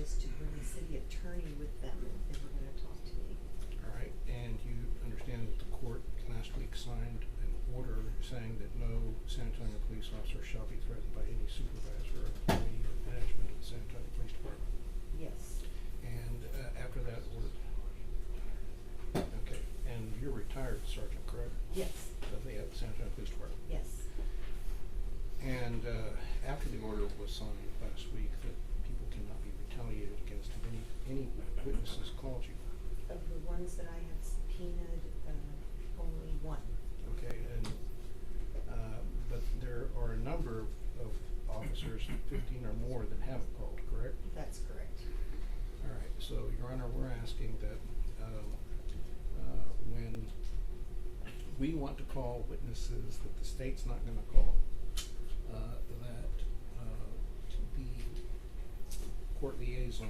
was to bring the city attorney with them if they were gonna talk to me. All right, and you understand that the court last week signed an order saying that no San Antonio police officer shall be threatened by any supervisor, employee, or management of the San Antonio Police Department. Yes. And after that order, okay, and you're retired, Sergeant, correct? Yes. Of the San Antonio Police Department. Yes. And after the order was signed last week that people cannot be retaliated against, have any witnesses called you? Of the ones that I have subpoenaed, only one. Okay, and but there are a number of officers, 15 or more, that haven't called, correct? That's correct. All right, so Your Honor, we're asking that when we want to call witnesses that the state's not going to call, that the court liaison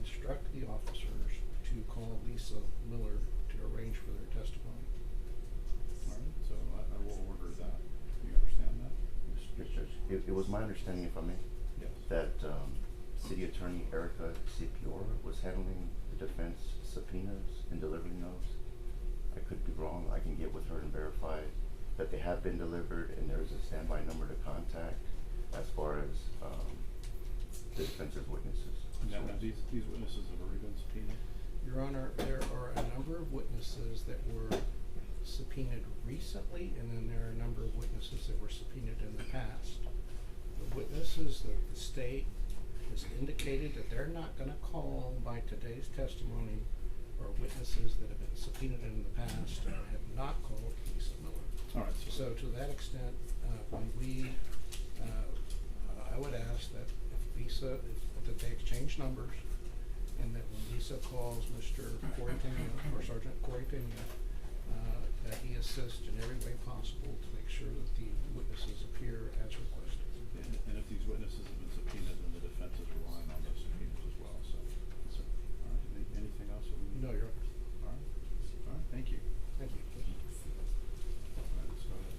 instruct the officers to call Lisa Miller to arrange for their testimony. All right, so I will order that. Do you understand that? Yes, Judge. It was my understanding, if I may, Yes. that City Attorney Erica Cipiora was handling the defense subpoenas and delivering those. I could be wrong. I can get with her and verify that they have been delivered, and there's a standby number to contact as far as the defense's witnesses. Now, these witnesses have already been subpoenaed? Your Honor, there are a number of witnesses that were subpoenaed recently, and then there are a number of witnesses that were subpoenaed in the past. The witnesses that the state has indicated that they're not going to call by today's testimony are witnesses that have been subpoenaed in the past and have not called Lisa Miller. All right. So to that extent, when we, I would ask that if Lisa, that they exchange numbers, and that when Lisa calls Mr. Corey Pena, or Sergeant Corey Pena, that he assist in every way possible to make sure that the witnesses appear as requested. And if these witnesses have been subpoenaed, then the defense is relying on those subpoenas as well. So all right. Anything else that we need? No, Your Honor. All right. All right. Thank you. Thank you. All right, let's go ahead.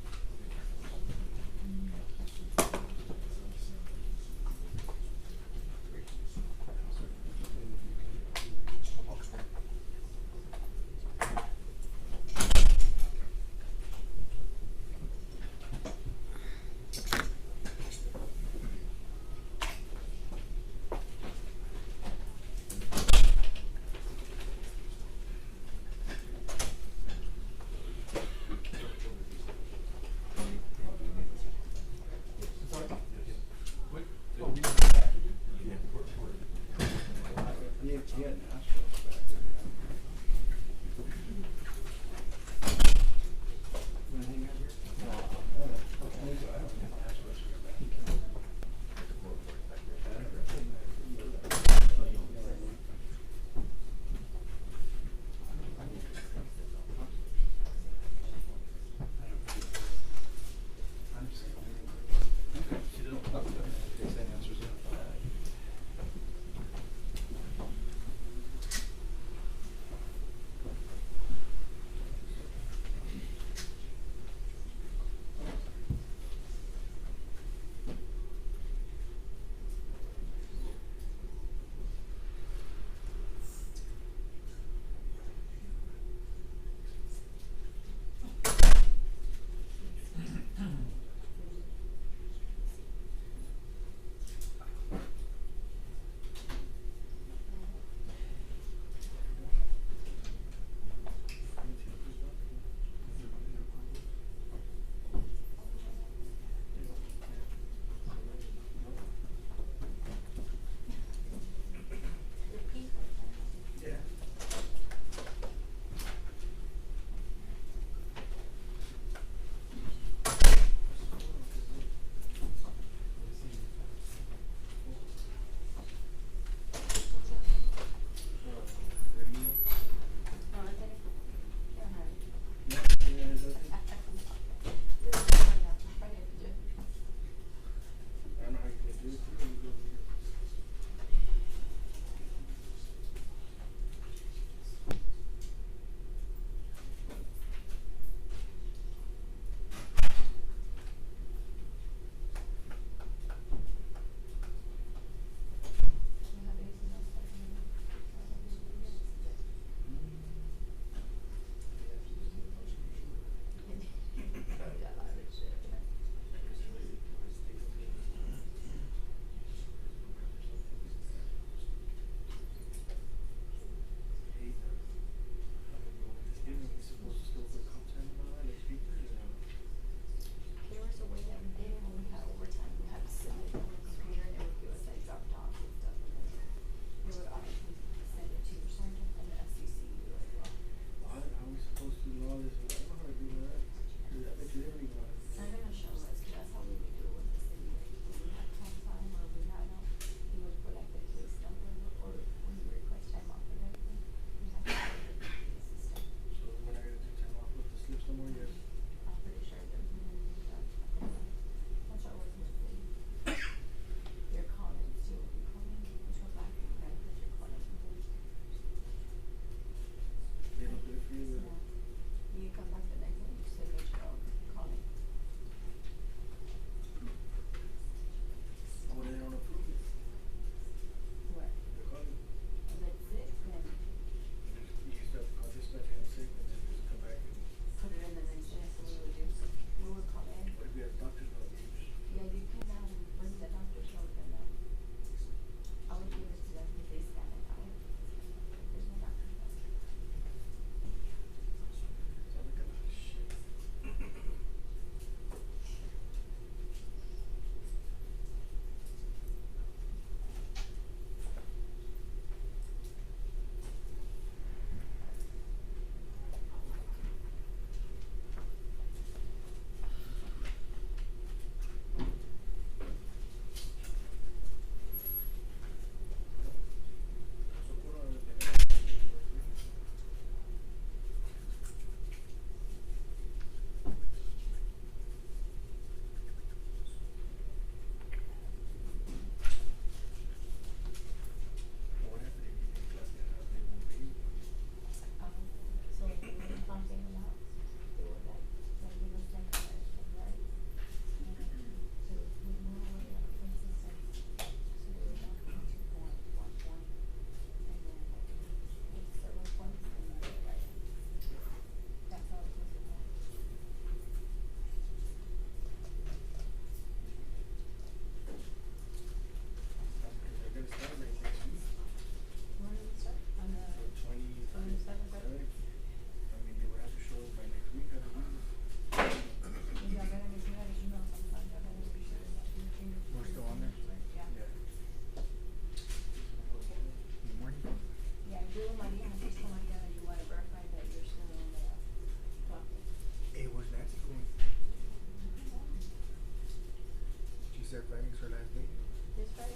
said Friday's her last day. This Friday?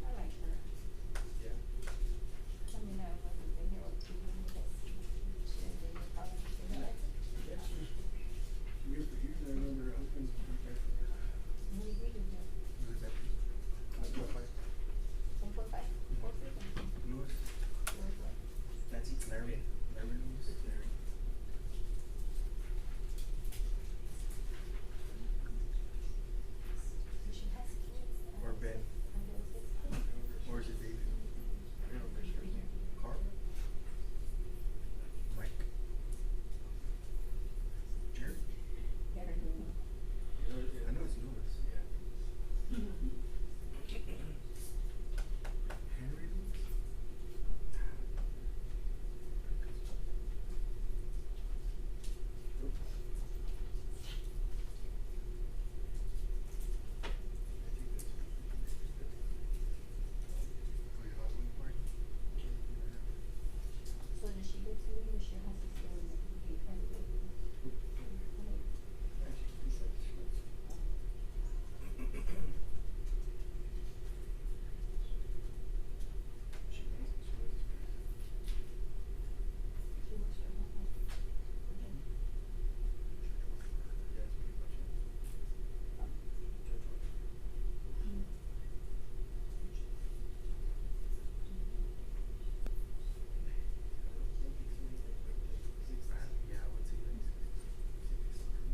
I like her. Yeah. I mean, I wasn't been here, what, 2 years, but she didn't do the problem. Did you like it? Yeah. Weird for years. I remember her husband came back from her. What did we do here? It was actually 1.5. 1.5? 4 freaking. Lewis. Where's what? That's Larry. Larry Lewis. Larry. She has kids. Or Ben. And those 6 kids. Or is it David? I don't know his first name. Carl? Mike? Jerry? Get her doing. I know it's Lewis. Yeah. Henry Lewis? So does she get to leave or she has to stay in the kind of She works for home. Okay. Yeah, I would say like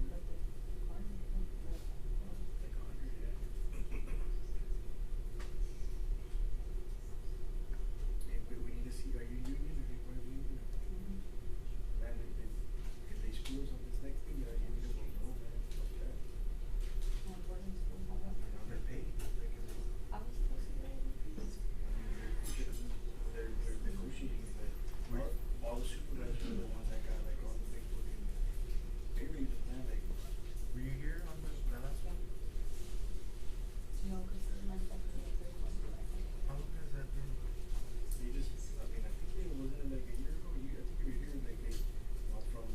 But the department, like, like 100, yeah. Hey, we need to see, are you union or you part of the union? Man, if they screw us on this next thing, you need to go, no, man, fuck that. on boarding school, how about? And on their pay, they can, How was supposed to get an increase? they're negotiating, but all the supervisors are the ones that got like all the big fucking pay raises, man, like. Were you here on the last one? No, cause my second and third one were like. How long has that been? They just, I mean, I think it wasn't like a year ago, I think you were here, like they, from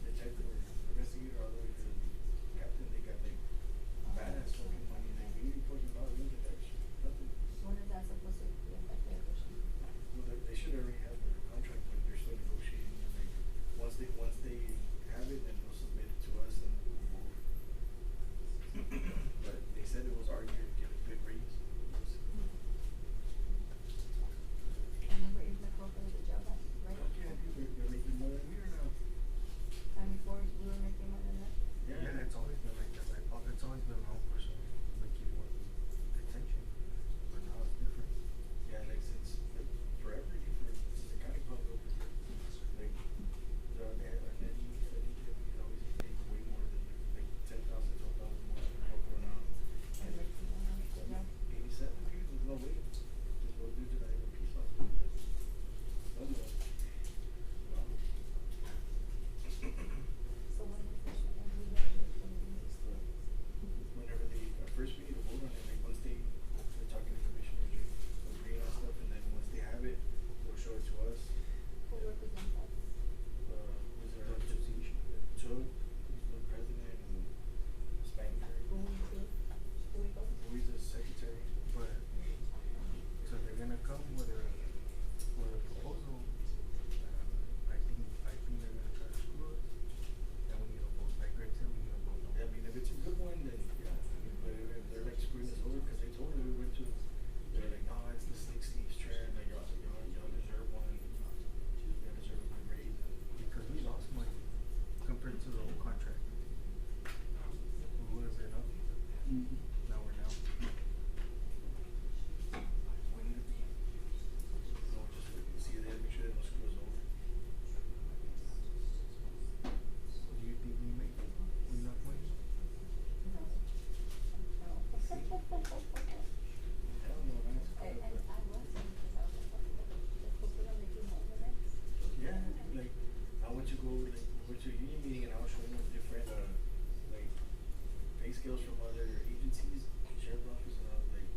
detective or investigator all the way to captain, they got like badass fucking money, like $80,000 into that shit, nothing. When is that supposed to be effective or something? Well, they should already have their contract, but they're still negotiating, and like, once they have it, then they'll submit it to us and we'll. But they said it was our year to get a good raise. I remember even the corporate of the job, right? Yeah, you're making more than we are now. And before we were making more than that? Yeah, it's always been like that, like, it's always been my own person, like, you want attention, but now it's different. Yeah, like, since, like, forever, since the county public opened, like, our nanny, you know, he's paid way more than, like, 10,000, 12,000 more than helper now. And making more than that, yeah. 87 years, there's no way, there's no dude that I have a peace officer. That's no. So when is this, when we got it, when we used to it? Whenever they, first we need to vote on it, like once they're talking to commissioners, they're agreeing on stuff, and then once they have it, they'll show it to us. Who represents us? Who's our association? Joe, who's the president, and Spanier. Who we see? Who we go? Who's the secretary. But, so they're gonna come with a proposal, I think they're gonna try to screw us, and we need to vote, like Greg said, we need to vote no. I mean, if it's a good one, then yeah, but if they're like screwing us over, cause they told us we went to, they're like, no, it's the Slick Steve's trend, like y'all deserve one, y'all deserve a good raise. Because we lost money compared to the old contract. We would have been up. Now we're down. We need to be, just like, see that, make sure they don't screw us over. Do you think we make enough money? No. No. Hell no, man. And I was, because I was like, the corporate are making more than that. Yeah, like, I went to go, like, we went to a union meeting and I was showing them different, like, pay scales from other agencies, sheriff's office, and I was like,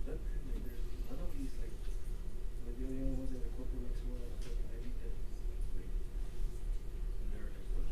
look, like, there's none of these, like, the only ones in the corporate makes more than a fucking lady that, like, and they were like, what?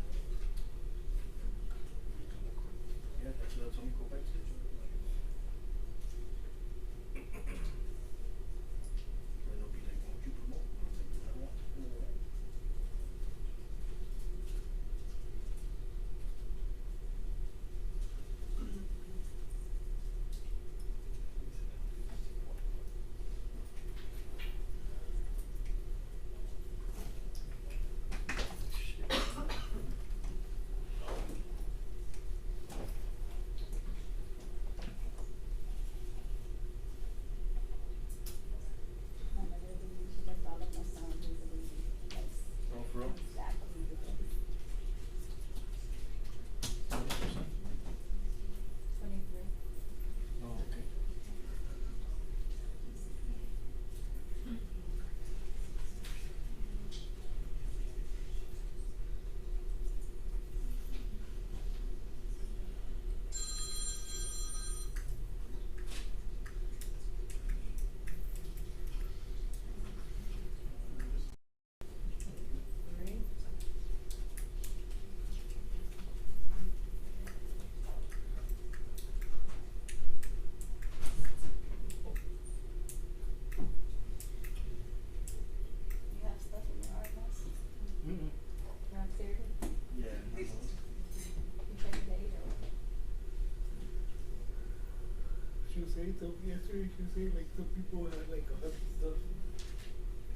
saying something yesterday. She was saying like some people had like 100 stuff.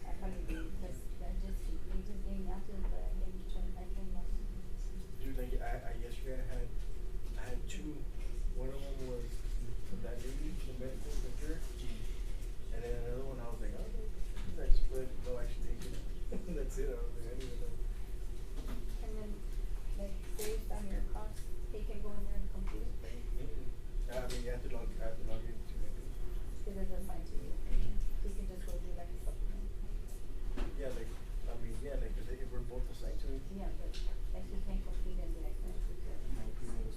I probably do, because they just gave me after the, I gave you 25 more. Dude, like I yesterday I had two. One of them was from that lady, the medical, the cure. And then another one I was like, oh, I split, no, I should take it. That's it. I was like, I didn't even know. And then, like, saved on your cost, they can go in there and compute it for you, I mean, you have to log into it. because it's assigned to you. You can just go do like a supplement. Yeah, like, I mean, yeah, like, 'cause if we're both assigned to it. Yeah, but, like, you can't complete and be like, no, you No, could.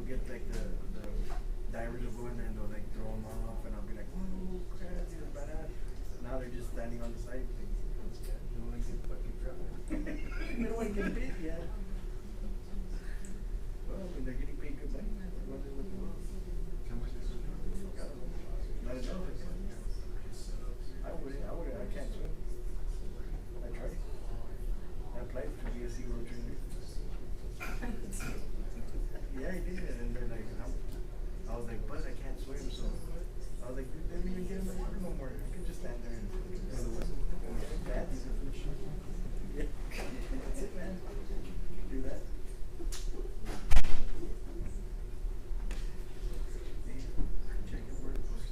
get like the divers will go in there and they'll like throw them off, and I'll be like, whoa, crap, this is badass. Now they're just standing on the side, like, they don't want to get fucking drowned. They don't want to get bit yet. Well, I mean, they're getting paid good money. What they would do. How much is it? Not enough. I can't swim. I tried. I applied to be a SeaWorld trainer. Yeah, I did, and then they're like, I was like, but I can't swim, so I was like, dude, didn't even get in the water no more. I could just stand there and bad, these are fish. Yeah, that's it, man. Do that. Check it where it goes.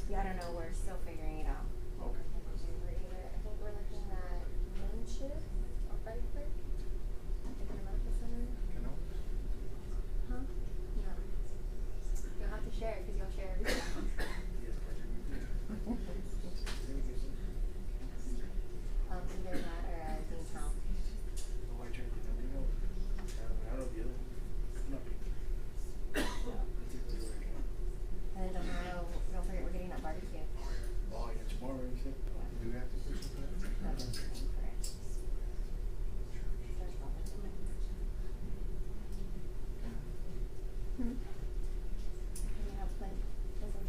Yeah, I don't know, we're still figuring it out. Okay. We're either, I think we're looking at noon shift or Friday break. I think the medical center. Can I? Huh? No. You'll have to share it, cause you'll share everything. Yes, pleasure. Either that or Dean Town. Oh, I turned it down. You know, I don't know the other one. No. Let's see what we're doing. And then tomorrow, don't forget we're getting that barbecue. Oh, yeah, tomorrow you said? Do we have to push it back? That's correct. There's probably something. Hmm? We have plenty, there's some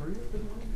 Hurry up and wait.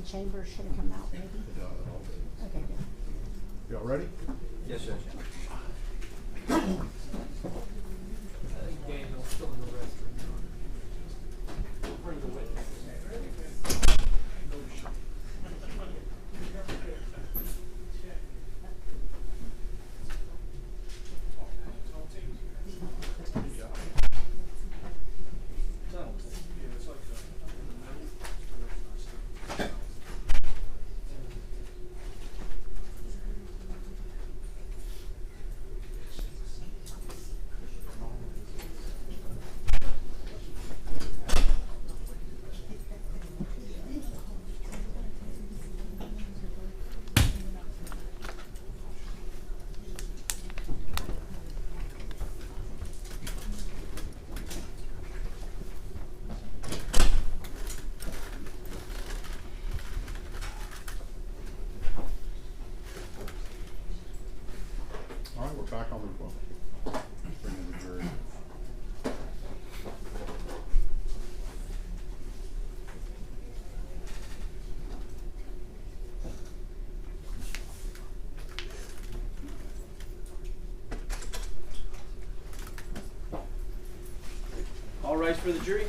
and Chambers should have come out maybe. Yeah, all day. Okay, good. Y'all ready? Yes, Judge. I think Daniel's still in the restroom, Your Honor. We'll bring the witnesses. All right, we're back on the, well, bring in the jury. All rise for the jury.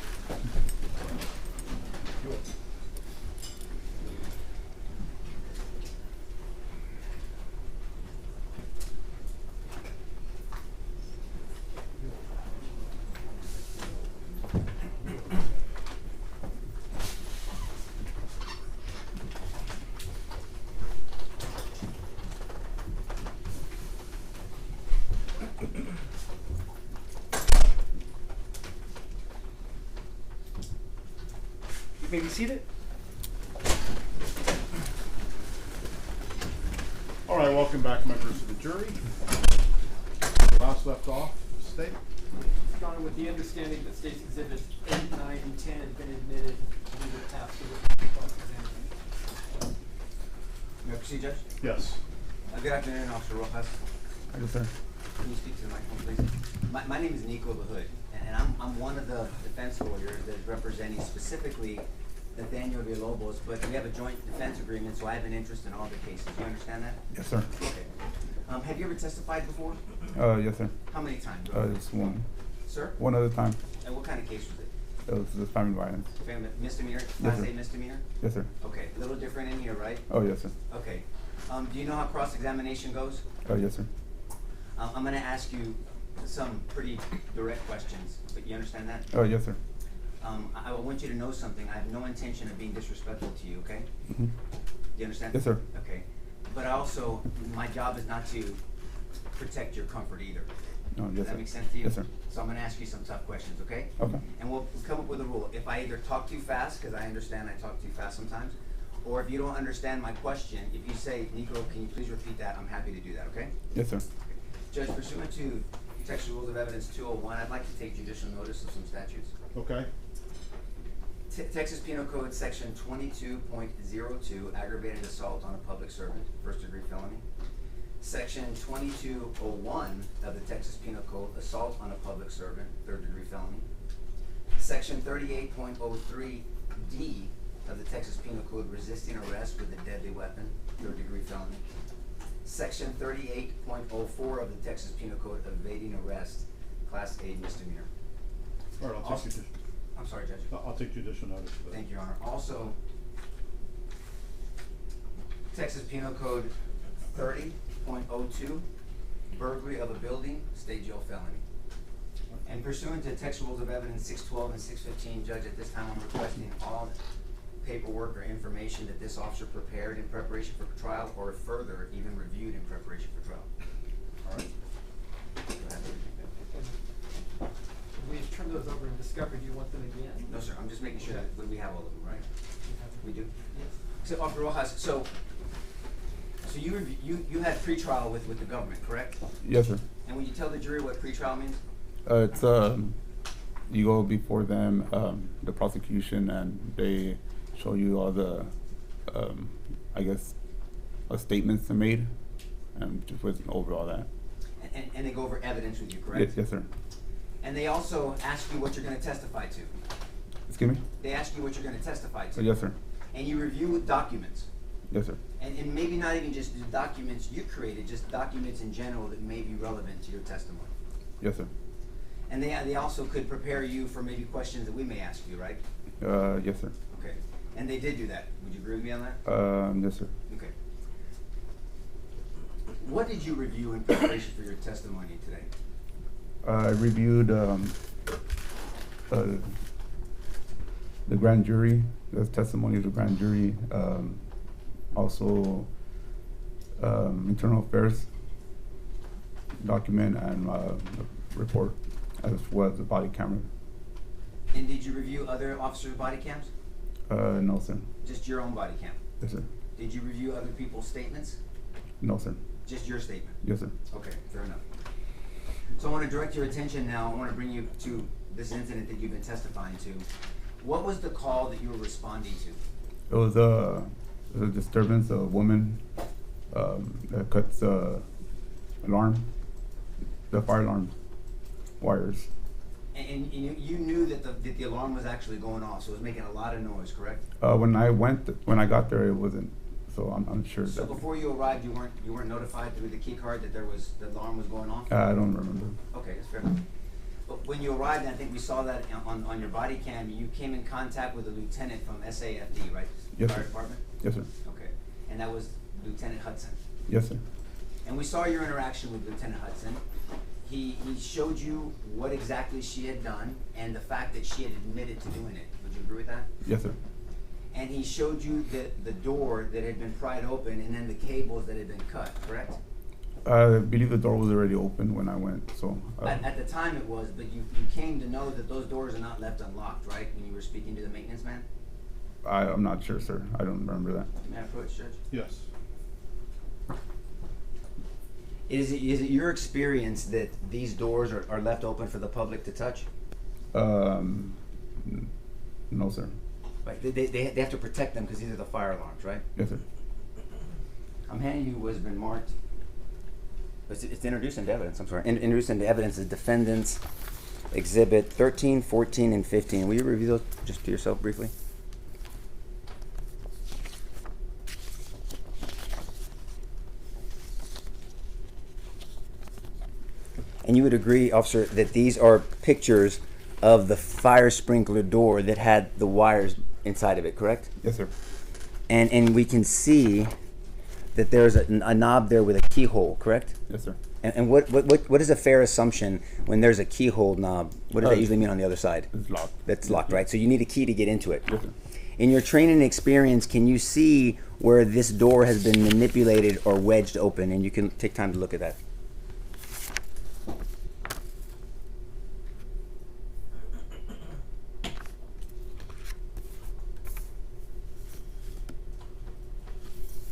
You may be seated. All right, welcome back, members of the jury. Last left off, state. Your Honor, with the understanding that State's Exhibits 8, 9, and 10 have been admitted, we will pass the witness cross-examination. May I proceed, Judge? Yes. Good afternoon, Officer Rojas. Yes, sir. Can you speak to the microphone, please? My name is Nico LaHood, and I'm one of the defense lawyers that is representing specifically Nathaniel Villalobos, but we have a joint defense agreement, so I have an interest in all the cases. You understand that? Yes, sir. Okay. Have you ever testified before? Yes, sir. How many times? Just one. Sir? One other time. And what kind of case was it? It was just family violence. Family misdemeanor? Yes, Class sir. A misdemeanor? Yes, sir. Okay, a little different in here, right? Oh, yes, sir. Okay. Do you know how cross-examination goes? Oh, yes, sir. I'm gonna ask you some pretty direct questions, but you understand that? Oh, yes, sir. I want you to know something. I have no intention of being disrespectful to you, okay? Mm-hmm. Do you understand? Yes, sir. Okay. But also, my job is not to protect your comfort either. Oh, yes, Does sir. that make sense to you? Yes, sir. So I'm gonna ask you some tough questions, okay? Okay. And we'll come up with a rule. If I either talk too fast, because I understand I talk too fast sometimes, or if you don't understand my question, if you say, Nico, can you please repeat that? I'm happy to do that, okay? Yes, sir. Judge, pursuant to Texas Rules of Evidence 201, I'd like to take judicial notice of some statutes. Okay. Texas Penal Code Section 22.02, aggravated assault on a public servant, first degree felony. Section 2201 of the Texas Penal Code, assault on a public servant, third degree felony. Section 38.03D of the Texas Penal Code, resisting arrest with a deadly weapon, third degree felony. Section 38.04 of the Texas Penal Code, evading arrest, class A misdemeanor. All right, I'll take judicial. I'm sorry, Judge. I'll take judicial notice of that. Thank you, Your Honor. Also, Texas Penal Code 30.02, burglary of a building, state jail felony. And pursuant to Texas Rules of Evidence 612 and 615, Judge, at this time I'm requesting all paperwork or information that this officer prepared in preparation for trial, or further, even reviewed in preparation for trial. All right. Go ahead. We've turned those over in discovery. Do you want them again? No, sir, I'm just making sure that we have all of them, right? You have them? We do? Yes. So, Officer Rojas, so you had pretrial with the government, correct? Yes, sir. And will you tell the jury what pretrial means? It's you go before them, the prosecution, and they show you all the, I guess, statements they made, and just went over all that. And they go over evidence with you, correct? Yes, yes, sir. And they also ask you what you're gonna testify to. Excuse me? They ask you what you're gonna testify to. Yes, sir. and you review documents. Yes, sir. And maybe not even just the documents you created, just documents in general that may be relevant to your testimony. Yes, sir. And they also could prepare you for maybe questions that we may ask you, right? Yes, sir. Okay. And they did do that. Would you agree with me on that? Yes, sir. Okay. What did you review in preparation for your testimony today? I reviewed the grand jury, the testimony of the grand jury, also internal affairs document and the report, as well as the body camera. And did you review other officers' body cams? No, sir. Just your own body cam? Yes, sir. Did you review other people's statements? No, sir. Just your statement? Yes, sir. Okay, fair enough. So I want to direct your attention now, I want to bring you to this incident that you've been testifying to. What was the call that you were responding to? It was a disturbance of a woman that cuts the alarm, the fire alarm wires. And you knew that the alarm was actually going off, so it was making a lot of noise, correct? When I got there, it wasn't. So I'm sure. So before you arrived, you weren't notified through the key card that the alarm was going off? I don't remember. Okay, that's fair enough. But when you arrived, and I think we saw that on your body cam, you came in contact with a lieutenant from SAFD, right? Yes, Fire sir. Department? Yes, sir. Okay, and that was Lieutenant Hudson. Yes, sir. And we saw your interaction with Lieutenant Hudson. He showed you what exactly she had done and the fact that she had admitted to doing it. Would you agree with that? Yes, sir. And he showed you the door that had been pried open and then the cables that had been cut, correct? I believe the door was already open when I went. So. At the time it was, but you came to know that those doors are not left unlocked, right? When you were speaking to the maintenance man? I'm not sure, sir. I don't remember that. May I approach, Judge? Yes. Is it your experience that these doors are left open for the public to touch? No, sir. Right, they have to protect them because these are the fire alarms, right? Yes, sir. I'm handing you what's been marked. It's introduced into evidence, I'm sorry. Introduced into evidence as defendants exhibit 13, 14, and 15. Will you review those just to yourself briefly? And you would agree, officer, that these are pictures of the fire sprinkler door that had the wires inside of it, correct? Yes, sir. And we can see that there's a knob there with a keyhole, correct? Yes, sir. And what is a fair assumption when there's a keyhole knob? What does that usually mean on the other side? It's locked. That's locked, right? So you need a key to get into it. Yes, sir. In your training and experience, can you see where this door has been manipulated or wedged open? And you can take time to look at that.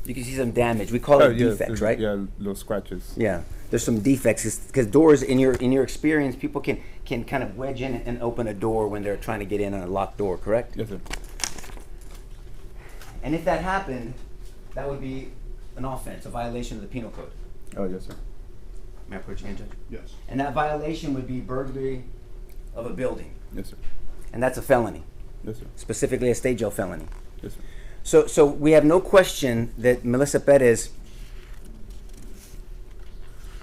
You can see some damage. We call it Yes, defects, right? Yeah, little scratches. Yeah, there's some defects because doors in your experience, people can kind of wedge in and open a door when they're trying to get in on a locked door, correct? Yes, sir. And if that happened, that would be an offense, a violation of the penal code. Oh, yes, sir. May I approach again, Judge? Yes. And that violation would be burglary of a building, Yes, sir. and that's a felony, Yes, sir. specifically a state jail felony. Yes, sir. So we have no question that Melissa Perez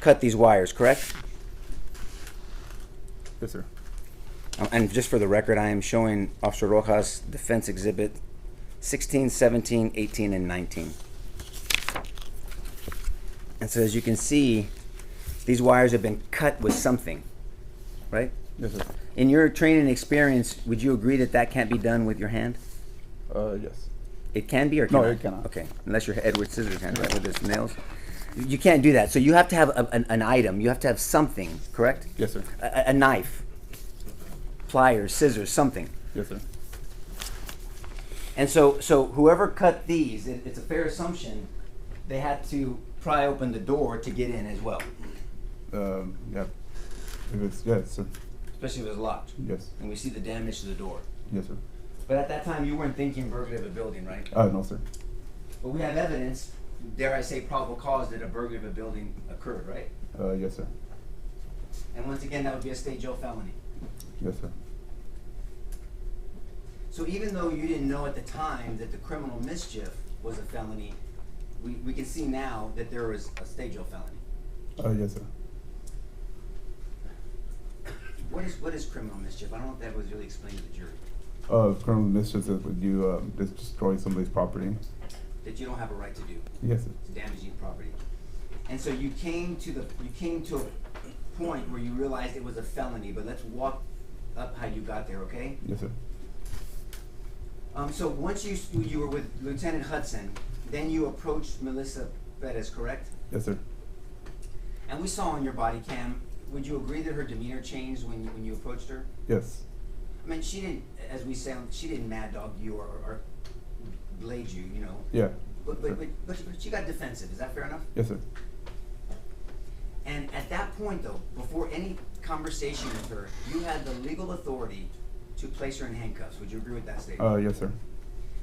cut these wires, correct? Yes, sir. And just for the record, I am showing Officer Rojas Defense Exhibit 16, 17, 18, and 19. And so as you can see, these wires have been cut with something, right? Yes, sir. In your training experience, would you agree that that can't be done with your hand? Yes. It can be or No, cannot? it cannot. Okay, unless you're Edward Scissorhands, right, with his nails. You can't do that. So you have to have an item. You have to have something, correct? Yes, sir. A knife, pliers, scissors, something. Yes, sir. And so whoever cut these, it's a fair assumption, they had to pry open the door to get in as well, Yeah. If it's, yes, sir. especially if it was locked. Yes. And we see the damage to the door. Yes, sir. But at that time, you weren't thinking burglary of a building, right? No, sir. But we have evidence, dare I say, probable cause that a burglary of a building occurred, right? Yes, sir. And once again, that would be a state jail felony. Yes, sir. So even though you didn't know at the time that the criminal mischief was a felony, we can see now that there was a stage O felony. Yes, sir. What is criminal mischief? I don't know if that was really explained to the jury. Criminal mischief is when you just destroy somebody's property. That you don't have a right to do. Yes, sir. It's damaging property. And so you came to a point where you realized it was a felony, but let's walk up how you got there, okay? Yes, sir. So once you were with Lieutenant Hudson, then you approached Melissa Perez, correct? Yes, sir. And we saw on your body cam, would you agree that her demeanor changed when you approached her? Yes. I mean, she didn't, as we say, she didn't mad dog you or blade you, you know? Yeah. But she got defensive, is that fair enough? Yes, sir. And at that point though, before any conversation with her, you had the legal authority to place her in handcuffs. Would you agree with that statement? Yes, sir.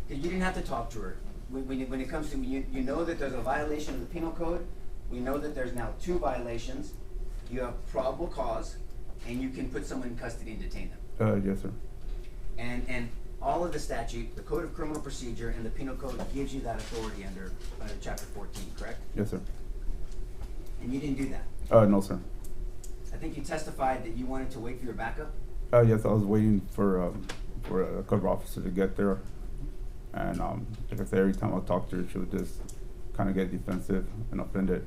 You didn't have to talk to her. When it comes to, you know that there's a violation of the penal code. We know that there's now 2 violations. You have probable cause, and you can put someone in custody and detain them. Yes, sir. And all of the statute, the Code of Criminal Procedure and the penal code gives you that authority under Chapter 14, correct? Yes, sir. And you didn't do that. No, sir. I think you testified that you wanted to wait for your backup. Yes, I was waiting for a cover officer to get there, and like I said, every time I talked to her, she would just kind of get defensive and offended.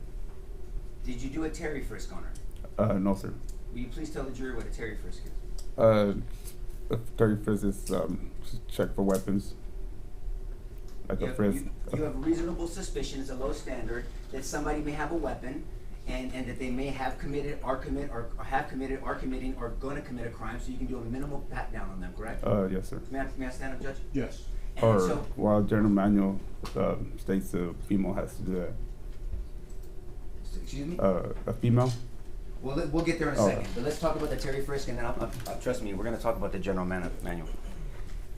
Did you do a Terry frisk on her? No, sir. Will you please tell the jury what a Terry frisk is? A Terry frisk is check for weapons. Like a frisk. You have reasonable suspicion, it's a low standard, that somebody may have a weapon and that they may have committed, are committing, or gonna commit a crime, so you can do a minimal pat down on them, correct? Yes, sir. May I stand up, Judge? Yes. And Or so, while general manual states a female has to do that. excuse me? A female? Well, we'll get there in a Oh. second, but let's talk about the Terry frisk, and then trust me, we're gonna talk about the general manual.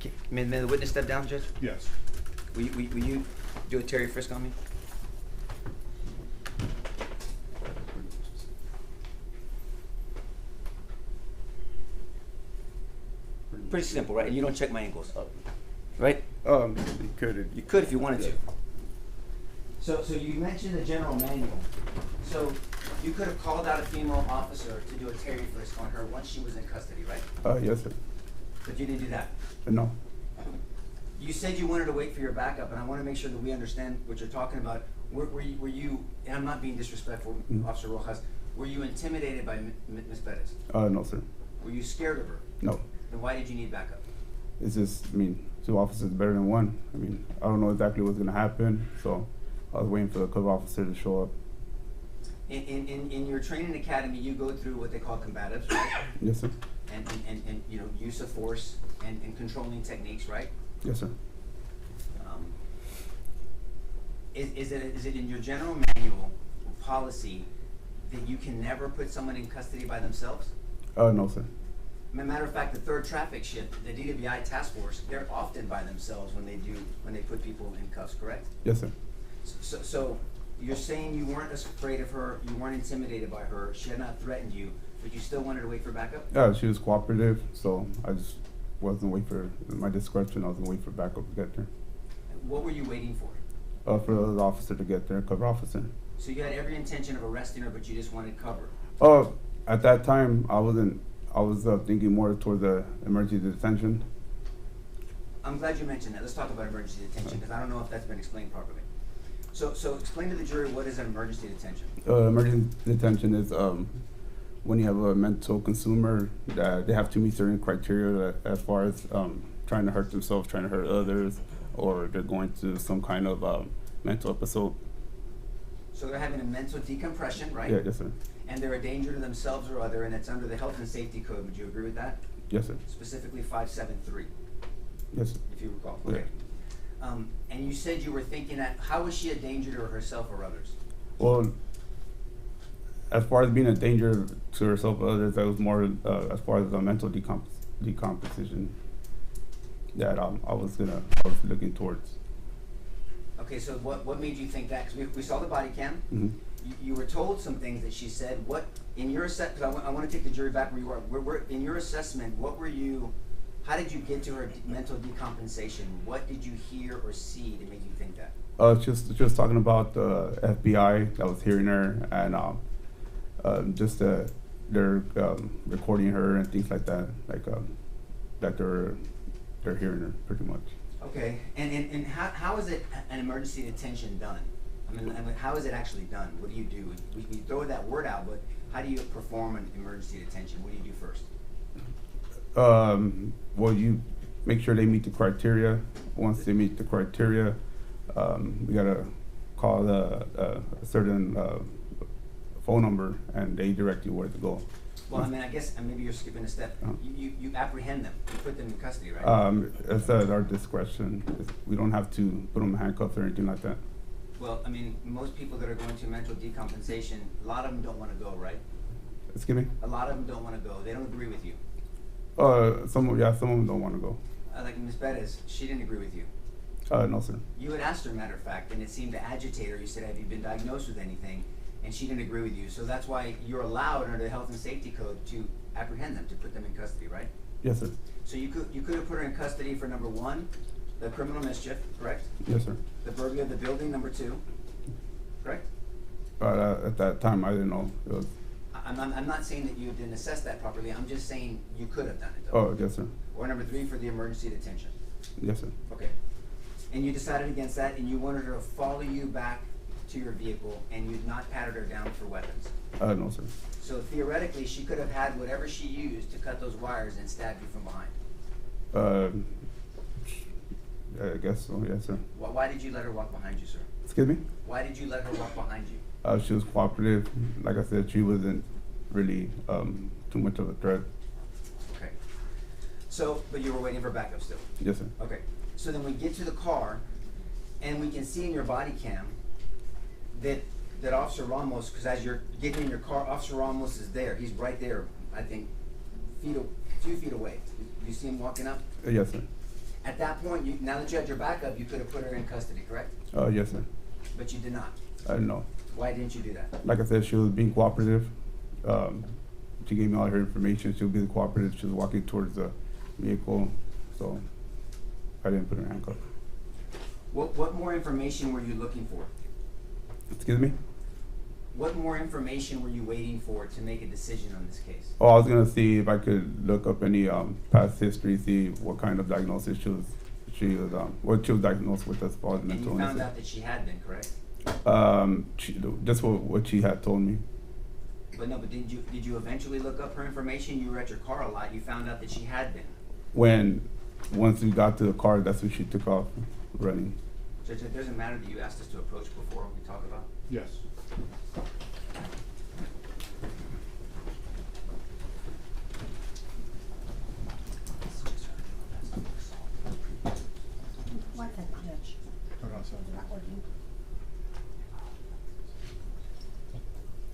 Okay, may the witness step down, Judge? Yes. Will you do a Terry frisk on me? Pretty simple, right? And you don't check my ankles, right? You could. You could if you wanted to. So you mentioned the general manual. So you could have called out a female officer to do a Terry frisk on her once she was in custody, right? Yes, sir. But you didn't do that. No. You said you wanted to wait for your backup, and I want to make sure that we understand what you're talking about. Were you, and I'm not being disrespectful, Officer Rojas, were you intimidated by Ms. Perez? No, sir. Were you scared of her? No. Then why did you need backup? It's just, 2 officers is better than 1. I don't know exactly what's gonna happen, so I was waiting for the cover officer to show up. In your training academy, you go through what they call combatives, right? Yes, sir. And use of force and controlling techniques, right? Yes, sir. Is it in your general manual policy that you can never put someone in custody by themselves? No, sir. Matter of fact, the 3rd traffic shift, the DWI task force, they're often by themselves when they put people in cuffs, correct? Yes, sir. So you're saying you weren't afraid of her, you weren't intimidated by her, she had not threatened you, but you still wanted to wait for backup? Yeah, she was cooperative, so I just wasn't waiting for my discretion. I was waiting for backup to get there. What were you waiting for? For the officer to get there, cover officer. So you had every intention of arresting her, but you just wanted cover? At that time, I was thinking more toward the emergency detention. I'm glad you mentioned that. Let's talk about emergency detention, because I don't know if that's been explained properly. So explain to the jury, what is an emergency detention? Emergency detention is when you have a mental consumer that they have to meet certain criteria as far as trying to hurt themselves, trying to hurt others, or they're going through some kind of mental episode. So they're having a mental decompression, right? Yeah, yes, sir. And they're a danger to themselves or other, and it's under the Health and Safety Code. Would you agree with that? Yes, sir. Specifically 573, Yes, sir. if you recall. Yeah. Okay. And you said you were thinking that, how is she a danger to herself or others? Well, as far as being a danger to herself or others, that was more as far as the mental decomposition that I was looking towards. Okay, so what made you think that? Because we saw the body cam. Mm-hmm. You were told some things that she said. What, in your assessment, because I want to take the jury back where you are. In your assessment, How did you get to her mental decompensation? What did you hear or see to make you think that? Just talking about the FBI that was hearing her, and just they're recording her and things like that, like that they're hearing her pretty much. Okay, and how is it an emergency detention done? I mean, how is it actually done? What do you do? We throw that word out, but how do you perform an emergency detention? What do you do first? Well, you make sure they meet the criteria. Once they meet the criteria, we gotta call a certain phone number, and they direct you where to go. Well, I mean, I guess, and maybe you're skipping a step. You apprehend them. You put them in custody, right? It's at our discretion. We don't have to put them in handcuffs or anything like that. Well, I mean, most people that are going to mental decompensation, a lot of them don't want to go, right? Excuse me? A lot of them don't want to go. They don't agree with you. Some of them don't want to go. Like Ms. Perez, she didn't agree with you. No, sir. You had asked her, matter of fact, and it seemed to agitate her. You said, have you been diagnosed with anything? And she didn't agree with you. So that's why you're allowed under the Health and Safety Code to apprehend them, to put them in custody, right? Yes, sir. So you could have put her in custody for number 1, the criminal mischief, correct? Yes, sir. The burglary of the building, number 2, correct? At that time, I didn't know. It was, I'm not saying that you didn't assess that properly. I'm just saying you could have done it, though. oh, yes, sir. Or number 3 for the emergency detention. Yes, sir. Okay. And you decided against that, and you wanted her to follow you back to your vehicle, and you'd not patted her down for weapons. No, sir. So theoretically, she could have had whatever she used to cut those wires and stab you from behind. I guess so. Yes, sir. Why did you let her walk behind you, sir? Excuse me? Why did you let her walk behind you? She was cooperative. Like I said, she wasn't really too much of a threat. Okay. So, but you were waiting for backup still? Yes, sir. Okay. So then we get to the car, and we can see in your body cam that Officer Ramos, because as you're getting in your car, Officer Ramos is there. He's right there, I think, a few feet away. You see him walking up? Yes, sir. At that point, now that you had your backup, you could have put her in custody, correct? Yes, sir. But you did not. No. Why didn't you do that? Like I said, she was being cooperative. She gave me all her information. She was being cooperative. She was walking towards the vehicle, so I didn't put her in handcuffs. What more information were you looking for? Excuse me? What more information were you waiting for to make a decision on this case? Oh, I was gonna see if I could look up any past history, see what kind of diagnosis what she was diagnosed with as far as And mental you found illness. out that she had been, correct? Just what she had told me. But no, but did you eventually look up her information? You were at your car a lot. You found out that she had been. Once we got to the car, that's when she took off running. Judge, it doesn't matter that you asked us to approach before we talk about. Yes. What's that, Judge? Hold on a second. Is it not working?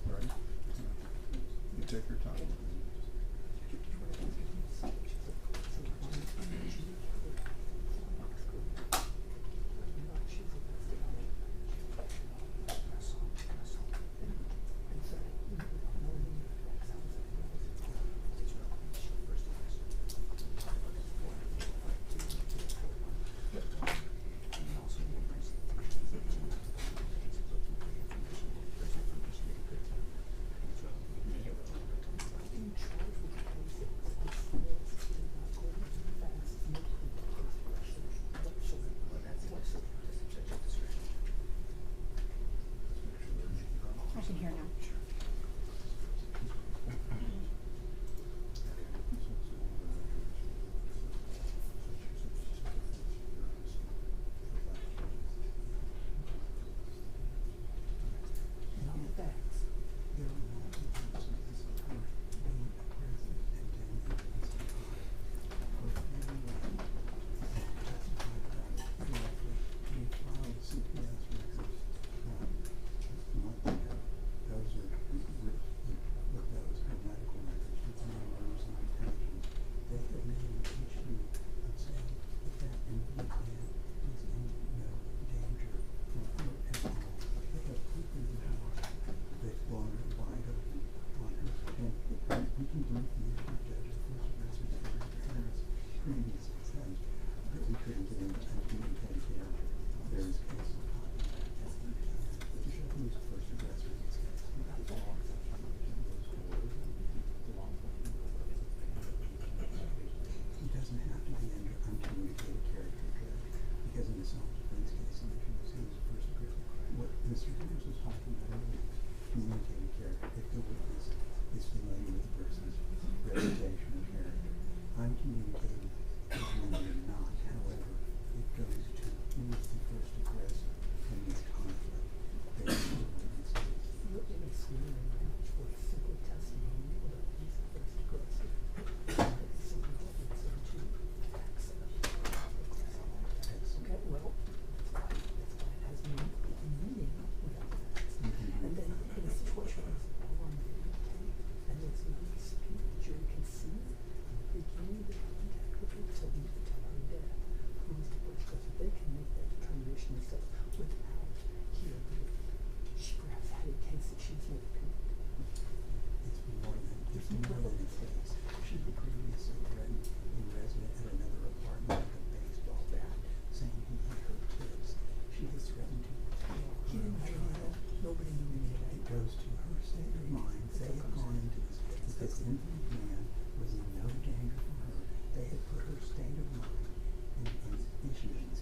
Ready? You take your time.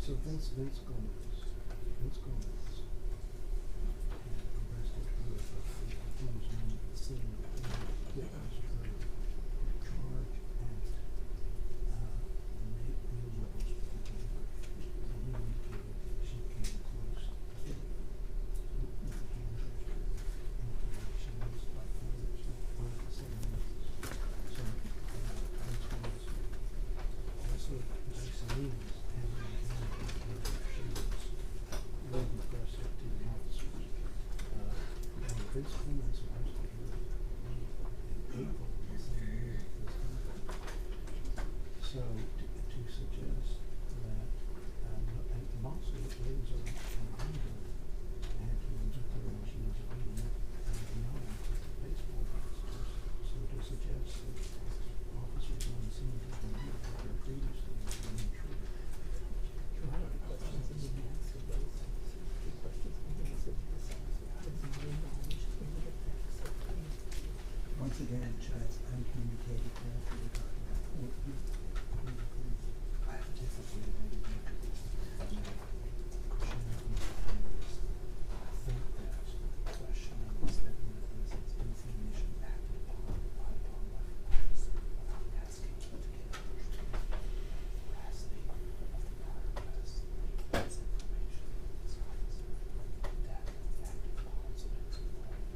So Vince Gomez had arrested her for using the city witness her charge at Naples, and he indicated she came close to killing him. She was like one of the same witnesses. So Vince Gomez also Jason Leeds had an idea she was really aggressive to the officers. And Vince Clemens arrested her in April of the same year this happened. So to suggest that, and also there was a behind her and he was with her when she was beating up young baseball officers. So to suggest that officers on the scene didn't know what their previously was being true. Once again, Chad's uncommunicated character we're talking about. I have a different way of looking at this. I think that the questioning is definitely since information acted upon by an officer without asking to get veracity of the prior arrest. That's information this officer that acted upon so that it's informed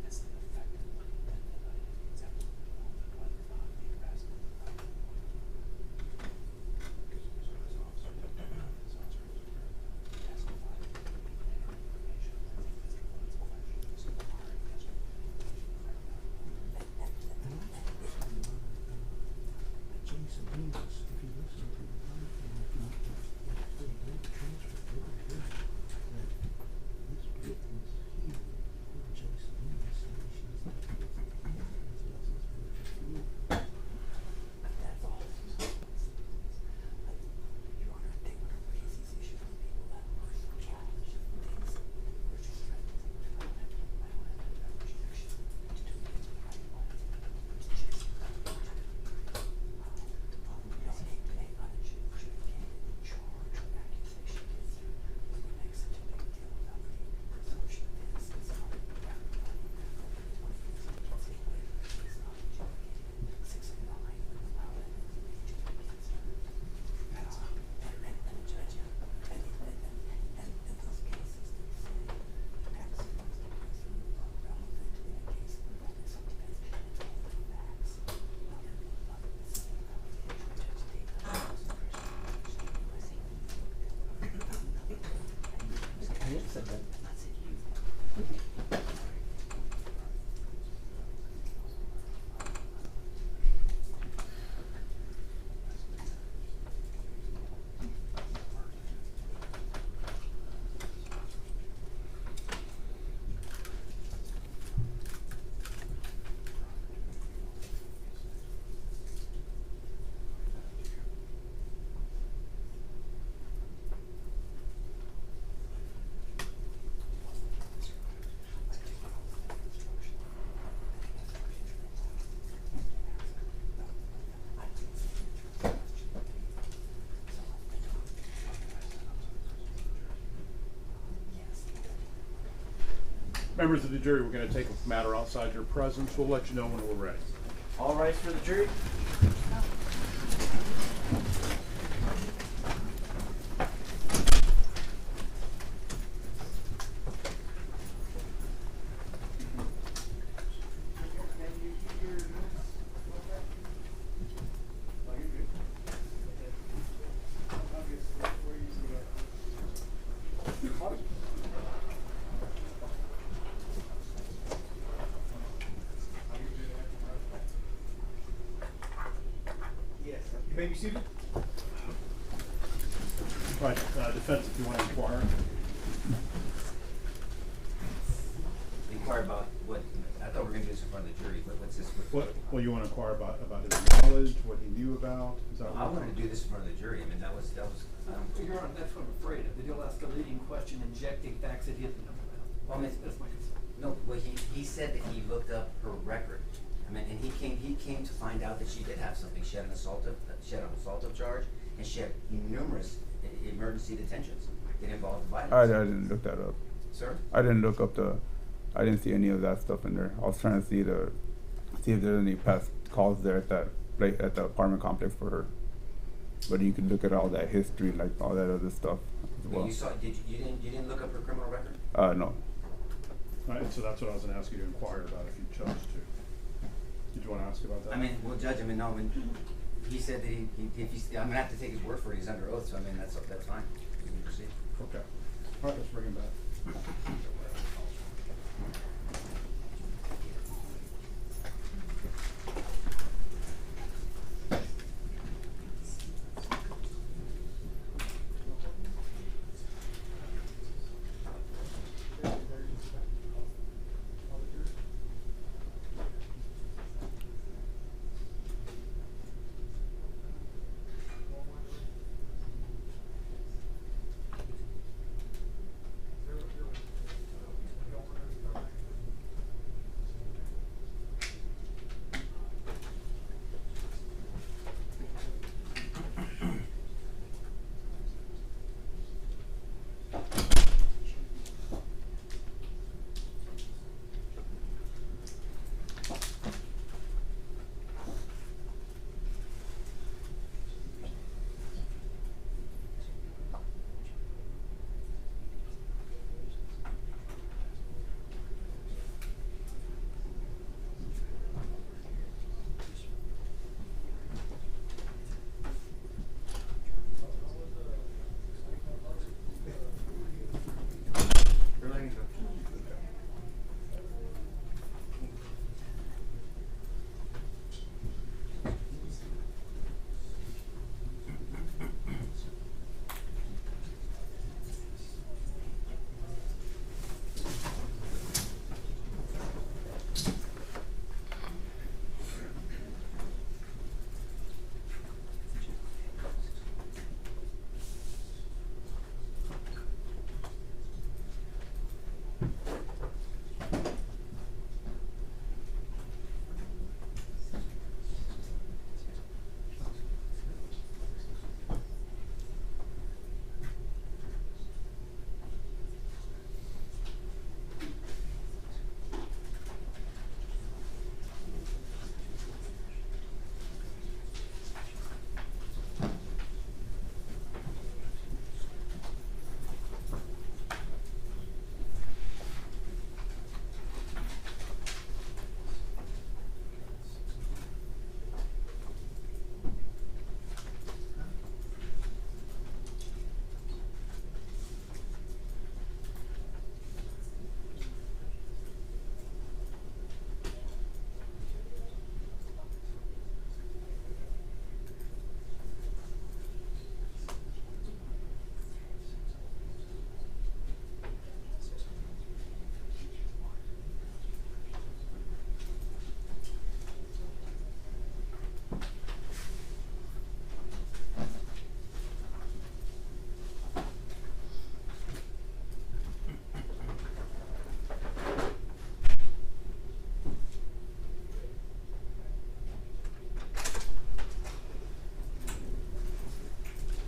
as an effectively and that I accept whether or not the arrest is right. Because his officer testified and information. I think Mr. Flood's questions are Jason Leeds, if you listen to the content, if you read the transcript, it was good that this witness here, Jason Leeds, said she's not guilty of anything else as well as her. That's all. Your Honor, they want to raise these issues with people that are challenged things. We're just trying to think about it. My own rejection to do things with the right ones. Charge or accusation against her when we make such a big deal about the presumption of innocence on the ground of it's not adjudicated. 609 would allow that information to be considered. And judge, and in those cases that say accidents to prison are relevant in a case of self-defense and facts. Not the same allegation. Judge I didn't say that. That's it, you. Members of the jury, we're going to take a matter outside your presence. We'll let you know when we're ready. All rise for the jury. You may be seated. Right, defense, if you want to inquire. Inquire about what, I thought we were gonna do this in front of the jury, what's this? Well, you want to inquire about his knowledge, what he knew about? Is that I wanted to do this in front of the jury, I mean, that was, Your Honor, that's what I'm afraid of. They don't ask a leading question, injecting facts that he didn't know Well, about. That's my concern. no, well, he said that he looked up her record. I mean, and he came to find out that she did have something. She had an assault of charge, and she had numerous emergency detentions that involved I violence. didn't look that up. Sir? I didn't look up I didn't see any of that stuff in there. I was trying to see if there's any past calls there at at the apartment complex for her. But you can look at all that history, like all that other stuff as But well. you saw, you didn't look up her criminal record? No. Right, so that's what I was gonna ask you to inquire about if you chose to. Did you wanna ask about that? I mean, well, Judge, no, when he said that if he's, I'm gonna have to take his word for it, he's under oath, so I mean, that's fine. We can proceed. Okay. All right, let's bring him back.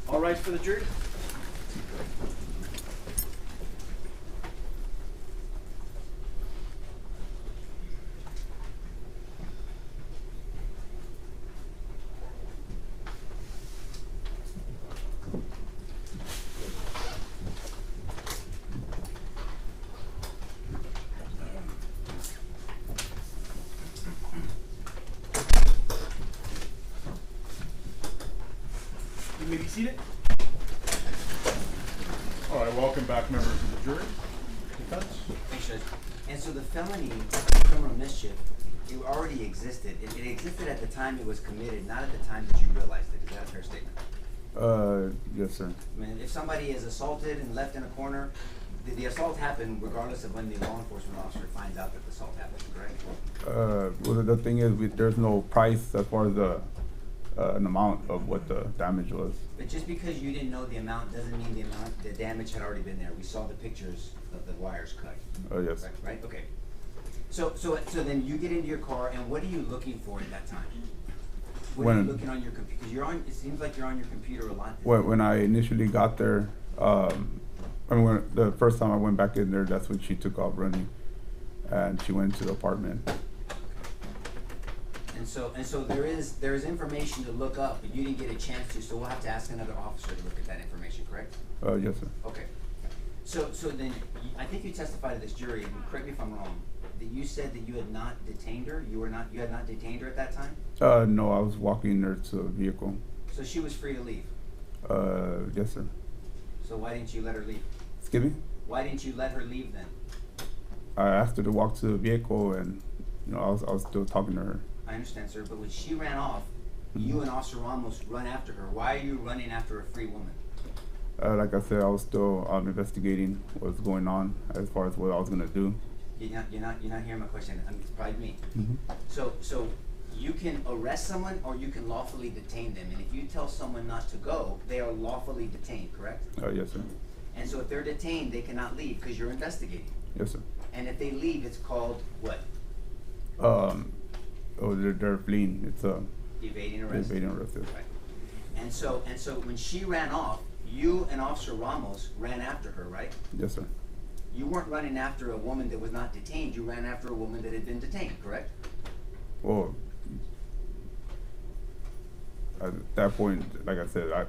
All rise for the jury. You may be seated. All right, welcome back, members of the jury. Defense? Thanks, Judge. And so the felony, criminal mischief, it already existed. It existed at the time it was committed, not at the time that you realized it. Is that a fair statement? Yes, sir. I mean, if somebody is assaulted and left in a corner, the assault happened regardless of when the law enforcement officer finds out that the assault happened, correct? Well, the thing is, there's no price as far as an amount of what the damage was. But just because you didn't know the amount doesn't mean the damage had already been there. We saw the pictures of the wires cut. Oh, yes. Right? Okay. So then you get into your car, and what are you looking for at that time? What are you When- looking on your computer? Because you're on, it seems like you're on your computer a lot. When I initially got there, I mean, when, the first time I went back in there, that's when she took off running, and she went to the apartment. And so there is information to look up, but you didn't get a chance to, so we'll have to ask another officer to look at that information, correct? Yes, sir. Okay. So then, I think you testified to this jury, and correct me if I'm wrong, that you said that you had not detained her? You had not detained her at that time? No, I was walking her to a vehicle. So she was free to leave? Yes, sir. So why didn't you let her leave? Excuse me? Why didn't you let her leave then? I asked her to walk to the vehicle, and, you know, I was still talking to her. I understand, sir, but when she ran off, you and Officer Ramos run after her. Why are you running after a free woman? Like I said, I was still investigating what's going on as far as what I was gonna do. You're not hearing my question. It's probably me. Mhm. So you can arrest someone or you can lawfully detain them. And if you tell someone not to go, they are lawfully detained, correct? Yes, sir. And so if they're detained, they cannot leave because you're investigating. Yes, sir. And if they leave, it's called what? They're fleeing. It's Evading arrest. evading arrest. Yes. Right. And so when she ran off, you and Officer Ramos ran after her, right? Yes, sir. You weren't running after a woman that was not detained. You ran after a woman that had been detained, correct? Well, at that point, like I said, I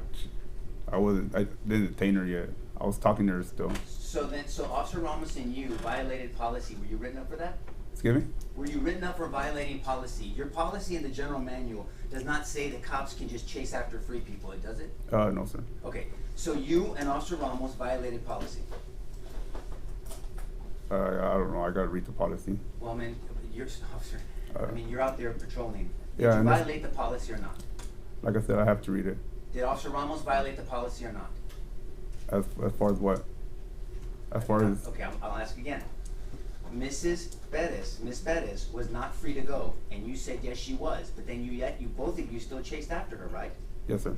didn't detain her yet. I was talking to her still. So Officer Ramos and you violated policy. Were you written up for that? Excuse me? Were you written up for violating policy? Your policy in the general manual does not say that cops can just chase after free people, it does it? No, sir. Okay, so you and Officer Ramos violated policy. I don't know. I gotta read the policy. Well, I mean, you're an officer. I Uh, mean, you're out there patrolling. Did yeah, you and this- violate the policy or not? Like I said, I have to read it. Did Officer Ramos violate the policy or not? As far as what? As far as Okay, I'll ask again. Miss Perez was not free to go, and you said yes she was, but then you both of you still chased after her, right? yes, sir.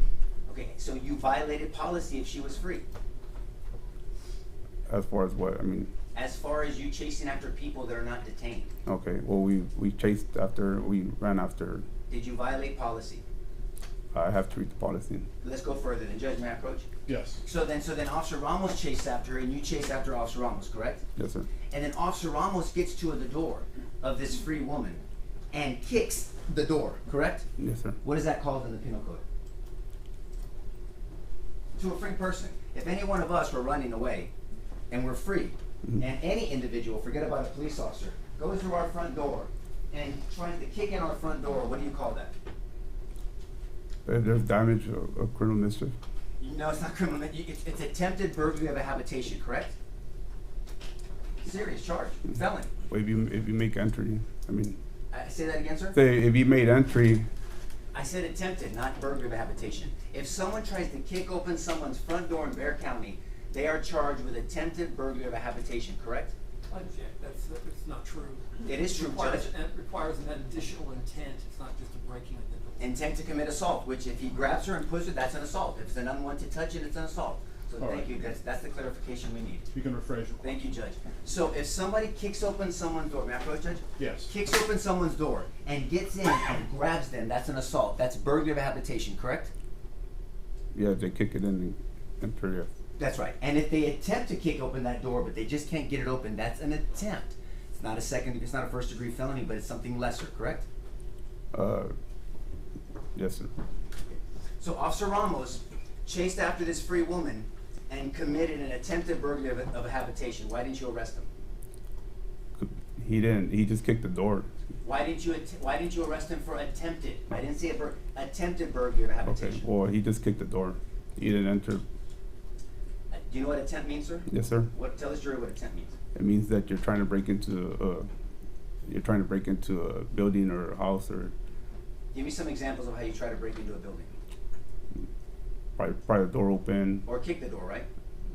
Okay, so you violated policy if she was free. As far as what? I mean, As far as you chasing after people that are not detained, okay. Well, we chased after. We ran after her. did you violate policy? I have to read the policy. Let's go further. Then Judge, may I approach? Yes. So then Officer Ramos chased after her, and you chased after Officer Ramos, correct? Yes, sir. And then Officer Ramos gets to the door of this free woman and kicks the door, correct? Yes, sir. What is that called in the penal code? To a free person. If any one of us were running away and we're free, Mhm. and any individual, forget about a police officer, goes through our front door and tries to kick in our front door, what do you call that? There's damage of criminal mischief. No, it's not criminal. It's attempted burglary of a habitation, correct? Serious charge, felony. Well, if you make entry, I mean, Say that again, sir? say if you made entry, I said attempted, not burglary of a habitation. If someone tries to kick open someone's front door in Bexar County, they are charged with attempted burglary of a habitation, correct? I object, that's not true. It is true, Requires- Judge. It requires an additional intent, it's not just a breaking of the door. Intent to commit assault, which if he grabs her and pushes her, that's an assault. If it's an unwanted touching, it's an assault. So All thank right. you, that's the clarification we need. You can rephrase your Thank you, Judge. So if somebody kicks open someone's door, may I approach, Judge? Yes. Kicks open someone's door and gets in and grabs them, that's an assault. That's burglary of a habitation, correct? yeah, they kick it in and enter. Yes. That's right. And if they attempt to kick open that door, but they just can't get it open, that's an attempt. It's not a first degree felony, but it's something lesser, correct? Yes, sir. So Officer Ramos chased after this free woman and committed an attempted burglary of a habitation. Why didn't you arrest him? He didn't. He just kicked the door. Why didn't you arrest him for attempted? I didn't say attempted burglary of a Okay. habitation. Well, he just kicked the door. He didn't enter. Do you know what attempt means, sir? Yes, sir. Tell this jury what attempt means. It means that you're trying to break into a building or a house, or Give me some examples of how you try to break into a building. pry the door open. Or kick the door, right?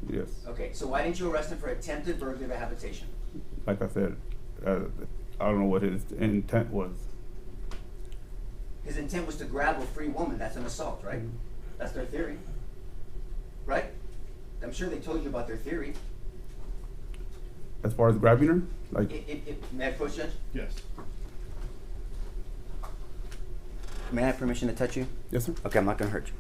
Yes. Okay, so why didn't you arrest him for attempted burglary of a habitation? Like I said, I don't know what his intent was. His intent was to grab a free woman. That's an assault, right? Mhm. That's their theory. Right? I'm sure they told you about their theory. As far as grabbing her, like May I approach, Judge? Yes. may I have permission to touch you? Yes, sir. Okay, I'm not gonna hurt you.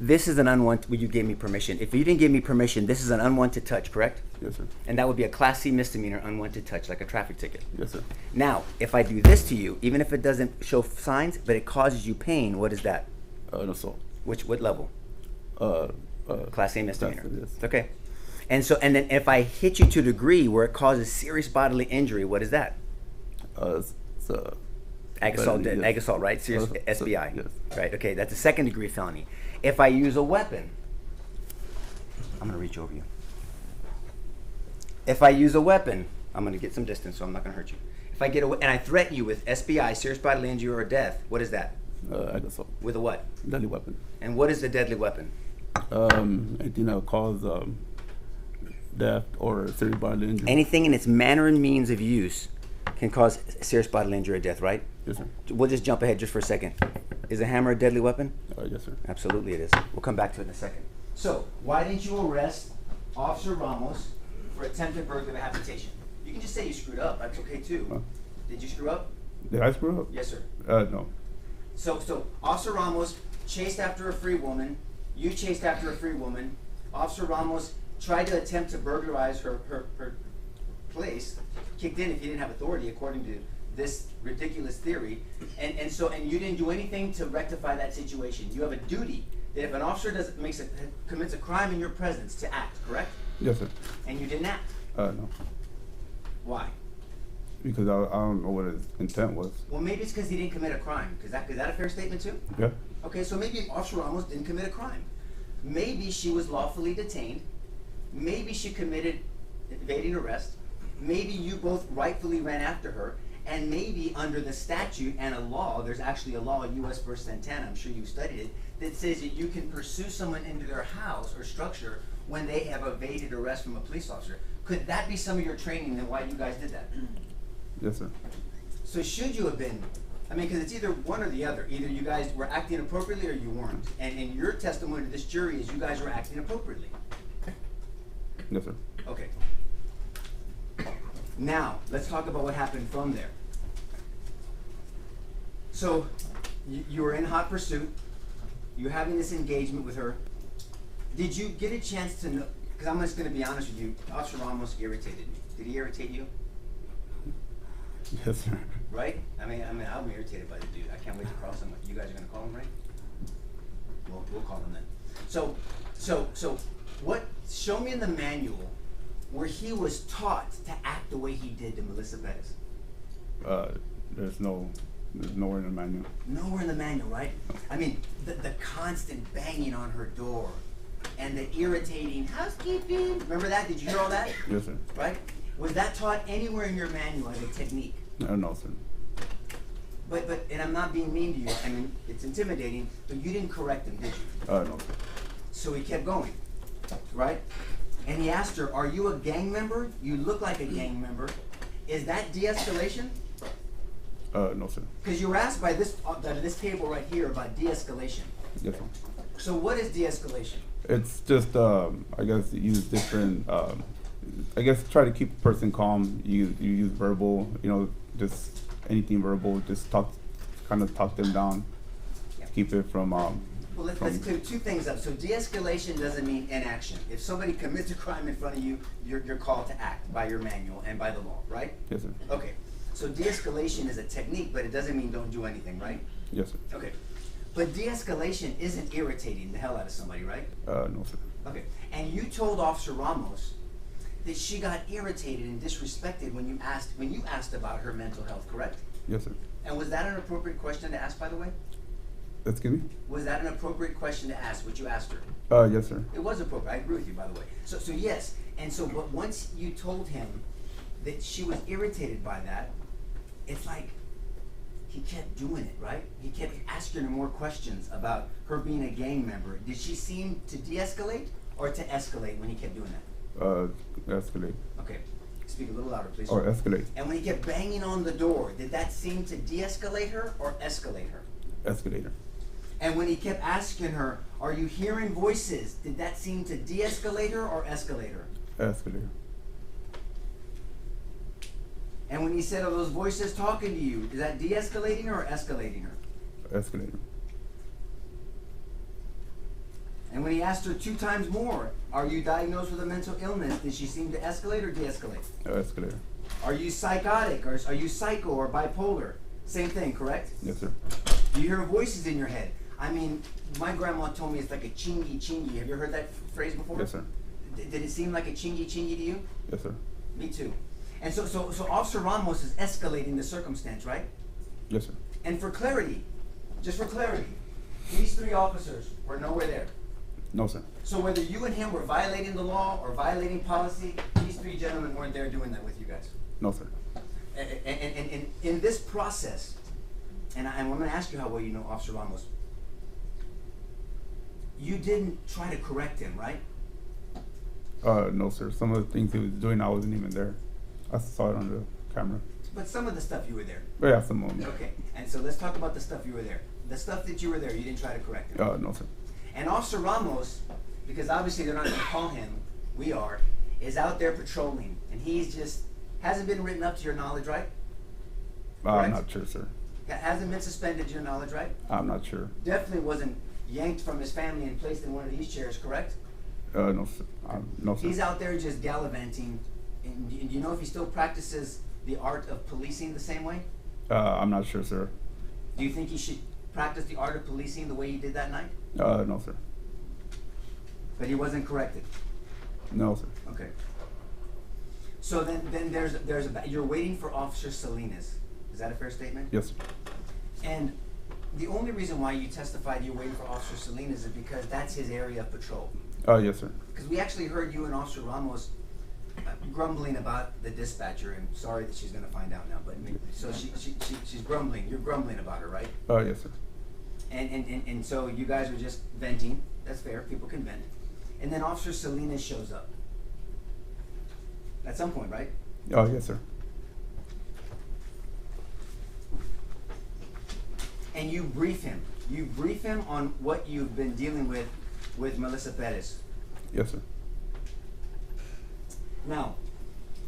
This is an unwanted, well, you gave me permission. If you didn't give me permission, this is an unwanted touch, correct? Yes, sir. And that would be a Class C misdemeanor, unwanted touch, like a traffic ticket. Yes, sir. Now, if I do this to you, even if it doesn't show signs, but it causes you pain, what is that? An assault. What level? Class A misdemeanor. Class A, yes. Okay. And then if I hit you to a degree where it causes serious bodily injury, what is that? It's Ag assault, felony, yes. ag assault, right? Serious So- SBI. yes. Right, okay, that's a second degree felony. If I use a weapon, I'm gonna reach over you. If I use a weapon, I'm gonna get some distance, so I'm not gonna hurt you. If I and I threaten you with SBI, serious bodily injury or death, what is that? Ag assault. With a what? Deadly weapon. And what is a deadly weapon? Anything that will cause death or serious bodily injury. Anything in its manner and means of use can cause serious bodily injury or death, right? Yes, sir. We'll just jump ahead just for a second. Is a hammer a deadly weapon? Yes, sir. Absolutely it is. We'll come back to it in a second. So, why didn't you arrest Officer Ramos for attempted burglary of habitation? You can just say you screwed up. That's okay too. Huh? Did you screw up? Did I screw up? Yes, sir. No. So Officer Ramos chased after a free woman. You chased after a free woman. Officer Ramos tried to attempt to burglarize her place. Kicked in if you didn't have authority, according to this ridiculous theory. And you didn't do anything to rectify that situation. You have a duty that if an officer commits a crime in your presence to act, correct? Yes, sir. And you didn't act. No. Why? Because I don't know what his intent was. Well, maybe it's because he didn't commit a crime. Is that a fair statement too? Yeah. Okay, so maybe Officer Ramos didn't commit a crime. Maybe she was lawfully detained. Maybe she committed evading arrest. Maybe you both rightfully ran after her. And maybe under the statute and a law, there's actually a law, U.S. v. Santana, I'm sure you've studied it, that says that you can pursue someone into their house or structure when they have evaded arrest from a police officer. Could that be some of your training and why you guys did that? Yes, sir. So should you have been, I mean, because it's either one or the other. Either you guys were acting appropriately or you weren't. And your testimony to this jury is you guys were acting appropriately. Yes, sir. Okay. Now, let's talk about what happened from there. So, you were in hot pursuit. You're having this engagement with her. Did you get a chance to know, because I'm just going to be honest with you, Officer Ramos irritated me. Did he irritate you? Yes, sir. Right? I mean, I'm irritated by the dude. I can't wait to cross him. You guys are going to call him, right? We'll call him then. So, show me in the manual where he was taught to act the way he did to Melissa Perez. There's nowhere in the manual. Nowhere in the manual, right? I mean, the constant banging on her door and the irritating housekeeping. Remember that? Did you hear all that? Yes, sir. Right? Was that taught anywhere in your manual as a technique? No, sir. But and I'm not being mean to you. I mean, it's intimidating, but you didn't correct him, did you? No, sir. So he kept going, right? And he asked her, "Are you a gang member? You look like a gang member. Is that de-escalation?" No, sir. Because you were asked by this table right here about de-escalation. Yes, sir. So what is de-escalation? It's just, I guess, use different, I guess, try to keep a person calm. You use verbal, just anything verbal, just talk them down, Yeah. keep it from, Well, let's clear two things up. So de-escalation doesn't mean inaction. If somebody commits a crime in front of you, you're called to act by your manual and by the law, right? Yes, sir. Okay. So de-escalation is a technique, but it doesn't mean don't do anything, right? Yes, sir. Okay. But de-escalation isn't irritating the hell out of somebody, right? No, sir. Okay. And you told Officer Ramos that she got irritated and disrespected when you asked about her mental health, correct? Yes, sir. And was that an appropriate question to ask, by the way? Excuse me? Was that an appropriate question to ask, what you asked her? Yes, sir. It was appropriate. I agree with you, by the way. So yes. And so, but once you told him that she was irritated by that, it's like he kept doing it, right? He kept asking her more questions about her being a gang member. Did she seem to de-escalate or to escalate when he kept doing that? Escalate. Okay. Speak a little louder, please. Or escalate. And when he kept banging on the door, did that seem to de-escalate her or escalate her? Escalator. And when he kept asking her, "Are you hearing voices?" did that seem to de-escalate her or escalate her? Escalator. And when he said, "Are those voices talking to you?" is that de-escalating her or escalating her? Escalator. And when he asked her 2 times more, are you diagnosed with a mental illness, did she seem to escalate or de-escalate? Escalator. Are you psychotic, or are you psycho or bipolar? Same thing, correct? Yes, sir. Do you hear voices in your head? I mean, my grandma told me it's like a chingy chingy. Have you heard that phrase before? Yes, sir. Did it seem like a chingy chingy to you? Yes, sir. Me too. And so Officer Ramos is escalating the circumstance, right? Yes, sir. And for clarity, just for clarity, these 3 officers were nowhere there. No, sir. So whether you and him were violating the law or violating policy, these 3 gentlemen weren't there doing that with you guys. No, sir. And in this process, and I'm going to ask you how well you know Officer Ramos, you didn't try to correct him, right? No, sir. Some of the things he was doing, I wasn't even there. I saw it on the camera. But some of the stuff you were there. But yeah, some of them. Okay, and so let's talk about the stuff you were there. The stuff that you were there, you didn't try to correct him. No, sir. And Officer Ramos, because obviously they're not going to call him, we are, is out there patrolling. And he's just, hasn't been written up to your knowledge, right? I'm not sure, sir. Hasn't been suspended to your knowledge, right? I'm not sure. Definitely wasn't yanked from his family and placed in one of these chairs, correct? No, sir. No, sir. He's out there just gallivanting. And do you know if he still practices the art of policing the same way? I'm not sure, sir. Do you think he should practice the art of policing the way he did that night? No, sir. But he wasn't corrected. No, sir. Okay. So then you're waiting for Officer Salinas. Is that a fair statement? Yes, sir. And the only reason why you testified you're waiting for Officer Salinas is because that's his area of patrol. Yes, sir. Because we actually heard you and Officer Ramos grumbling about the dispatcher, and sorry that she's going to find out now, but so she's grumbling. You're grumbling about her, right? Yes, sir. And so you guys were just venting. That's fair. People can vent. And then Officer Salinas shows up. At some point, right? Yes, sir. And you brief him. You brief him on what you've been dealing with Melissa Perez. Yes, sir. Now,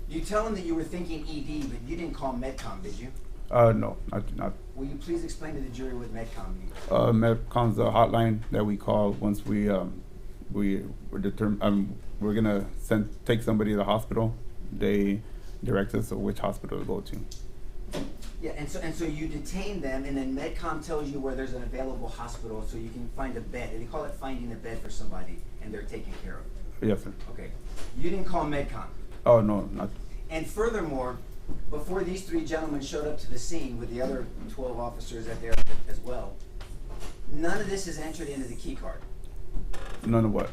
you tell him that you were thinking ED, but you didn't call Medcom, did you? No, not. Will you please explain to the jury what Medcom means? Medcom's a hotline that we call once we're determined we're gonna take somebody to the hospital. They direct us to which hospital to go to. Yeah, and so you detain them, and then Medcom tells you where there's an available hospital, so you can find a bed. And they call it finding a bed for somebody, and they're taken care of. Yes, sir. Okay. You didn't call Medcom. Oh no, not. And furthermore, before these 3 gentlemen showed up to the scene with the other 12 officers at there as well, none of this is entered into the key card. None of what?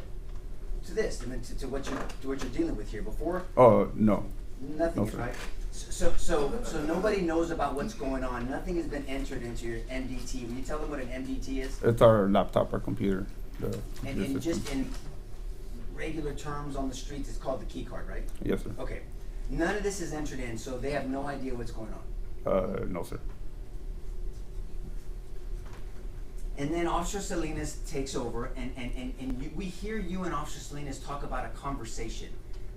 To this, I mean, to what you're dealing with here. Before, Oh no. nothing No, is sir. right. So nobody knows about what's going on. Nothing has been entered into your MDT. Will you tell them what an MDT is? It's our laptop, our computer. The And computer in system. just in regular terms on the streets, it's called the key card, right? Yes, sir. Okay. None of this is entered in, so they have no idea what's going on. No, sir. And then Officer Salinas takes over, and we hear you and Officer Salinas talk about a conversation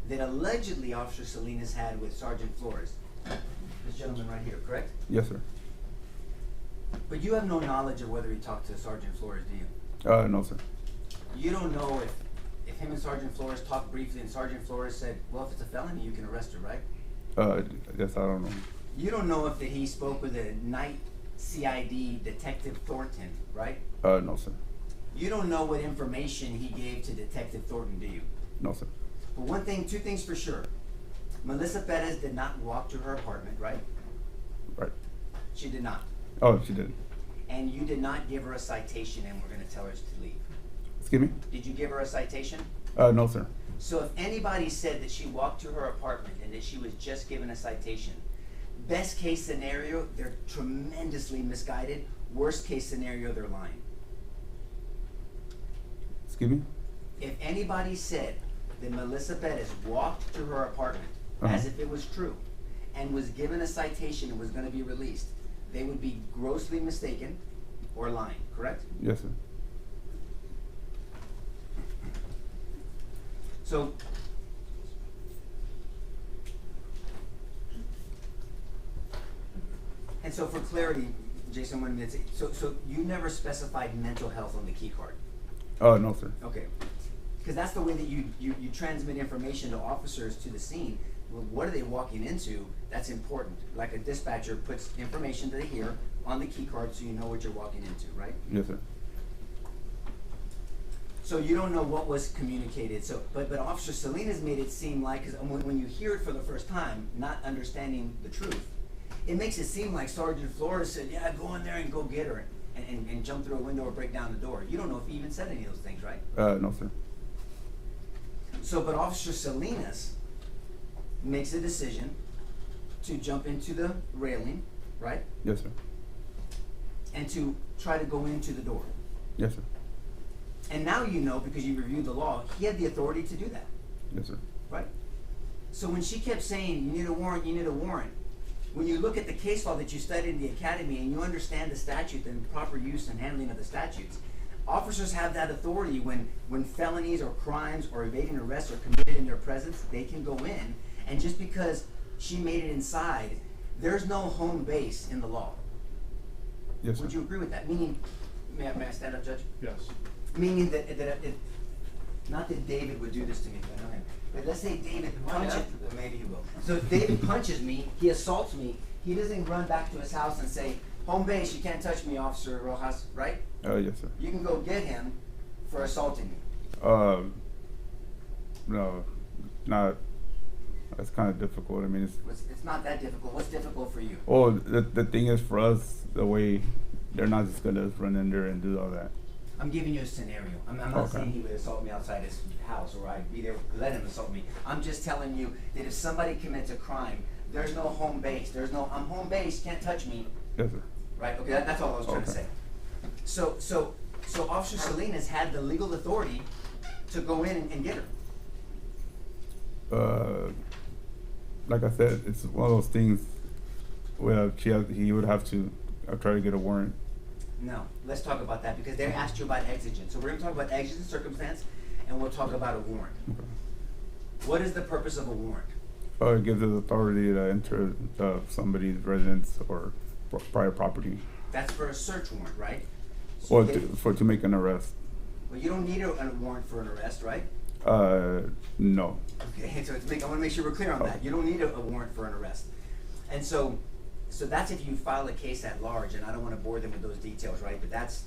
that allegedly Officer Salinas had with Sergeant Flores. This gentleman right here, correct? Yes, sir. But you have no knowledge of whether he talked to Sergeant Flores, do you? No, sir. You don't know if him and Sergeant Flores talked briefly and Sergeant Flores said, well, if it's a felony, you can arrest her, right? I guess I don't know. You don't know if that he spoke with a night CID Detective Thornton, right? No, sir. You don't know what information he gave to Detective Thornton, do you? No, sir. But two things for sure. Melissa Perez did not walk to her apartment, right? Right. She did not. Oh, she did. And you did not give her a citation and we're going to tell her to leave. Excuse me? Did you give her a citation? No, sir. So if anybody said that she walked to her apartment and that she was just given a citation, best case scenario, they're tremendously misguided. Worst case scenario, they're lying. Excuse me? If anybody said that Melissa Perez walked to her apartment as if it was true and was given a citation and was going to be released, they would be grossly mistaken or lying, correct? Yes, sir. So, and so for clarity, Jason wanted me to say, so you never specified mental health on the key card? No, sir. Okay. Because that's the way that you transmit information to officers to the scene. Well, what are they walking into? That's important. Like a dispatcher puts information that they hear on the key card so you know what you're walking into, right? Yes, sir. So you don't know what was communicated. So, but Officer Salinas made it seem like, because when you hear it for the first time, not understanding the truth, it makes it seem like Sergeant Flores said, yeah, go in there and go get her and jump through a window or break down the door. You don't know if he even said any of those things, right? No, sir. So, but Officer Salinas makes a decision to jump into the railing, right? Yes, sir. And to try to go into the door. Yes, sir. And now you know, because you reviewed the law, he had the authority to do that, Yes, sir. right? So when she kept saying, you need a warrant, you need a warrant, when you look at the case law that you studied in the academy and you understand the statute and proper use and handling of the statutes, officers have that authority when felonies or crimes or evading arrests are committed in their presence, they can go in, and just because she made it inside, there's no home base in the law. Yes, sir. Would you agree with that? Meaning, may I stand up, Judge? Yes. Meaning that not that David would do this to me, if I know him, but let's say David punches, maybe he will. So if David punches me, he assaults me, he doesn't run back to his house and say, home base, you can't touch me, Officer Rojas, right? Yes, sir. You can go get him for assaulting me. No, not. That's kind of difficult. I mean, It's not that difficult. What's difficult for you? well, the thing is for us, the way they're not just gonna run in there and do all that. I'm giving you a scenario. I'm not Okay. saying he would assault me outside his house or I'd be there, let him assault me. I'm just telling you that if somebody commits a crime, there's no home base. There's no, I'm home base, can't touch me. Yes, sir. Right? Okay, that's all I was trying to Okay. say. So Officer Salinas had the legal authority to go in and get her. Like I said, it's one of those things where he would have to try to get a warrant. No, let's talk about that because they asked you about exigent. So we're going to talk about exigent circumstance and we'll talk about a warrant. Okay. What is the purpose of a warrant? It gives us authority to enter somebody's residence or private property, That's for a search warrant, right? So or they- to make an arrest. well, you don't need a warrant for an arrest, right? No. Okay, so I want to make sure we're clear on that. You don't need a warrant for an arrest. And so that's if you file a case at large, and I don't want to bore them with those details, right? But that's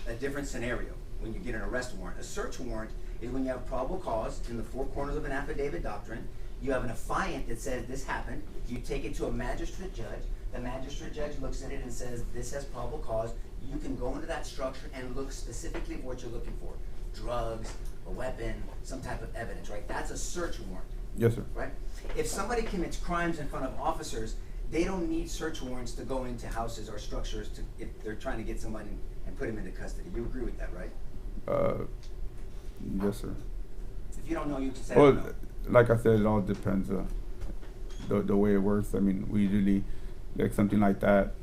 a different scenario when you get an arrest warrant. A search warrant is when you have probable cause in the four corners of an affidavit doctrine. You have an affiant that says this happened. You take it to a magistrate judge. The magistrate judge looks at it and says this has probable cause. You can go into that structure and look specifically for what you're looking for. Drugs, a weapon, some type of evidence, right? That's a search warrant. Yes, sir. Right? If somebody commits crimes in front of officers, they don't need search warrants to go into houses or structures if they're trying to get somebody and put him into custody. You agree with that, right? Yes, sir. If you don't know, you can say, I Well, don't know. like I said, it all depends the way it works. I mean, we usually like something like that.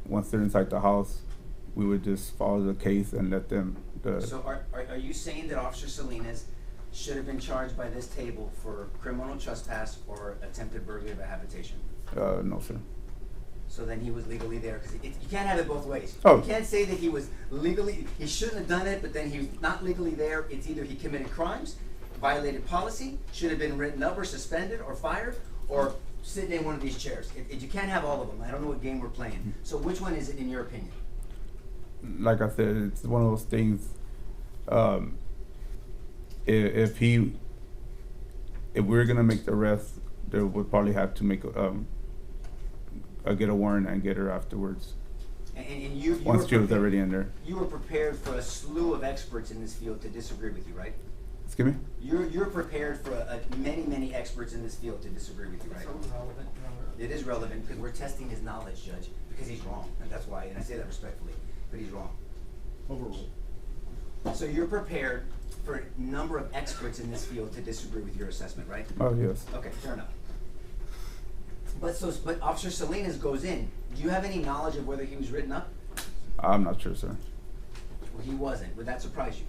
Once they're inside the house, we would just follow the case and let them. So are you saying that Officer Salinas should have been charged by this table for criminal trespass or attempted burglary of a habitation? No, sir. So then he was legally there, because you can't have it both ways. Oh. You can't say that he was legally, he shouldn't have done it, but then he was not legally there. It's either he committed crimes, violated policy, should have been written up or suspended or fired, or sitting in one of these chairs. You can't have all of them. I don't know what game we're playing. So which one is it in your opinion? Like I said, it's one of those things. If we're gonna make the arrest, there would probably have to make get a warrant and get her afterwards. And you Once were she was prepared- already in there. You were prepared for a slew of experts in this field to disagree with you, right? Excuse me? You're prepared for many experts in this field to disagree with you, right? It's irrelevant, It is relevant because we're testing his knowledge, Judge, because he's wrong, and that's why, and I say that respectfully, but he's wrong. Overruled. So you're prepared for a number of experts in this field to disagree with your assessment, right? Oh, yes. Okay, fair enough. But Officer Salinas goes in. Do you have any knowledge of whether he was written up? I'm not sure, sir. Well, he wasn't. Would that surprise you?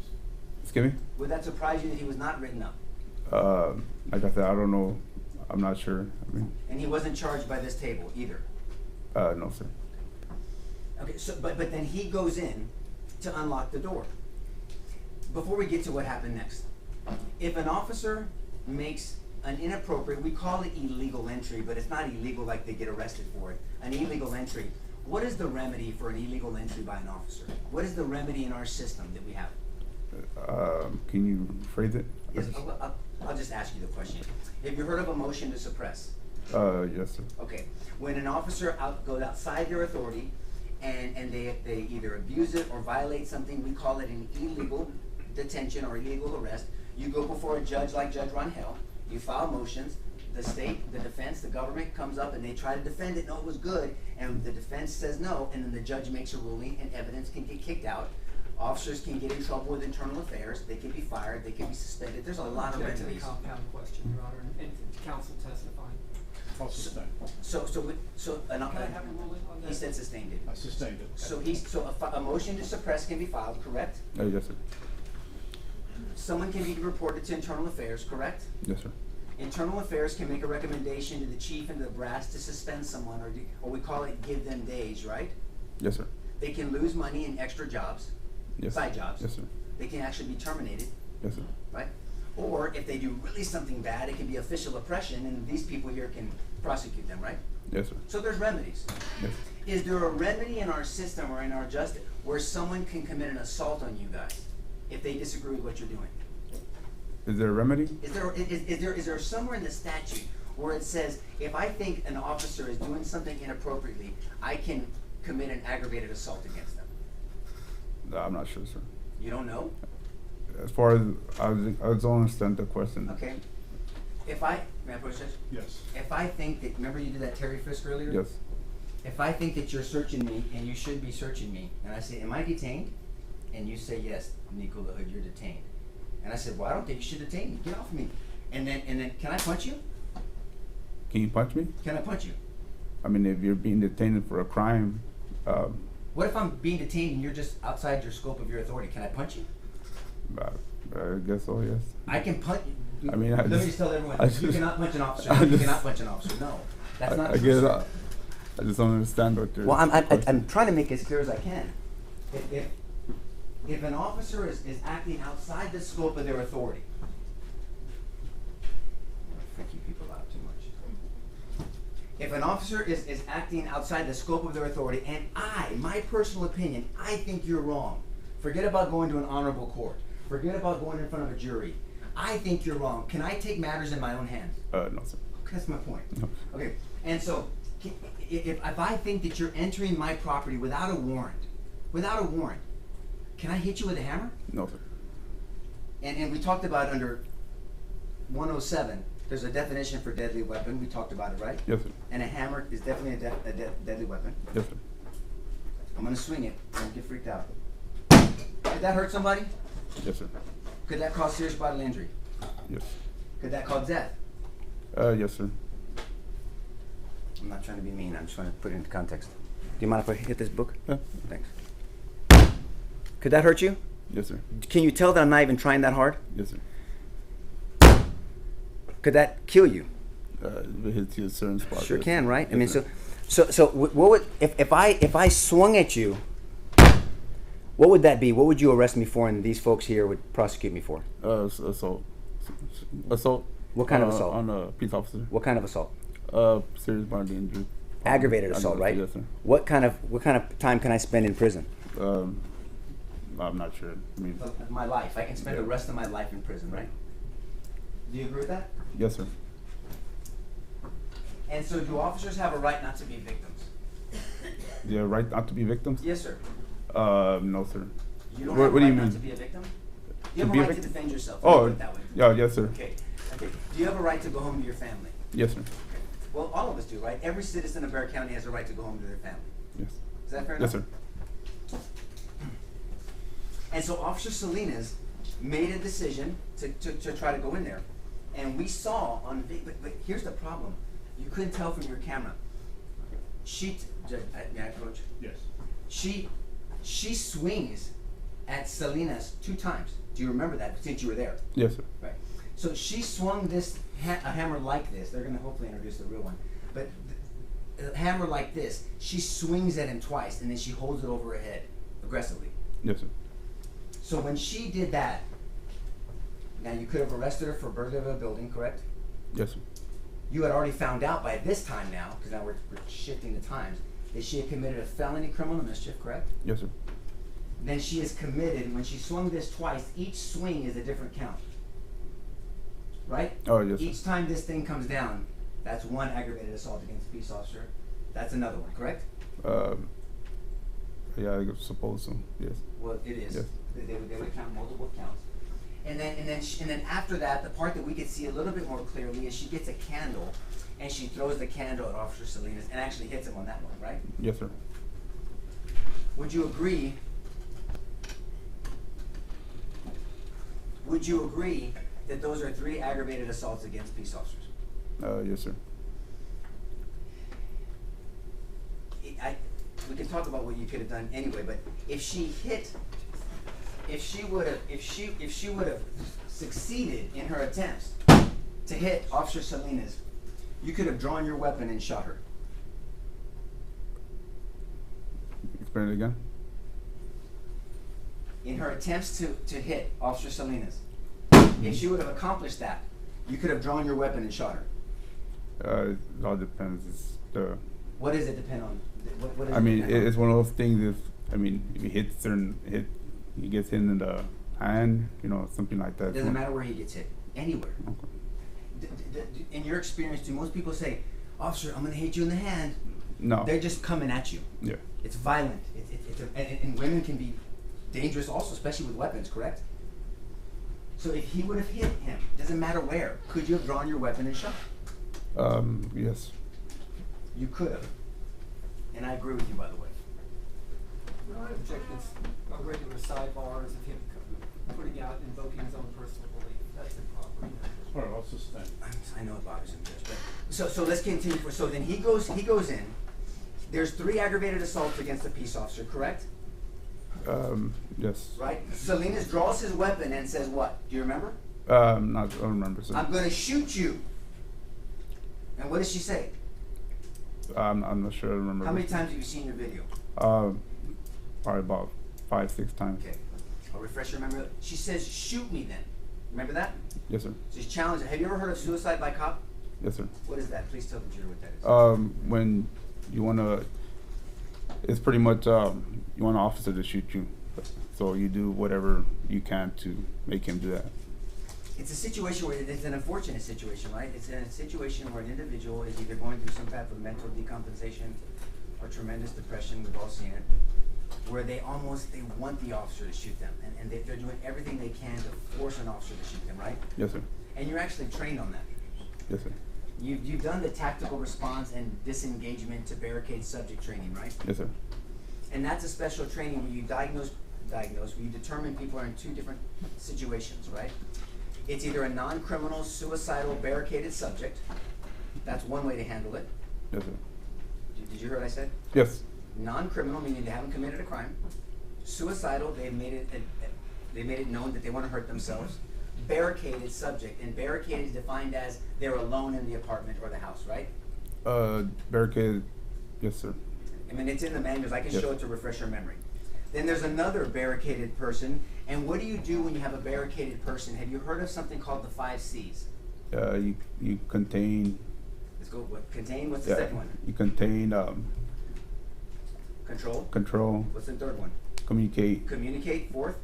Excuse me? Would that surprise you that he was not written up? Like I said, I don't know. I'm not sure. I mean, And he wasn't charged by this table either? no, sir. Okay, so, but then he goes in to unlock the door. Before we get to what happened next, if an officer makes an inappropriate, we call it illegal entry, but it's not illegal like they get arrested for it, an illegal entry, what is the remedy for an illegal entry by an officer? What is the remedy in our system that we have? Can you phrase it? Yes, I'll just ask you the question. Have you heard of a motion to suppress? Yes, sir. Okay, when an officer goes outside their authority and they either abuse it or violate something, we call it an illegal detention or illegal arrest. You go before a judge like Judge Rangel, you file motions, the state, the defense, the government comes up and they try to defend it, no, it was good, and the defense says no, and then the judge makes a ruling and evidence can get kicked out. Officers can get in trouble with internal affairs, they can be fired, they can be suspended, there's a lot of Object to the remedies. compound question, Your Honor, and counsel testifying. I'll sustain. Can I have a ruling on that? He said sustained it. I sustained it. So a motion to suppress can be filed, correct? Yes, sir. Someone can be reported to internal affairs, correct? Yes, sir. Internal affairs can make a recommendation to the chief and to the brass to suspend someone, or we call it give them days, right? Yes, sir. They can lose money in extra jobs, Yes. side jobs. Yes, sir. They can actually be terminated, Yes, sir. right? Or if they do really something bad, it can be official oppression, and these people here can prosecute them, right? Yes, sir. So there's remedies. Yes. Is there a remedy in our system or in our justice where someone can commit an assault on you guys if they disagree with what you're doing? Is there a remedy? Is there somewhere in the statute where it says if I think an officer is doing something inappropriately, I can commit an aggravated assault against them? No, I'm not sure, sir. You don't know? As far as I don't understand the question. Okay. May I approach this? Yes. If I think that, remember you did that Terry frisk earlier? Yes. If I think that you're searching me and you should be searching me, and I say, am I detained? And you say, yes, Nico the Hood, you're detained. And I said, well, I don't think you should detain me. Get off me. And then, can I punch you? Can you punch me? Can I punch you? I mean, if you're being detained for a crime, What if I'm being detained and you're just outside your scope of your authority? Can I punch you? I guess so, yes. I can punch you. I mean, Let me just tell everyone, you cannot punch an officer. I You just- cannot punch an officer. No, that's not I true, guess sir. I just don't understand what you're. Well, I'm trying to make it as clear as I can. If an officer is acting outside the scope of their authority, I think you people out too much. If an officer is acting outside the scope of their authority, and my personal opinion, I think you're wrong. Forget about going to an honorable court. Forget about going in front of a jury. I think you're wrong. Can I take matters in my own hands? No, sir. Okay, that's my point. No. Okay, and so if I think that you're entering my property without a warrant, can I hit you with a hammer? No, sir. And we talked about under 107, there's a definition for deadly weapon. We talked about it, right? Yes, sir. And a hammer is definitely a deadly weapon. Yes, sir. I'm gonna swing it. Don't get freaked out. Could that hurt somebody? Yes, sir. Could that cause serious bodily injury? Yes. Could that cause death? Yes, sir. I'm not trying to be mean. I'm just trying to put it into context. Do you mind if I hit this book? Yeah. Thanks. Could that hurt you? Yes, sir. Can you tell that I'm not even trying that hard? Yes, sir. Could that kill you? It hits you a certain spot. Sure yes, can, sir. right? I Yes, mean, sir. so what would if I swung at you? What would that be? What would you arrest me for, and these folks here would prosecute me for? Assault. Assault. What kind of on assault? On a police officer. What kind of assault? Serious bodily injury. Aggravated assault, right? Yes, sir. What kind of time can I spend in prison? I'm not sure. I mean, My life. I can spend the Yeah. rest of my life in prison, right? Do you agree with that? yes, sir. And so, do officers have a right not to be victims? The right not to be victims? Yes, sir. No, sir. You don't What- have what a do you right not mean? to be a victim? To You have a be a right to victim? defend yourself. Let me Oh, put it that way. yeah, yes, sir. Okay. Do you have a right to go home to your family? Yes, sir. Well, all of us do, right? Every citizen of Bexar County has a right to go home to their family. Yes. Is that fair Yes, enough? sir. And so Officer Salinas made a decision to try to go in there. And we saw on video, but here's the problem. You couldn't tell from your camera. May I approach? Yes. She swings at Salinas 2 times. Do you remember that since you were there? Yes, sir. Right. So she swung this a hammer like this. They're going to hopefully introduce the real one. But a hammer like this, she swings at him twice, and then she holds it over her head aggressively. Yes, sir. So when she did that, now you could have arrested her for burglary of a building, correct? Yes, sir. You had already found out by this time now, because now we're shifting the times, that she had committed a felony criminal mischief, correct? Yes, sir. Then she is committed, when she swung this twice, each swing is a different count. Right? Oh, yes, sir. Each time this thing comes down, that's one aggravated assault against a peace officer. That's another one, correct? Yeah, I suppose so. Yes. Well, it is. Yes. They would count multiple counts. And then after that, the part that we could see a little bit more clearly is she gets a candle, and she throws the candle at Officer Salinas and actually hits him on that one, right? Yes, sir. Would you agree? Would you agree that those are 3 aggravated assaults against peace officers? Yes, sir. We can talk about what you could have done anyway, but if she would have succeeded in her attempts to hit Officer Salinas, you could have drawn your weapon and shot her. Explain it again. In her attempts to hit Officer Salinas, if she would have accomplished that, you could have drawn your weapon and shot her. It all depends. It's the. What does it depend on? What does I it mean, depend on? it's one of those things. If he hits he gets hit in the hand, something like that. It doesn't matter where he gets hit. Anywhere. Okay. In your experience, do most people say, "Officer, I'm going to hit you in the hand"? No. They're just coming at you. Yeah. It's violent. And women can be dangerous also, especially with weapons, correct? So if he would have hit him, doesn't matter where, could you have drawn your weapon and shot? Yes. You could have. And I agree with you, by the way. No, I object to a regular sidebars of him putting out, invoking his own personal belief. That's improper. All right, let's sustain. I know it bothers him, Judge, but so let's continue. So then he goes in. There's 3 aggravated assaults against a peace officer, correct? Yes. Right? Salinas draws his weapon and says what? Do you remember? I don't remember. Sir. I'm going to shoot you. And what does she say? I'm not sure. I remember. How many times have you seen your video? Probably about 5-6 times. Okay. I'll refresh your memory. She says, shoot me then. Remember that? Yes, sir. She's challenged. Have you ever heard of suicide by cop? Yes, sir. What is that? Please tell the jury what that is. When you wanna, it's pretty much you want an officer to shoot you, so you do whatever you can to make him do that. It's a situation where it's an unfortunate situation, right? It's a situation where an individual is either going through some type of mental decompensation or tremendous depression, we've all seen it, where they want the officer to shoot them, and they're doing everything they can to force an officer to shoot them, right? Yes, sir. And you're actually trained on that. Yes, sir. You've done the tactical response and disengagement to barricade subject training, right? Yes, sir. And that's a special training where you diagnose, where you determine people are in 2 different situations, right? It's either a non-criminal, suicidal, barricaded subject. That's one way to handle it. Yes, sir. Did you hear what I said? Yes. Non-criminal, meaning they haven't committed a crime. Suicidal, they've made it known that they want to hurt themselves. Barricaded subject, and barricaded is defined as they're alone in the apartment or the house, right? Barricaded. Yes, sir. I mean, it's in the manuals. I can Yes. show it to refresh your memory. Then there's another barricaded person. And what do you do when you have a barricaded person? Have you heard of something called the 5 C's? You contain. Let's go. What? Contain. What's the second one? You contain. Control. Control. What's the third one? Communicate. Communicate. Fourth.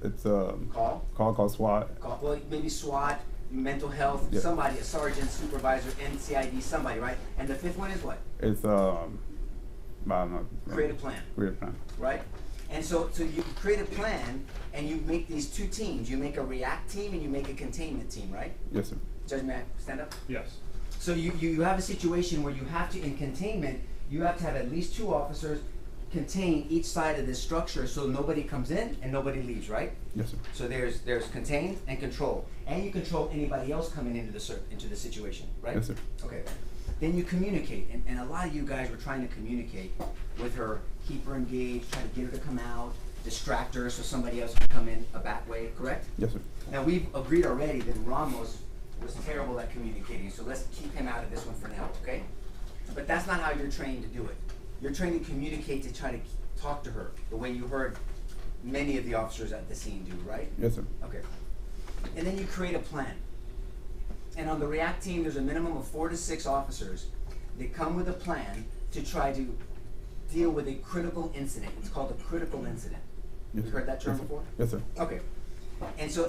It's Call. Call SWAT. Call. Well, maybe SWAT, mental health, Yeah. somebody, a sergeant, supervisor, NCID, somebody, right? And the 5th one is what? It's Create a plan. Create a plan. Right? And so you create a plan and you make these 2 teams. You make a react team and you make a containment team, right? Yes, sir. Judge, may I stand up? Yes. So you have a situation where you have to, in containment, you have to have at least 2 officers contain each side of this structure so nobody comes in and nobody leaves, right? Yes, sir. So there's contain and control. And you control anybody else coming into the situation, right? Yes, sir. Okay. Then you communicate, and a lot of you guys were trying to communicate with her, keep her engaged, try to get her to come out, distract her so somebody else can come in a back way, correct? Yes, sir. Now we've agreed already that Ramos was terrible at communicating, so let's keep him out of this one for now, okay? But that's not how you're trained to do it. You're trained to communicate, to try to talk to her, the way you heard many of the officers at the scene do, right? Yes, sir. Okay. And then you create a plan. And on the REACT team, there's a minimum of 4 to 6 officers that come with a plan to try to deal with a critical incident. It's called a critical incident. Yes, You sir. heard that term Yes, sir. before? Yes, sir. Okay.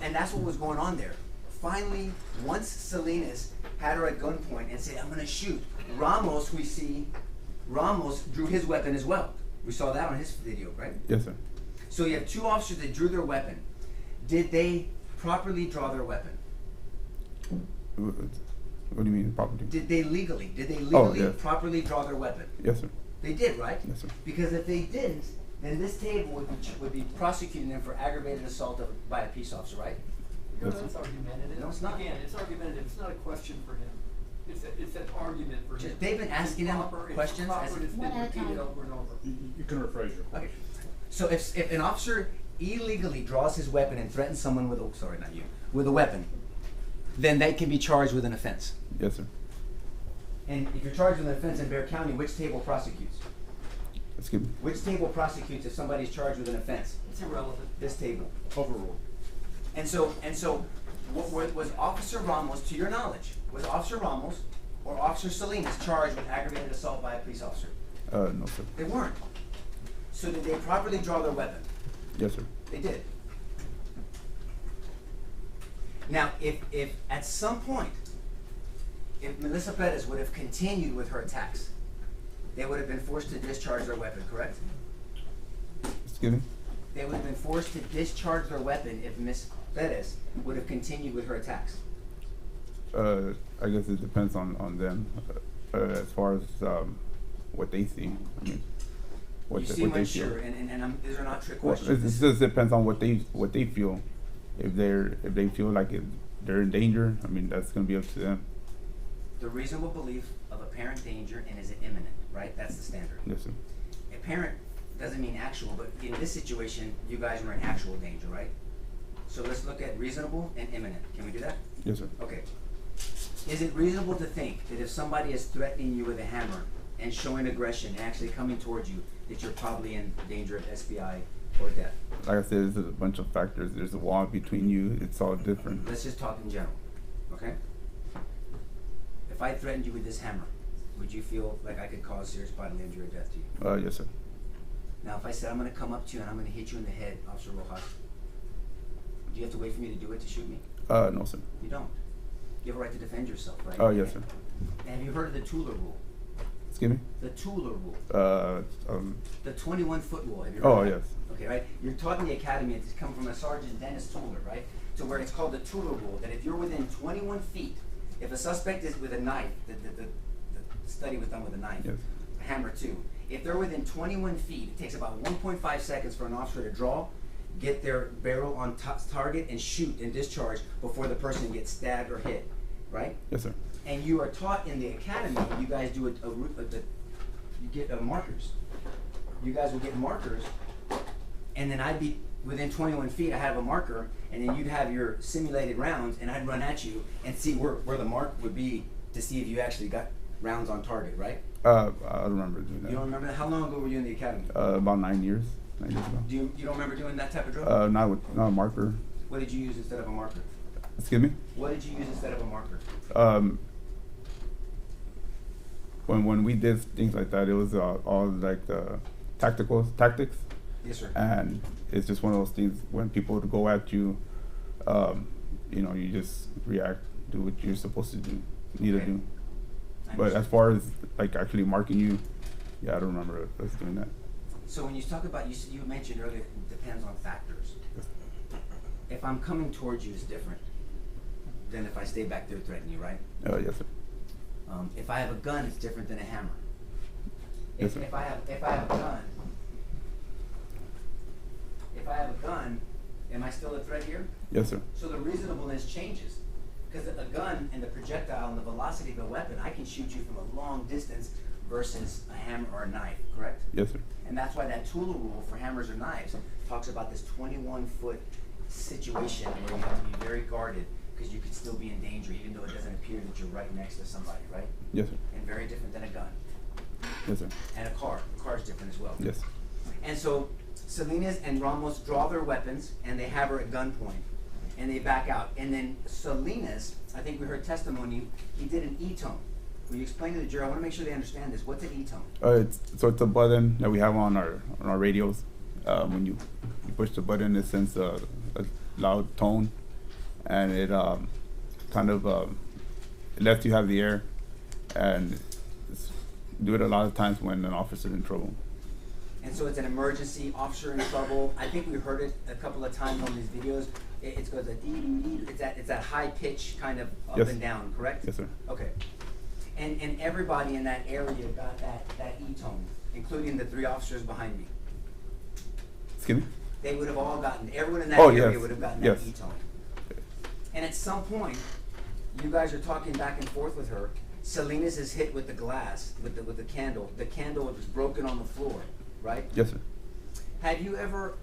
And that's what was going on there. Finally, once Salinas had her at gunpoint and said, I'm gonna shoot, Ramos drew his weapon as well. We saw that on his video, right? Yes, sir. So you have 2 officers that drew their weapon. Did they properly draw their weapon? What do you mean property? Did they legally yes. properly draw their weapon? Yes, sir. They did, right? Yes, sir. Because if they didn't, then this table would be prosecuting them for aggravated assault by a peace officer, right? No, Yes, sir. it's argumentative. No, it's not. Again, it's argumentative. It's not a question for him. It's an argument for him. They've been asking him It's questions proper, as- it's One been at a repeated time. over and over. You can rephrase your Okay. question. So if an officer illegally draws his weapon and threatens someone with a weapon, then they can be charged with an offense. Yes, sir. And if you're charged with an offense in Bexar County, which table prosecutes? Excuse me. Which table prosecutes if somebody's charged with an offense? It's irrelevant. This table. Overruled. And so, was Officer Ramos, to your knowledge, was Officer Ramos or Officer Salinas charged with aggravated assault by a police officer? No, sir. They weren't. So did they properly draw their weapon? Yes, sir. They did. Now, if at some point, if Melissa Perez would have continued with her attacks, they would have been forced to discharge their weapon, correct? Excuse me. They would have been forced to discharge their weapon if Miss Perez would have continued with her attacks. I guess it depends on them as far as what they see. I mean, You seem what they unsure, feel. and these are not trick Well, questions. it just depends on what they feel. If they feel like they're in danger, I mean that's gonna be up to them. The reasonable belief of apparent danger and is it imminent, right? That's the standard. Yes, sir. Apparent doesn't mean actual, but in this situation, you guys were in actual danger, right? So let's look at reasonable and imminent. Can we do that? Yes, sir. Okay. Is it reasonable to think that if somebody is threatening you with a hammer and showing aggression and actually coming towards you, that you're probably in danger of SBI or death? Like I said, there's a bunch of factors. There's a wall between you. It's all different. Let's just talk in general, okay? If I threatened you with this hammer, would you feel like I could cause serious bodily injury or death to you? Yes, sir. Now, if I said I'm gonna come up to you and I'm gonna hit you in the head, Officer Rojas, do you have to wait for me to do it to shoot me? No, sir. You don't. You have a right to defend yourself, right? Oh, yes, sir. And have you heard of the Tula rule? Excuse me. The Tula rule. The 21-foot rule. Have you heard Oh, of that? yes. Okay, right? You're taught in the academy, it's come from a Sergeant Dennis Tuller, right? To where it's called the Tula rule, that if you're within 21 feet, if a suspect is with a knife, the study was done with a knife, Yes. a hammer too. If they're within 21 feet, it takes about 1.5 seconds for an officer to draw, get their barrel on target, and shoot and discharge before the person gets stabbed or hit, right? Yes, sir. And you are taught in the academy, you guys do you get markers. You guys will get markers, and then I'd be within 21 feet, I have a marker, and then you'd have your simulated rounds, and I'd run at you and see where the mark would be to see if you actually got rounds on target, right? I remember doing that. You don't remember that? How long ago were you in the academy? About 9 years. 9 years ago. You don't remember doing that type of drill? Not a marker. What did you use instead of a marker? Excuse me. What did you use instead of a marker? When we did things like that, it was all like the tactics. Yes, sir. And it's just one of those things when people would go at you, you just react, do what you're supposed to need to Okay. do. I But understand. as far as like actually marking you, yeah, I don't remember us doing that. So when you talk about, you mentioned earlier, it depends on factors. If I'm coming towards you, it's different than if I stay back there threatening you, right? Yes, sir. If I have a gun, it's different than a hammer. Yes, sir. If I have a gun, am I still a threat here? Yes, sir. So the reasonableness changes. Because a gun and the projectile and the velocity of a weapon, I can shoot you from a long distance versus a hammer or a knife, correct? Yes, sir. And that's why that Tula rule for hammers or knives talks about this 21-foot situation where you have to be very guarded because you could still be in danger even though it doesn't appear that you're right next to somebody, right? Yes, sir. And very different than a gun. Yes, sir. And a car. The car is different as well. Yes. And so Salinas and Ramos draw their weapons and they have her at gunpoint and they back out. And then Salinas, I think we heard testimony, he did an E-tone. Will you explain to the jury? I want to make sure they understand this. What's an E-tone? It's a button that we have on our radios. When you push the button, it sends a loud tone, and it kind of it lets you have the air, and do it a lot of times when an officer's in trouble. And so it's an emergency, officer in trouble. I think we heard it a couple of times on these videos. It goes a dee-dee-dee. It's that high pitch kind of up Yes. and down, correct? Yes, sir. Okay. And everybody in that area got that E-tone, including the 3 officers behind me. Excuse me? They would have all gotten, everyone in that Oh, area yes. would have gotten Yes. that E-tone. And at some point, you guys are talking back and forth with her. Salinas is hit with the glass, with the candle. The candle was broken on the floor, right? Yes, sir. Have you ever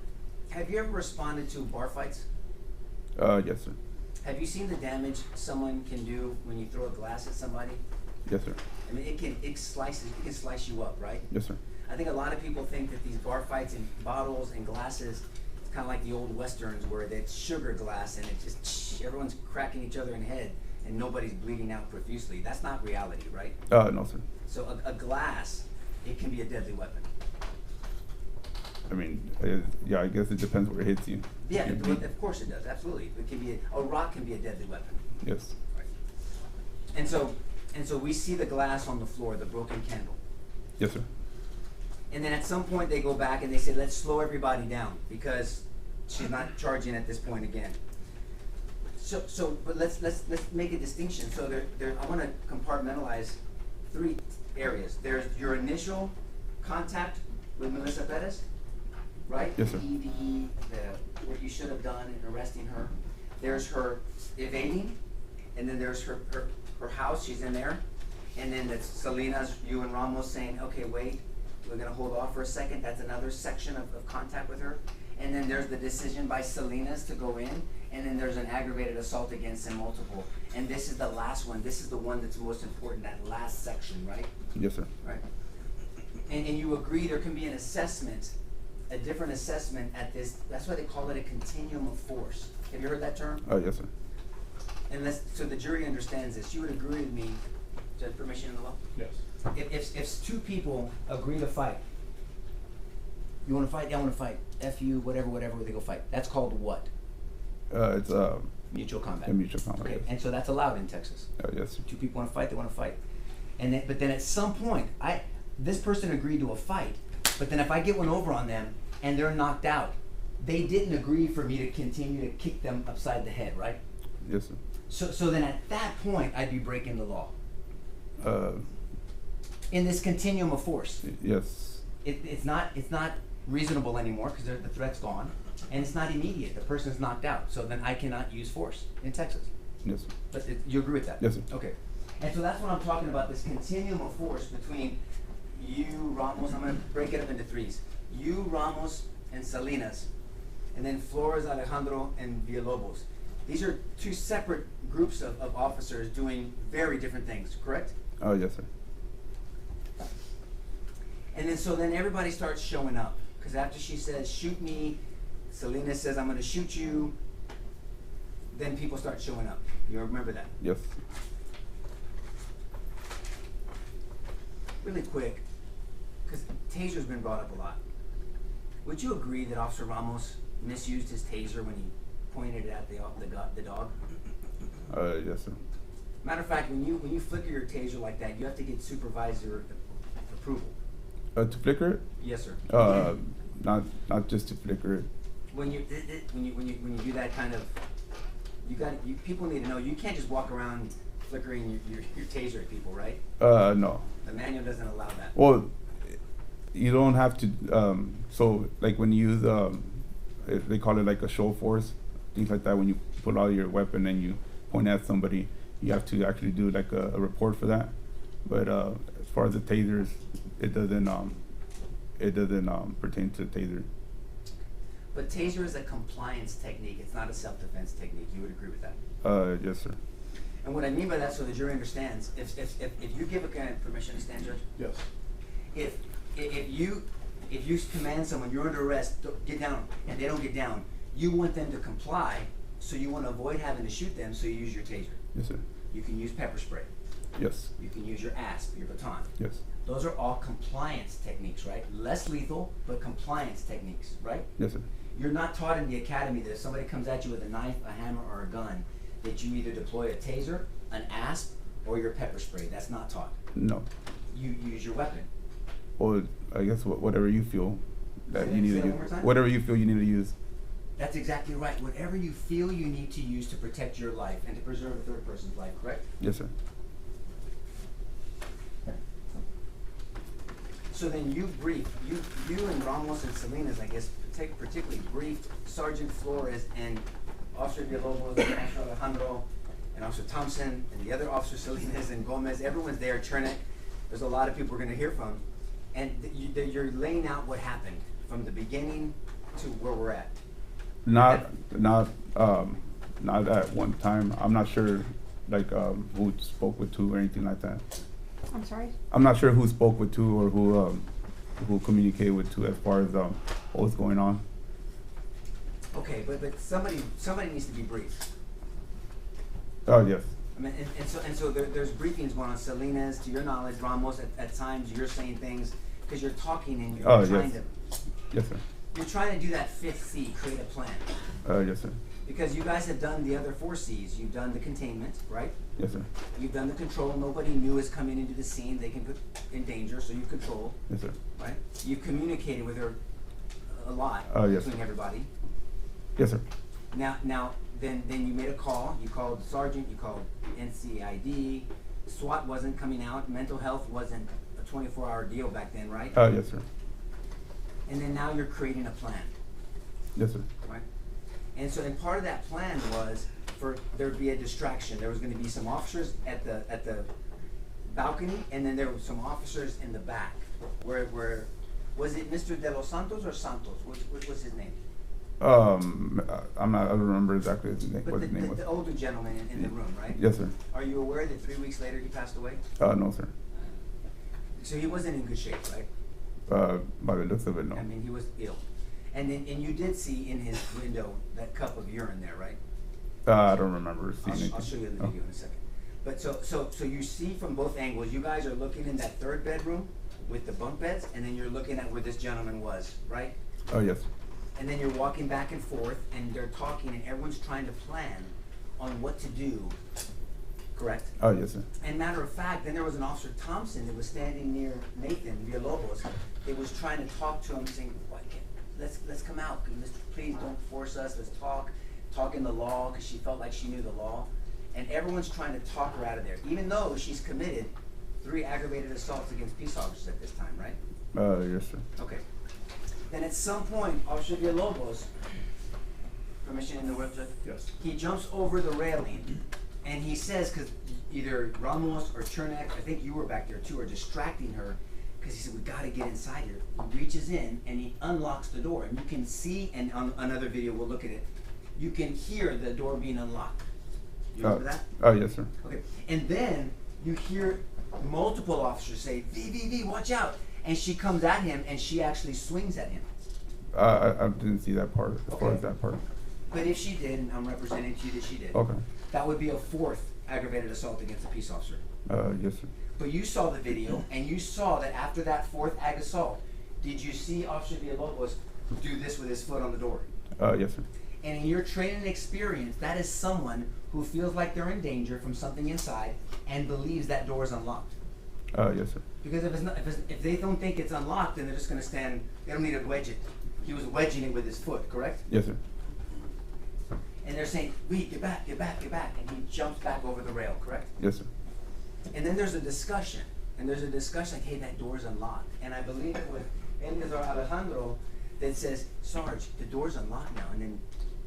responded to bar fights? Yes, sir. Have you seen the damage someone can do when you throw a glass at somebody? Yes, sir. I mean, it can slice you up, right? Yes, sir. I think a lot of people think that these bar fights and bottles and glasses, it's kind of like the old westerns where it's sugar glass and it just, everyone's cracking each other in the head and nobody's bleeding out profusely. That's not reality, right? No, sir. So a glass, it can be a deadly weapon. I mean, yeah, I guess it depends where it hits you. Yeah, You bleed. of course it does, absolutely. It can be, a rock can be a deadly weapon. Yes. Right. And so we see the glass on the floor, the broken candle. Yes, sir. And then at some point they go back and they say, let's slow everybody down because she's not charging at this point again. But let's make a distinction. So I want to compartmentalize 3 areas. There's your initial contact with Melissa Perez, right? Yes, sir. The ED, what you should have done in arresting her. There's her evading, and then there's her house. She's in there, and then that's Salinas, you and Ramos saying, okay, wait. We're going to hold off for a second. That's another section of contact with her. And then there's the decision by Salinas to go in. And then there's an aggravated assault against him, multiple. And this is the last one. This is the one that's most important, that last section, right? Yes, sir. Right. And you agree there can be an assessment, a different assessment at this. That's why they call it a continuum of force. Have you heard that term? Yes, sir. And so the jury understands this. You would agree with me. Is that permission in the law? Yes. If 2 people agree to fight, you want to fight? Yeah, I want to fight. F you, whatever, they go fight. That's called what? It's Mutual combat. a mutual combat. Okay, Yes. and so that's allowed in Texas. Yes, sir. 2 people want to fight, they want to fight. But then at some point, this person agreed to a fight, but then if I get one over on them and they're knocked out, they didn't agree for me to continue to kick them upside the head, right? Yes, sir. So then at that point, I'd be breaking the law. In this continuum of force. Yes. It's not reasonable anymore because the threat's gone, and it's not immediate. The person's knocked out, so then I cannot use force in Texas. Yes, sir. But you agree with that? Yes, sir. Okay. And so that's what I'm talking about, this continuum of force between you, Ramos, I'm going to break it up into 3s. You, Ramos, and Salinas, and then Flores, Alejandro, and Villalobos. These are 2 separate groups of officers doing very different things, correct? Yes, sir. And then everybody starts showing up. Because after she says, shoot me, Salinas says, I'm going to shoot you, then people start showing up. You remember that? Yes. Really quick, because taser's been brought up a lot. Would you agree that Officer Ramos misused his taser when he pointed it at the dog? Yes, sir. Matter of fact, when you flicker your taser like that, you have to get supervisor approval. To flicker it? Yes, sir. Not just to flicker it. When you do that kind of, people need to know you can't just walk around flickering your taser at people, right? No. The manual doesn't allow that. Well, you don't have to. So like when you use, they call it like a show force, things like that. When you pull out your weapon and you point at somebody, you have to actually do like a report for that. But as far as the tasers, it doesn't pertain to the taser. But taser is a compliance technique. It's not a self-defense technique. You would agree with that? Yes, sir. And what I mean by that, so the jury understands, if you give a guy permission to stand, Judge, Yes. if you command someone, you're under arrest, get down, and they don't get down, you want them to comply, so you want to avoid having to shoot them, so you use your taser. Yes, sir. You can use pepper spray. Yes. You can use your ASP, your baton. Yes. Those are all compliance techniques, right? Less lethal, but compliance techniques, right? Yes, sir. You're not taught in the academy that if somebody comes at you with a knife, a hammer, or a gun, that you either deploy a taser, an ASP, or your pepper spray. That's not taught. No. You use your weapon. Or I guess whatever you feel that Say you need that to one more use. time? Whatever you feel you need to use. That's exactly right. Whatever you feel you need to use to protect your life and to preserve a third person's life, correct? Yes, sir. So then you briefed, you and Ramos and Salinas, I guess, particularly briefed Sergeant Flores and Officer Villalobos and Officer Alejandro and Officer Thompson and the other officers, Salinas and Gomez. Everyone's there, Chernik. There's a lot of people we're going to hear from. And you're laying out what happened from the beginning to where we're at. Not at one time. I'm not sure like who spoke with who or anything like that. I'm sorry? I'm not sure who spoke with who or who communicated with who as far as what was going on. Okay, but somebody needs to be briefed. Oh yes. I mean, and so there's briefings going on. Salinas, to your knowledge, Ramos, at times you're saying things because you're talking and you're trying to. Yes, sir. You're trying to do that 5th C, create a plan. Yes, sir. Because you guys have done the other 4 C's. You've done the containment, right? Yes, sir. You've done the control. Nobody new is coming into the scene. They can put in danger, so you control. Yes, sir. Right? You've communicated with her a lot Yes. between everybody. Yes, sir. Now, then you made a call. You called the sergeant. You called NCID. SWAT wasn't coming out. Mental health wasn't a 24-hour deal back then, right? Yes, sir. And then now you're creating a plan, Yes, sir. right? And so, and part of that plan was for there to be a distraction. There was going to be some officers at the balcony, and then there were some officers in the back. Where was it Mr. De Los Santos or Santos? Which was his name? I don't remember exactly his name. But What his name was. the older gentleman in the room, right? Yes, sir. Are you aware that 3 weeks later he passed away? No, sir. So he wasn't in good shape, right? By the looks of it, no. I mean, he was ill. And you did see in his window that cup of urine there, right? I don't remember seeing anything. I'll show you the video in a second. But so you see from both angles. You guys are looking in that 3rd bedroom with the bunk beds, and then you're looking at where this gentleman was, right? Oh, yes. And then you're walking back and forth, and they're talking, and everyone's trying to plan on what to do. Correct? Oh, yes, sir. And matter of fact, then there was an Officer Thompson that was standing near Nathan Villalobos. That was trying to talk to him, saying, let's come out. Please don't force us. Let's talk in the law, because she felt like she knew the law. And everyone's trying to talk her out of there, even though she's committed 3 aggravated assaults against peace officers at this time, right? Yes, sir. Okay. Then at some point, Officer Villalobos, permission in the website? Yes. He jumps over the railing, and he says, because either Ramos or Chernik, I think you were back there too, are distracting her, because he said, we got to get inside here. He reaches in, and he unlocks the door. And you can see, and on another video, we'll look at it, you can hear the door being unlocked. You remember that? Oh, yes, sir. Okay. And then you hear multiple officers say, V, watch out. And she comes at him, and she actually swings at him. I didn't see that part, as far Okay. as that part. But if she did, and I'm representing to you that she did, Okay. that would be a 4th aggravated assault against a peace officer. Yes, sir. But you saw the video, and you saw that after that 4th ag assault, did you see Officer Villalobos do this with his foot on the door? Yes, sir. And in your training experience, that is someone who feels like they're in danger from something inside and believes that door is unlocked. Yes, sir. Because if they don't think it's unlocked, then they're just going to stand. They don't need to wedge it. He was wedging it with his foot, correct? Yes, sir. And they're saying, "Wait, get back, get back, get back," and he jumps back over the rail, correct? Yes, sir. And then there's a discussion, like, "Hey, that door's unlocked." And I believe it was Alejandro that says, "Sarge, the door's unlocked now." And then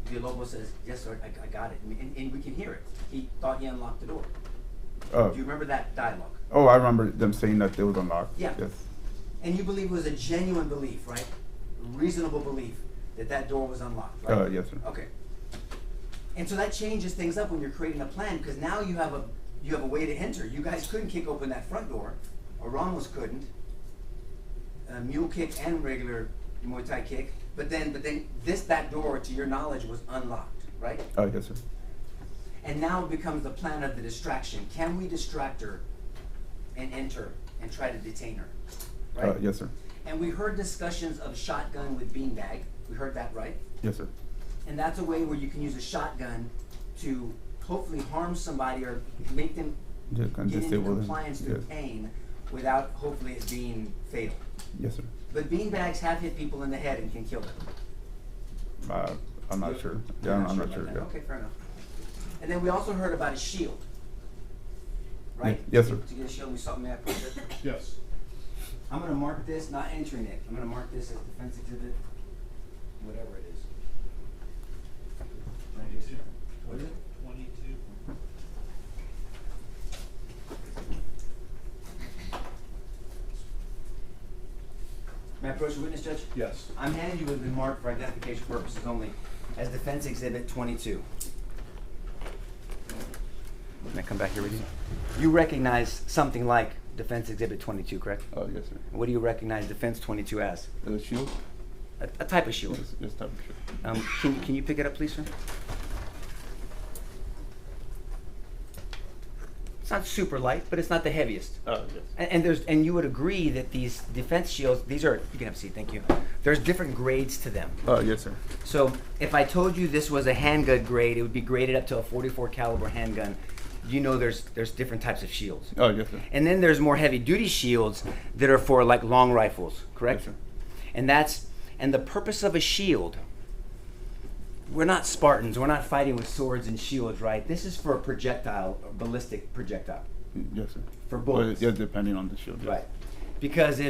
Villalobos says, "Yes, sir, I got it," and we can hear it. He thought he unlocked the door. Do you remember that dialogue? Oh, I remember them saying that it was unlocked. Yeah. Yes. And you believe it was a genuine belief, right? Reasonable belief that door was unlocked, right? Yes, sir. Okay. And so that changes things up when you're creating a plan, because now you have a way to enter. You guys couldn't kick open that front door, or Ramos couldn't. mule kick and regular Muay Thai kick, but then that door, to your knowledge, was unlocked, right? Yes, sir. And now it becomes the plan of the distraction. Can we distract her and enter and try to detain her, right? Yes, sir. And we heard discussions of shotgun with beanbag. We heard that, right? Yes, sir. And that's a way where you can use a shotgun to hopefully harm somebody or make them Yeah, kind of get into disable them. compliance through Yes. pain without hopefully it being fatal. Yes, sir. But beanbags have hit people in the head and can kill them. I'm not sure. Yeah, I'm not sure. about Yeah. that. Okay, fair enough. And then we also heard about a shield, right? Yes, sir. To get a shield, we saw, may I put it? Yes. I'm gonna mark this, not entering it. I'm gonna mark this as defense exhibit, whatever it is. What is it? 22. May I approach the witness, Judge? Yes. I'm handing you with the mark for identification purposes only as defense exhibit 22. Can I come back here with you? You recognize something like defense exhibit 22, correct? Yes, sir. What do you recognize defense 22 as? The shield? A type of shield. Yes, type of shield. Can you pick it up, please, sir? It's not super light, but it's not the heaviest. Yes. And you would agree that these defense shields, you can have a seat, thank you. There's different grades to them. Yes, sir. So if I told you this was a handgun grade, it would be graded up to a 44 caliber handgun. You know there's different types of shields. Yes, sir. And then there's more heavy duty shields that are for like long rifles, correct? Yes, sir. And the purpose of a shield, we're not Spartans, we're not fighting with swords and shields, right? This is for a projectile, a ballistic projectile. Yes, sir. For bullets. Yeah, depending on the shield. Yes. Right. Because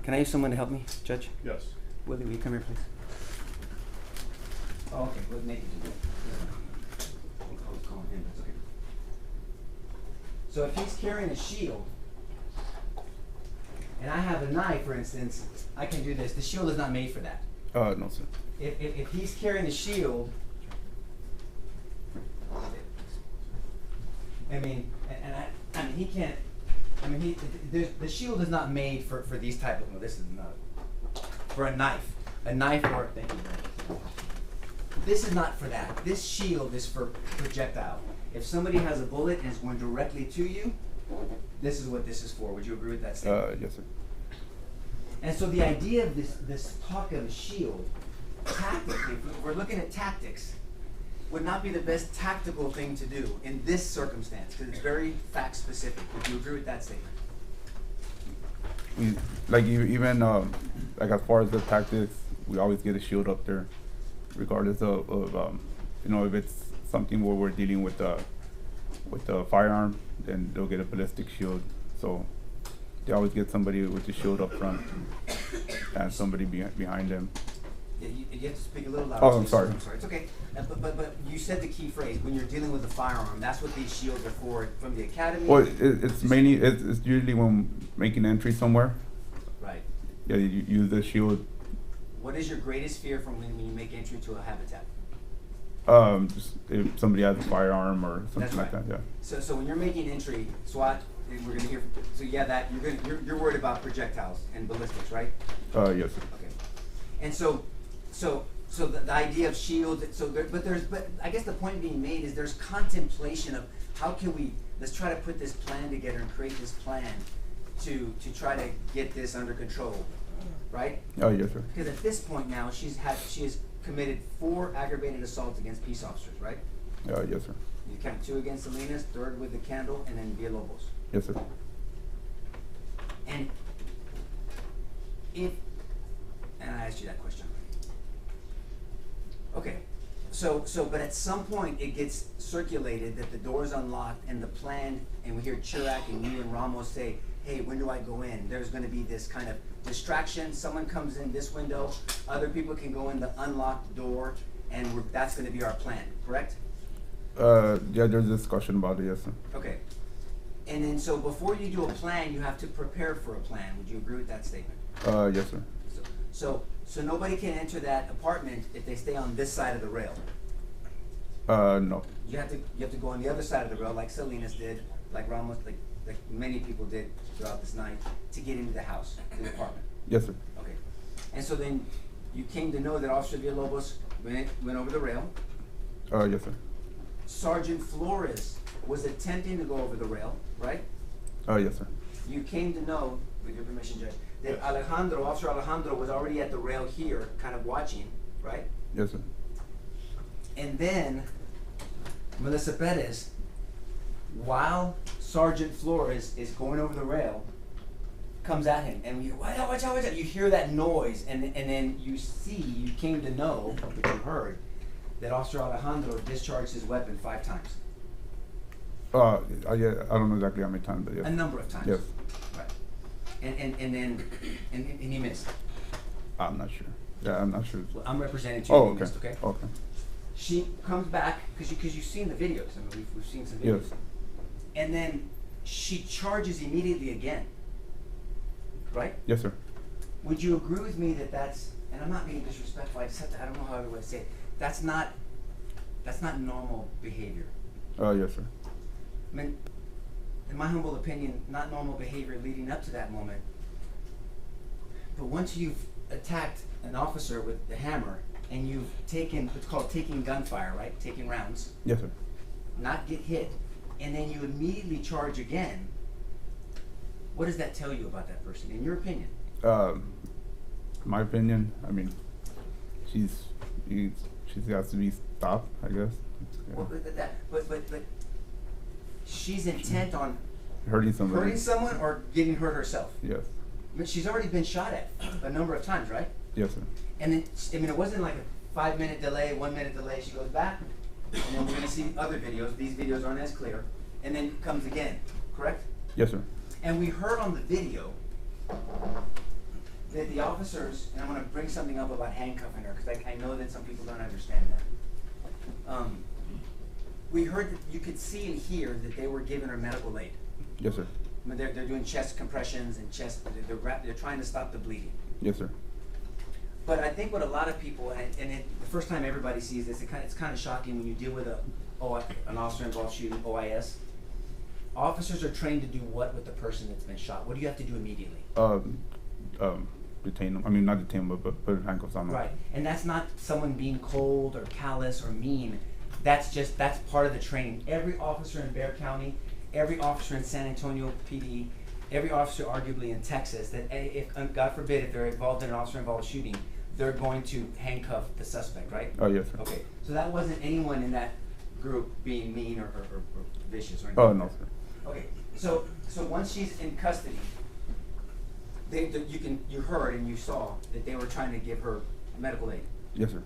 can I use someone to help me, Judge? Yes. Willie, will you come here, please? Oh, okay, we'll make it do it. I was calling him, that's okay. So if he's carrying a shield, and I have a knife, for instance, I can do this. The shield is not made for that. No, sir. If he's carrying a shield, I mean, I mean, he can't. I mean, the shield is not made for these type of. Well, this is not for a knife. A knife or thank you. This is not for that. This shield is for projectile. If somebody has a bullet and is going directly to you, this is what this is for. Would you agree with that statement? Yes, sir. And so the idea of this talk of a shield, tactically, if we're looking at tactics, would not be the best tactical thing to do in this circumstance because it's very fact specific. Would you agree with that statement? Even like as far as the tactics, we always get a shield up there, regardless of if it's something where we're dealing with a firearm, then they'll get a ballistic shield. So they always get somebody with the shield up front and somebody behind them. Yeah, you have to speak a little louder. Oh, I'm sorry. I'm sorry. It's okay. But you said the key phrase when you're dealing with a firearm. That's what these shields are for from the academy. Well, it's mainly it's usually when making entry somewhere. Right. Yeah, you use the shield. What is your greatest fear from when you make entry to a habitat? Just if somebody has a firearm or something That's like right. that. Yeah. So when you're making entry, SWAT, we're gonna hear. So yeah, that you're worried about projectiles and ballistics, right? Yes, sir. Okay. And so the idea of shields. But I guess the point being made is there's contemplation of how can we let's try to put this plan together and create this plan to try to get this under control, right? Yes, sir. Because at this point now she has committed 4 aggravated assaults against peace officers, right? Yes, sir. You count 2 against Salinas, 3rd with the candle, and then Villalobos. Yes, sir. And I asked you that question already. Okay, but at some point it gets circulated that the door's unlocked and the plan, and we hear Chirac and you and Ramos say, hey, when do I go in? There's gonna be this kind of distraction. Someone comes in this window, other people can go in the unlocked door, and that's gonna be our plan, correct? Yeah, there's a discussion about it, yes, sir. Okay. And then so before you do a plan, you have to prepare for a plan. Would you agree with that statement? Yes, sir. So nobody can enter that apartment if they stay on this side of the rail. No. You have to go on the other side of the rail like Salinas did, like Ramos, like many people did throughout this night, to get into the house, the apartment. Yes, sir. Okay. And so then you came to know that Officer Villalobos went over the rail. Yes, sir. Sergeant Flores was attempting to go over the rail, right? Yes, sir. You came to know, with your permission, Judge, that Officer Alejandro was already at the rail here, kind of watching, right? Yes, sir. And then Melissa Perez, while Sergeant Flores is going over the rail, comes at him, and you watch out, watch out, watch out. You hear that noise, and then you came to know, what you heard, that Officer Alejandro discharged his weapon 5 times. Yeah, I don't know exactly how many times, but yes. A number of times. Yes. Right. And he missed. I'm not sure. Yeah, I'm not sure. Well, I'm representing to you. Oh, He okay. missed, okay. Okay. She comes back because you've seen the videos. I mean, we've seen some videos. Yes. And then she charges immediately again. Right? Yes, sir. Would you agree with me that that's, and I'm not being disrespectful, I just have to, I don't know how I would say it, that's not normal behavior. Yes, sir. I mean, in my humble opinion, not normal behavior leading up to that moment. But once you've attacked an officer with the hammer and you've taken, it's called taking gunfire, right? Taking rounds, Yes, sir. not get hit, and then you immediately charge again, what does that tell you about that person, in your opinion? My opinion, I mean, she's got to be stopped, I guess. Yeah. Well, but she's intent on Hurting somebody. hurting someone or getting hurt herself. Yes. I mean, she's already been shot at a number of times, right? Yes, sir. And then, I mean, it wasn't like a 5-minute delay, 1-minute delay. She goes back, and then we're gonna see other videos. These videos aren't as clear, and then comes again. Correct? Yes, sir. And we heard on the video that the officers, and I'm gonna bring something up about handcuffing her because I know that some people don't understand that. We heard that you could see and hear that they were giving her medical aid. Yes, sir. I mean, they're doing chest compressions and they're trying to stop the bleeding. Yes, sir. But I think what a lot of people, the first time everybody sees this, it's kind of shocking when you deal with an officer-involved shooting, OIS. Officers are trained to do what with the person that's been shot? What do you have to do immediately? Detain them. I mean, not detain them, but put handcuffs on them. Right, and that's not someone being cold or callous or mean. That's part of the training. Every officer in Bexar County, every officer in San Antonio PD, every officer arguably in Texas, that if, God forbid, if they're involved in an officer-involved shooting, they're going to handcuff the suspect, right? Oh, yes, sir. Okay, so that wasn't anyone in that group being mean or vicious or anything. Oh, no, sir. Okay, so once she's in custody, you heard and you saw that they were trying to give her medical aid. Yes, sir.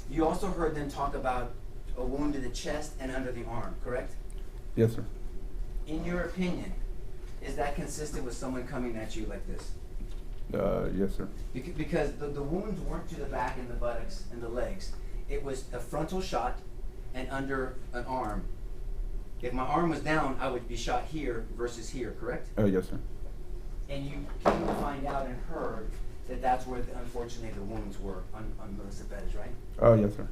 You also heard them talk about a wound to the chest and under the arm, correct? Yes, sir. In your opinion, is that consistent with someone coming at you like this? Yes, sir. Because the wounds weren't to the back and the buttocks and the legs. It was a frontal shot and under an arm. If my arm was down, I would be shot here versus here, correct? Yes, sir. And you came to find out and heard that that's where, unfortunately, the wounds were on Melissa Perez, right? Oh, yes, sir.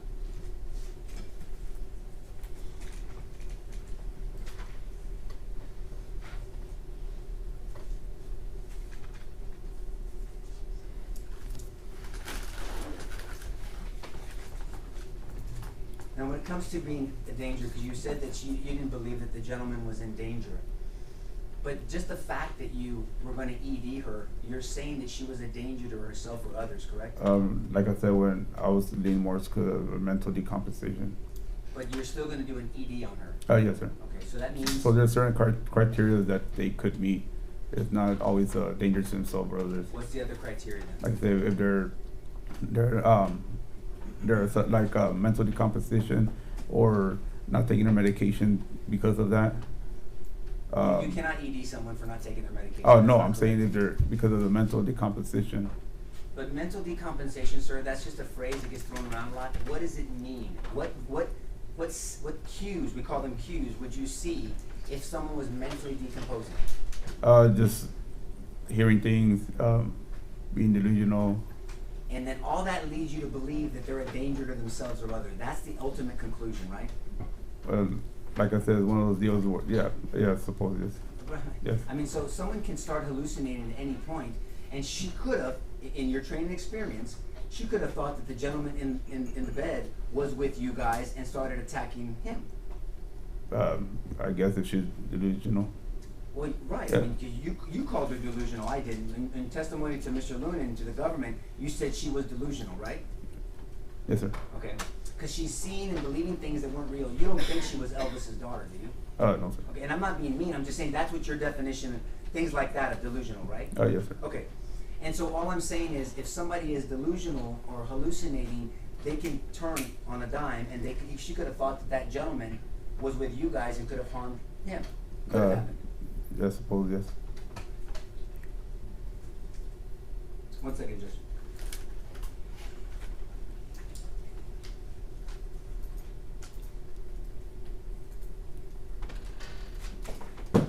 Now, when it comes to being a danger, because you said that you didn't believe that the gentleman was in danger, but just the fact that you were going to ED her, you're saying that she was a danger to herself or others, correct? Like I said, when I was leaning more to mental decompensation. But you're still going to do an ED on her? Yes, sir. Okay, so that means... So there's certain criteria that they could meet. It's not always a danger to themselves or others. What's the other criteria then? Like I said, if there's like mental decomposition or not taking their medication because of that. You cannot ED someone for not taking their medication. Oh no, I'm saying if they're because of the mental decomposition. But mental decompensation, sir, that's just a phrase that gets thrown around a lot. What does it mean? What cues, we call them cues, would you see if someone was mentally decomposing? Just hearing things, being delusional. And then all that leads you to believe that they're a danger to themselves or others. That's the ultimate conclusion, right? like I said, it's one of those deals where, yeah, supposedly. Yes. I mean, so someone can start hallucinating at any point, and she could have, in your training experience, she could have thought that the gentleman in the bed was with you guys and started attacking him. I guess if she's delusional. Well, right. Yeah. I mean, you called her delusional. I didn't. In testimony to Mr. Luna and to the government, you said she was delusional, right? Yes, sir. Okay. Because she's seeing and believing things that weren't real. You don't think she was Elvis's daughter, do you? No, sir. Okay. And I'm not being mean. I'm just saying that's what your definition of things like that of delusional, right? Yes, sir. Okay. And so all I'm saying is, if somebody is delusional or hallucinating, they can turn on a dime, and she could have thought that gentleman was with you guys and could have harmed him. Could have happened. I suppose, yes. 1 second, Judge.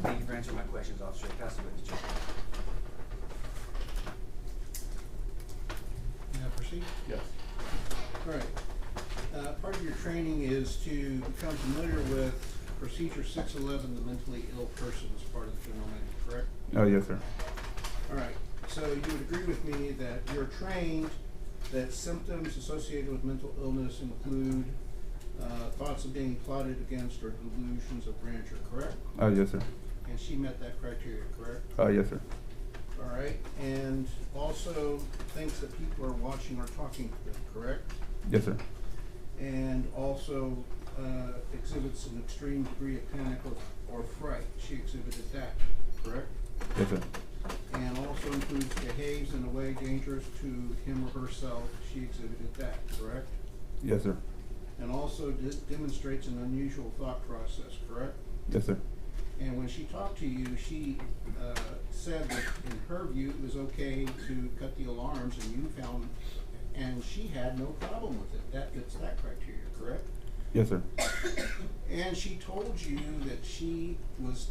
Thank you for answering my questions, officer. Pass the witness check. May I proceed? Yes. All right. Part of your training is to become familiar with Procedure 611, the mentally ill persons part of the general manager, correct? Yes, sir. All right. So you would agree with me that you're trained that symptoms associated with mental illness include thoughts of being plotted against or delusions of grandeur, correct? Yes, sir. And she met that criteria, correct? Yes, sir. All right. And also thinks that people are watching or talking to them, correct? Yes, sir. And also exhibits an extreme degree of panic or fright. She exhibited that, correct? Yes, sir. And also includes behaves in a way dangerous to him or herself. She exhibited that, correct? Yes, sir. And also demonstrates an unusual thought process, correct? Yes, sir. And when she talked to you, she said that in her view it was okay to cut the alarms, and you found, and she had no problem with it. That fits that criteria, correct? Yes, sir. And she told you that she was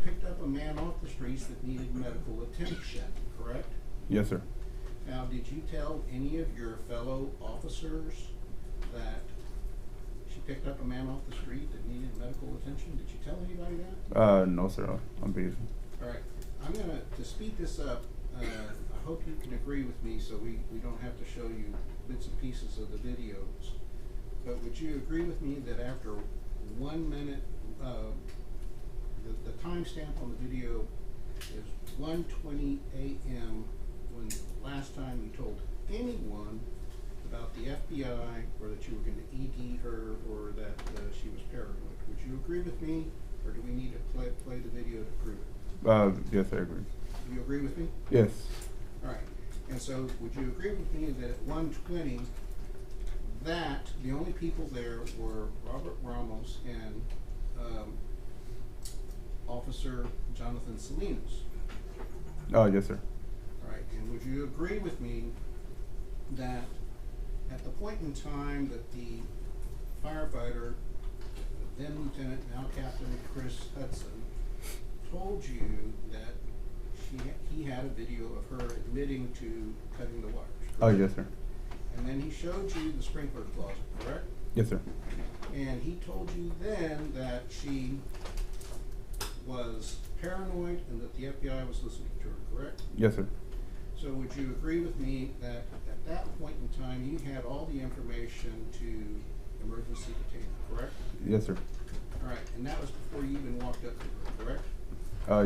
picked up a man off the streets that needed medical attention, correct? Yes, sir. Now, did you tell any of your fellow officers that she picked up a man off the street that needed medical attention? Did you tell anybody that? No, sir. I'm busy. All right. I'm gonna, to speed this up, I hope you can agree with me so we don't have to show you bits and pieces of the videos. But would you agree with me that after 1 minute, the timestamp on the video is 1:20 a.m. when last time you told anyone about the FBI or that you were going to ED her or that she was paranoid? Would you agree with me, or do we need to play the video to prove it? Yes, I agree. Do you agree with me? Yes. All right. And so would you agree with me that at 1:20 that the only people there were Robert Ramos and Officer Jonathan Salinas? Yes, sir. All right. And would you agree with me that at the point in time that the firefighter, then Lieutenant, now Captain Chris Hudson, told you that he had a video of her admitting to cutting the wires, correct? Yes, sir. And then he showed you the sprinkler closet, correct? Yes, sir. And he told you then that she was paranoid and that the FBI was listening to her, correct? Yes, sir. So would you agree with me that at that point in time you had all the information to emergency detain her, correct? Yes, sir. All right, and that was before you even walked up to her, correct?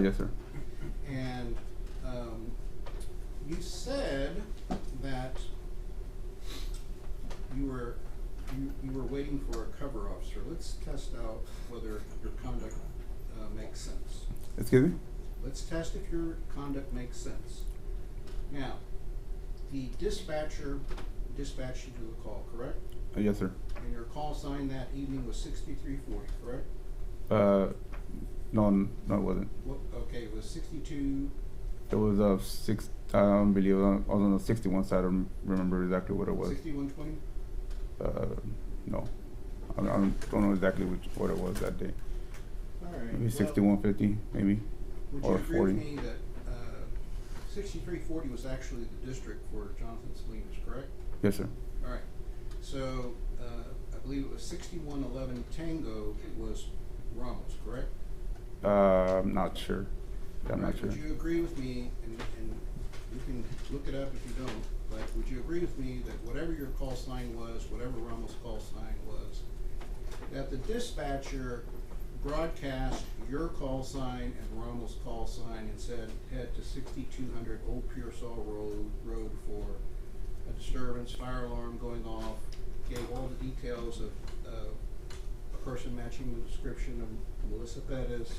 Yes, sir. And you said that you were waiting for a cover officer. Let's test out whether your conduct makes sense. Excuse me? Let's test if your conduct makes sense. Now, the dispatcher dispatched you to the call, correct? Yes, sir. And your call sign that evening was 6340, correct? No, it wasn't. What, okay, it was 62. It was six. I don't believe I was on the 61 side. I don't remember exactly what it was. 6120? No, I don't know exactly what it was that day. All right. Maybe well, 6150, maybe, would or you agree 40. with me that 6340 was actually the district for Jonathan Salinas, correct? Yes, sir. All right. So I believe it was 6111 Tango was I'm not sure. I'm not Right, sure. would you agree with me, and you can look it up if you don't, but would you agree with me that whatever your call sign was, whatever Rommel's call sign was, that the dispatcher broadcast your call sign and Rommel's call sign and said, head to 6200 Old Pearsall Road for a disturbance, fire alarm going off, gave all the details of a person matching the description of Melissa Perez,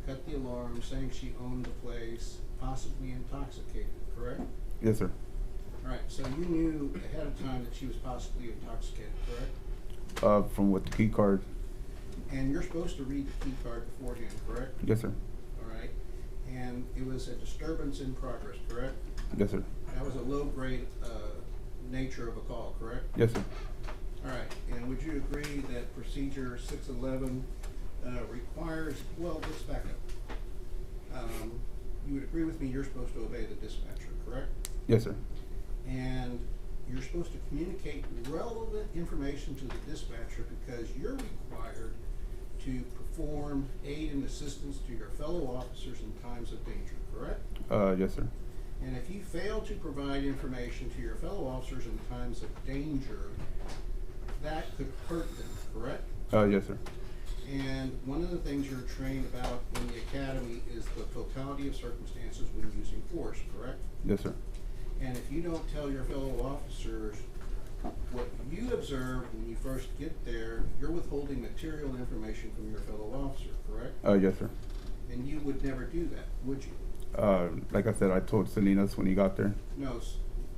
cut the alarm, saying she owned the place, possibly intoxicated, correct? Yes, sir. All right, so you knew ahead of time that she was possibly intoxicated, correct? From what the key card. And you're supposed to read the key card beforehand, correct? Yes, sir. All right, and it was a disturbance in progress, correct? Yes, sir. That was a low-grade nature of a call, correct? Yes, sir. All right, and would you agree that procedure 611 requires, well, let's back up. You would agree with me, you're supposed to obey the dispatcher, correct? Yes, sir. And you're supposed to communicate relevant information to the dispatcher because you're required to perform aid and assistance to your fellow officers in times of danger, correct? Yes, sir. And if you fail to provide information to your fellow officers in times of danger, that could hurt them, correct? Yes, sir. And one of the things you're trained about in the academy is the totality of circumstances when using force, correct? Yes, sir. And if you don't tell your fellow officers what you observed when you first get there, you're withholding material information from your fellow officer, correct? Yes, sir. And you would never do that, would you? Like I said, I told Salinas when he got there. No,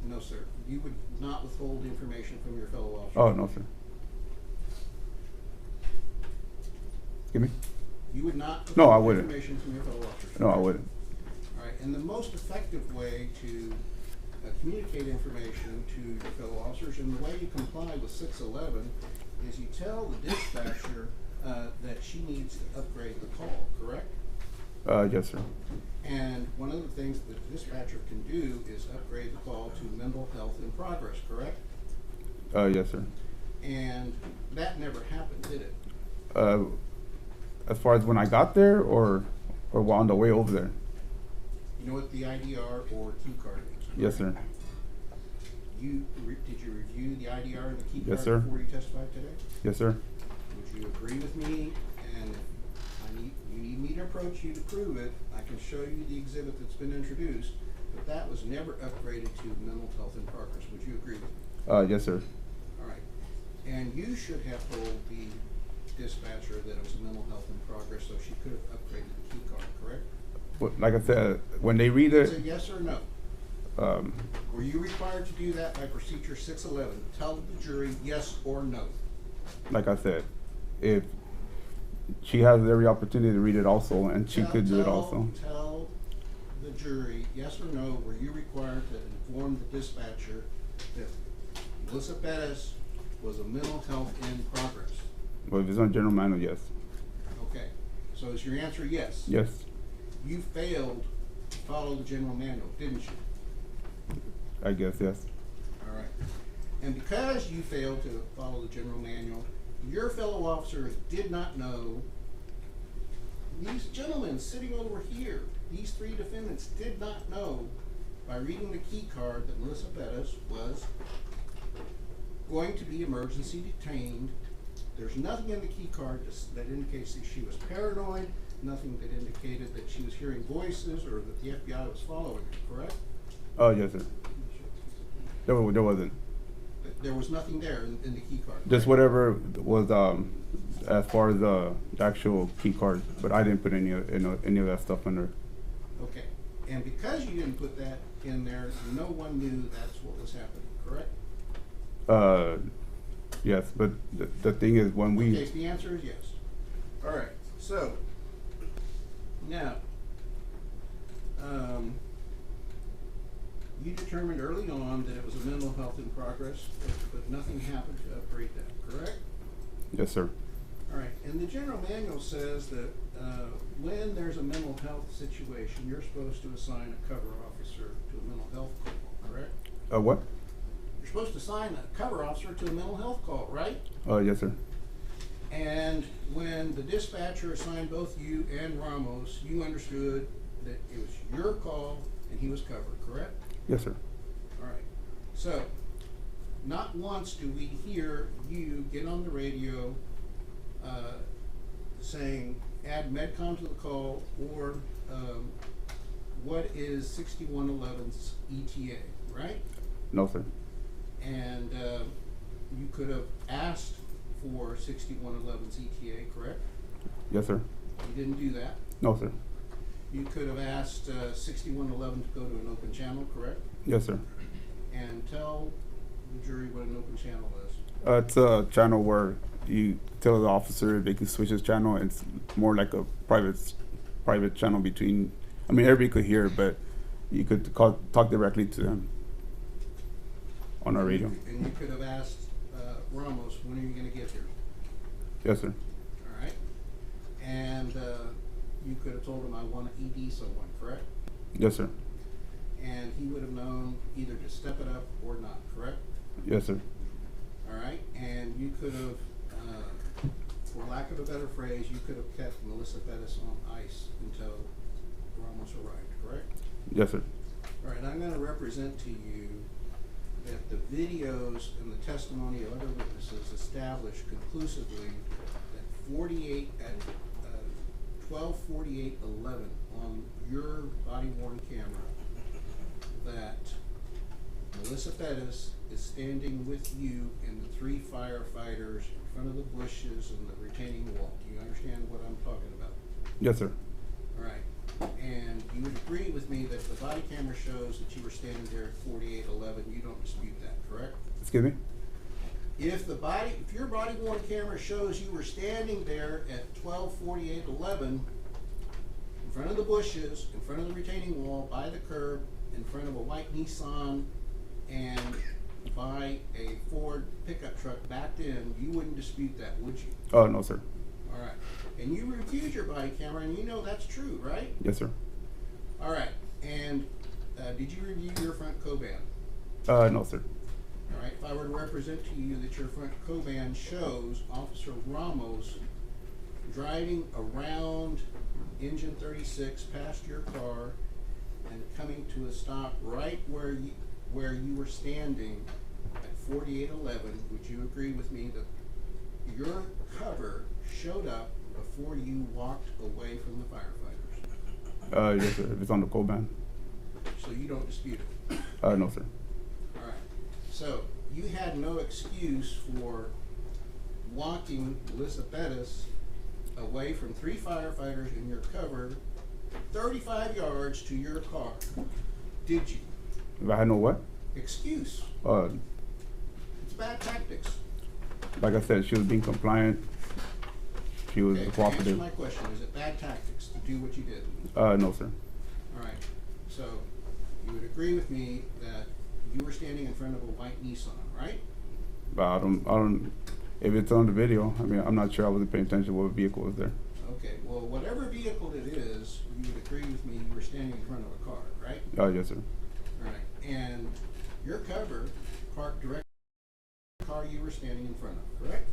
no, sir. You would not withhold information from your fellow officers. Oh, no, sir. Excuse me? You would not No, I withhold wouldn't. information from your fellow officers. No, I correct? wouldn't. All right, and the most effective way to communicate information to your fellow officers, and the way you comply with 611, is you tell the dispatcher that she needs to upgrade the call, correct? Yes, sir. And one of the things that the dispatcher can do is upgrade the call to mental health in progress, correct? Yes, sir. And that never happened, did it? As far as when I got there, or while on the way over there? You know what the IDR or key card is? Yes, sir. Did you review the IDR and the key Yes, card sir. before you testified today? Yes, sir. Would you agree with me? And if you need me to approach you to prove it, I can show you the exhibit that's been introduced, but that was never upgraded to mental health in progress. Would you agree with me? Yes, sir. All right. And you should have told the dispatcher that it was mental health in progress, so she could have upgraded the key card, correct? But like I said, when they read Is it, it yes or no? Were you required to do that by procedure 611? Tell the jury yes or no. like I said, if she has every opportunity to read it also, and she could do it also. Tell the jury yes or no, were you required to inform the dispatcher that Melissa Perez was a mental health in progress? But if it's on general manual, yes. Okay, so is your answer yes? Yes. You failed to follow the general manual, didn't you? I guess, yes. All right. And because you failed to follow the general manual, your fellow officers did not know, these gentlemen sitting over here, these three defendants did not know by reading the key card that Melissa Perez was going to be emergency detained. There's nothing in the key card that indicates that she was paranoid, nothing that indicated that she was hearing voices or that the FBI was following her, correct? Yes, sir. There wasn't. There was nothing there in the key card. Just correct? whatever was as far as the actual key card, but I didn't put any of that stuff in there. Okay, and because you didn't put that in there, no one knew that's what was happening, correct? Yes, but the thing is when we. Okay, the answer is yes. All right, so now you determined early on that it was a mental health in progress, but nothing happened to upgrade that, correct? Yes, sir. All right, and the general manual says that when there's a mental health situation, you're supposed to assign a cover officer to a mental health call, correct? What? You're supposed to assign a cover officer to a mental health call, right? Yes, sir. And when the dispatcher assigned both you and Ramos, you understood that it was your call and he was covered, correct? Yes, sir. All right. So, not once do we hear you get on the radio saying, add Medcom to the call, or what is 6111's ETA, right? No, sir. And you could have asked for 6111's ETA, correct? Yes, sir. You didn't do that. No, sir. You could have asked 6111 to go to an open channel, correct? Yes, sir. And tell the jury what an open channel is. It's a channel where you tell the officer they can switch his channel. It's more like a private channel between. I mean, everybody could hear, but you could talk directly to them on our radio. And you could have asked Ramos, when are you going to get here? Yes, sir. All right. And you could have told him, I want to ED someone, correct? Yes, sir. And he would have known either to step it up or not, correct? Yes, sir. All right. And you could have, for lack of a better phrase, you could have kept Melissa Perez on ice until Ramos arrived, correct? Yes, sir. All right. I'm going to represent to you that the videos and the testimony of other witnesses establish conclusively that 48 at 12:48:11 on your body-worn camera that Melissa Perez is standing with you and the 3 firefighters in front of the bushes and the retaining wall. Do you understand what I'm talking about? Yes, sir. All right. And you would agree with me that the body camera shows that you were standing there at 48:11. You don't dispute that, correct? Excuse me? If your body worn camera shows you were standing there at 12:48:11 in front of the bushes, in front of the retaining wall, by the curb, in front of a white Nissan, and by a Ford pickup truck backed in, you wouldn't dispute that, would you? Oh, no, sir. All right. And you reviewed your body camera, and you know that's true, right? Yes, sir. All right. And did you review your front co-band? No, sir. All right. If I were to represent to you that your front co-band shows Officer Ramos driving around Engine 36 past your car and coming to a stop right where you were standing at 48:11, would you agree with me that your cover showed up before you walked away from the firefighters? Yes, sir. If it's on the code band. So you don't dispute it? No, sir. All right. So you had no excuse for walking Melissa Perez away from 3 firefighters in your cover 35 yards to your car, did you? If I had no what? Excuse. It's bad tactics. Like I said, she was being compliant. She was Okay, cooperative. answer my question. Is it bad tactics to do what you did? No, sir. All right. So you would agree with me that you were standing in front of a white Nissan, right? But I don't. If it's on the video, I mean, I'm not sure. I wasn't paying attention to what vehicle was there. Okay. Well, whatever vehicle it is, you would agree with me you were standing in front of a car, right? Yes, sir. All right. And your cover parked directly to the car you were standing in front of, correct?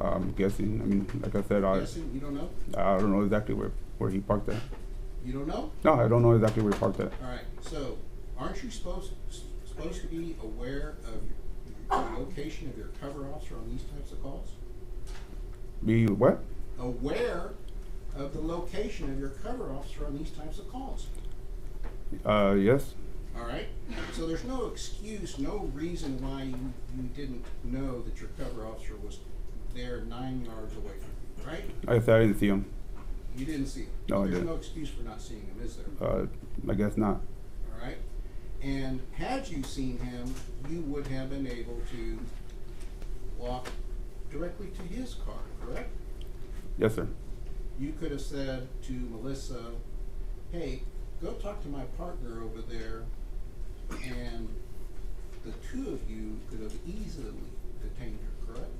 I'm guessing. I mean, like I said, Guessing? You don't know? I don't know exactly where he parked at. You don't know? No, I don't know exactly where he parked at. All right. So aren't you supposed to be aware of the location of your cover officer on these types of calls? Be what? Aware of the location of your cover officer on these types of calls. Yes. All right. So there's no excuse, no reason why you didn't know that your cover officer was there 9 yards away from you, right? Like I said, I didn't see him. You didn't see him. No, I There's didn't. no excuse for not seeing him, is there? I guess not. All right. And had you seen him, you would have been able to walk directly to his car, correct? Yes, sir. You could have said to Melissa, hey, go talk to my partner over there, and the two of you could have easily detained her, correct?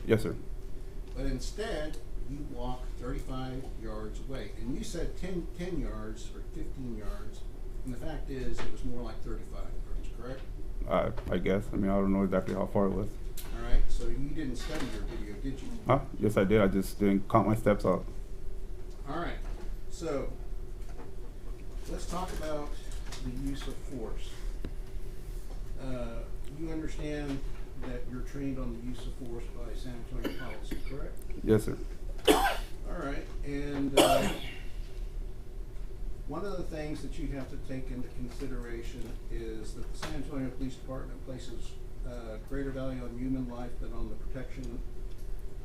Yes, sir. But instead, you walk 35 yards away. And you said 10 yards or 15 yards, and the fact is it was more like 35 yards, correct? I guess. I mean, I don't know exactly how far it was. All right, so So you didn't study your video, did you? Huh? Yes, I did. I just didn't count my steps out. All right. So let's talk about the use of force. You understand that you're trained on the use of force by San Antonio policy, correct? Yes, sir. All right. And one of the things that you have to take into consideration is that the San Antonio Police Department places greater value on human life than on the protection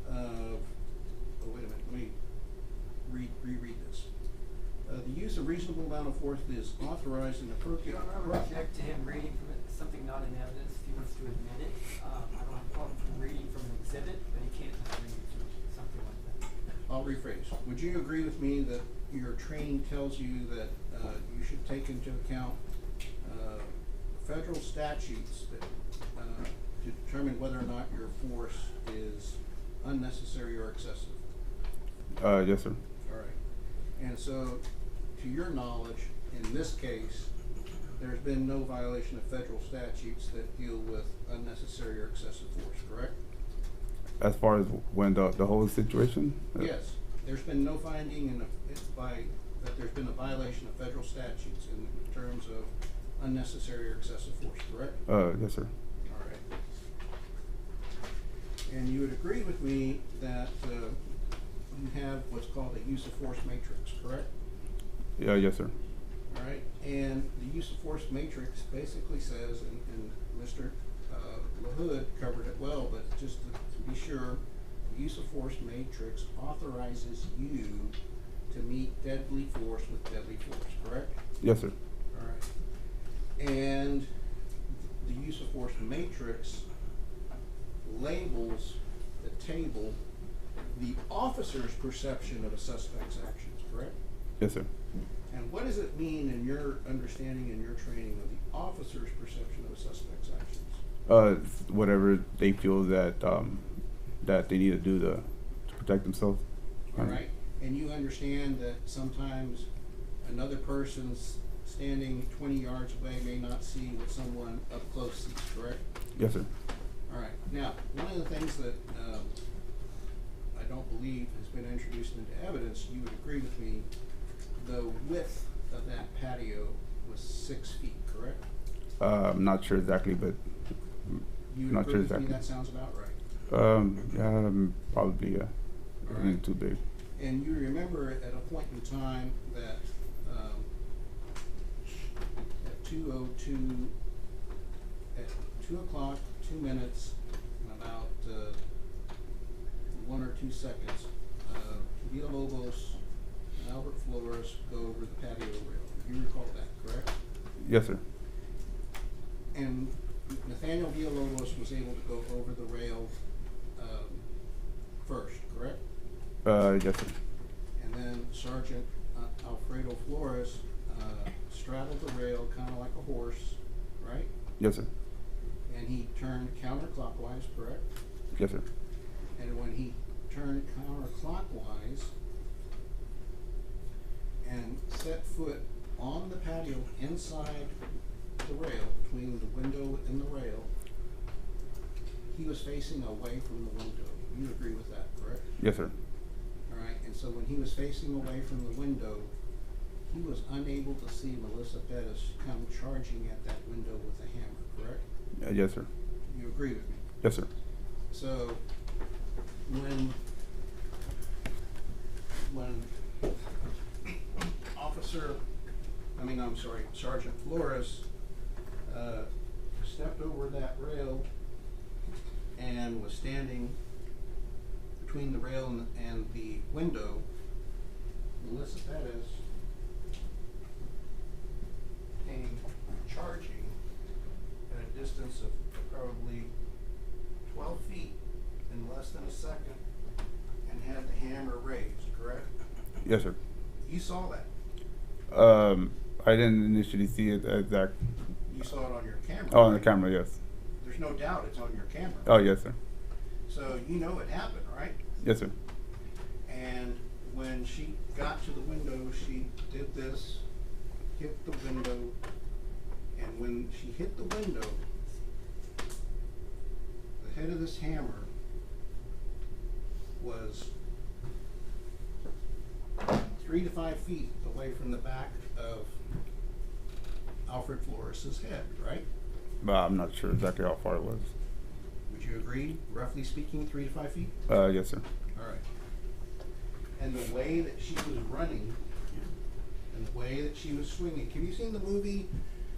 of, oh wait a minute, let me reread this. The use of reasonable amount of force is authorized in appropriate. I don't object to him reading from it, something not in evidence, if he wants to admit it. I don't have a problem from reading from an exhibit, but he can't just read from something like that. I'll rephrase. Would you agree with me that your training tells you that you should take into account federal statutes that to determine whether or not your force is unnecessary or excessive? Yes, sir. All right. And so, to your knowledge, in this case, there's been no violation of federal statutes that deal with unnecessary or excessive force, correct? As far as when the whole situation? Yes. There's been no finding that there's been a violation of federal statutes in terms of unnecessary or excessive force, correct? Yes, sir. All right. And you would agree with me that you have what's called a use of force matrix, correct? Yeah, yes, sir. All right. And the use of force matrix basically says, and Mr. LaHood covered it well, but just to be sure, the use of force matrix authorizes you to meet deadly force with deadly force, correct? Yes, sir. All right. And the use of force matrix labels the table the officer's perception of a suspect's actions, correct? Yes, sir. And what does it mean in your understanding and your training of the officer's perception of a suspect's actions? Whatever they feel that that they need to do to protect themselves. All right. And you understand that sometimes another person's standing 20 yards away may not see what someone up close sees, correct? Yes, sir. All right. Now, one of the things that I don't believe has been introduced into evidence, you would agree with me, the width of that patio was 6 feet, correct? I'm not sure exactly, but You would not agree sure with exactly. me that sounds about right. Yeah, probably, yeah. All Isn't right. too big. And you remember at a point in time that at 2:02, at 2 o'clock, 2 minutes, and about 1 or 2 seconds, Villalobos and Albert Flores go over the patio rail. You recall that, correct? Yes, sir. And Nathaniel Villalobos was able to go over the rail first, correct? Yes, sir. And then Sergeant Alfredo Flores straddled the rail kind of like a horse, right? Yes, sir. And he turned counterclockwise, correct? Yes, sir. And when he turned counterclockwise and set foot on the patio inside the rail, between the window and the rail, he was facing away from the window. You agree with that, correct? Yes, sir. All right, and so when he was facing away from the window, he was unable to see Melissa Perez come charging at that window with a hammer, correct? Yes, sir. You agree with me? Yes, sir. So when Sergeant Flores stepped over that rail and was standing between the rail and the window, Melissa Perez came charging at a distance of probably 12 feet in less than a second and had the hammer raised, correct? Yes, sir. You saw that. I didn't initially see it exact. You saw it on your camera. Oh, on the right? camera, yes. There's no doubt it's on your camera. Oh, yes, sir. So you know it happened, right? Yes, sir. And when she got to the window, she did this, hit the window, and when she hit the window, the head of this hammer was 3 to 5 feet away from the back of Alfred Flores's head, right? But I'm not sure exactly how far it was. Would you agree, roughly speaking, 3 to 5 feet? Yes, sir. All right. And the way that she was running and the way that she was swinging. Have you seen the movie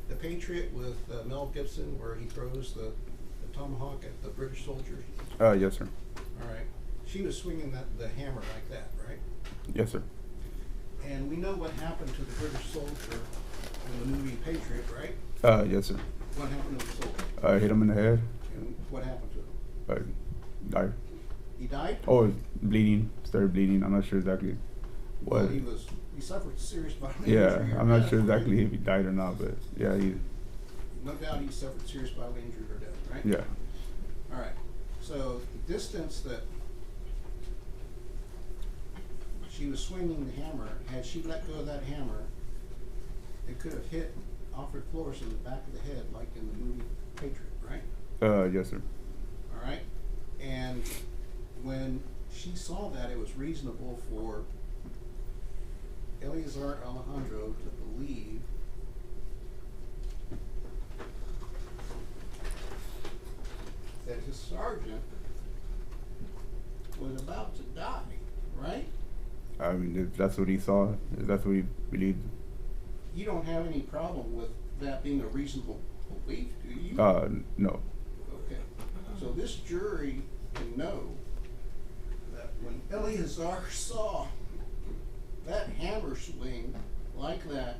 The Patriot with Mel Gibson where he throws the tomahawk at the British soldiers? Yes, sir. All right. She was swinging the hammer like that, right? Yes, sir. And we know what happened to the British soldier in the movie Patriot, right? Yes, sir. What happened to the soldier? Hit him in the head. And what happened to him? Died. He died? Oh, bleeding. Started bleeding. I'm not sure exactly what. Well, he suffered serious bodily Yeah, injury. or I'm not death, sure right? exactly if he died or not, but yeah, he. No doubt he suffered serious bodily injury or death, right? Yeah. All right. So the distance that she was swinging the hammer, had she let go of that hammer, it could have hit Alfred Flores in the back of the head, like in the movie Patriot, right? Yes, sir. All right. And when she saw that, it was reasonable for Eleazar Alejandro to believe that his sergeant was about to die, right? I mean, if that's what he saw, if that's what he believed. You don't have any problem with that being a reasonable belief, do you? No. Okay. So this jury can know that when Eleazar saw that hammer swing like that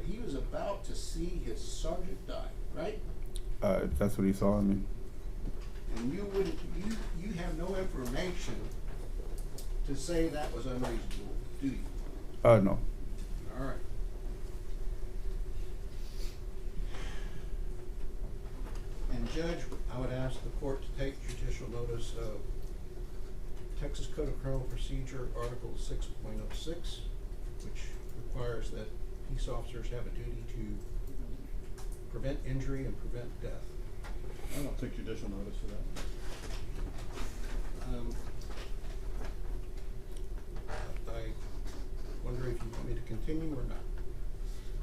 he was about to see his sergeant die, right? If that's what he saw, I mean. And you wouldn't, you have no information to say that was unreasonable, do you? No. All right. And Judge, I would ask the court to take judicial notice of Texas Code of Criminal Procedure, Article 6.06, which requires that peace officers have a duty to prevent injury and prevent death. I don't take judicial notice of that. I wonder if you want me to continue or not.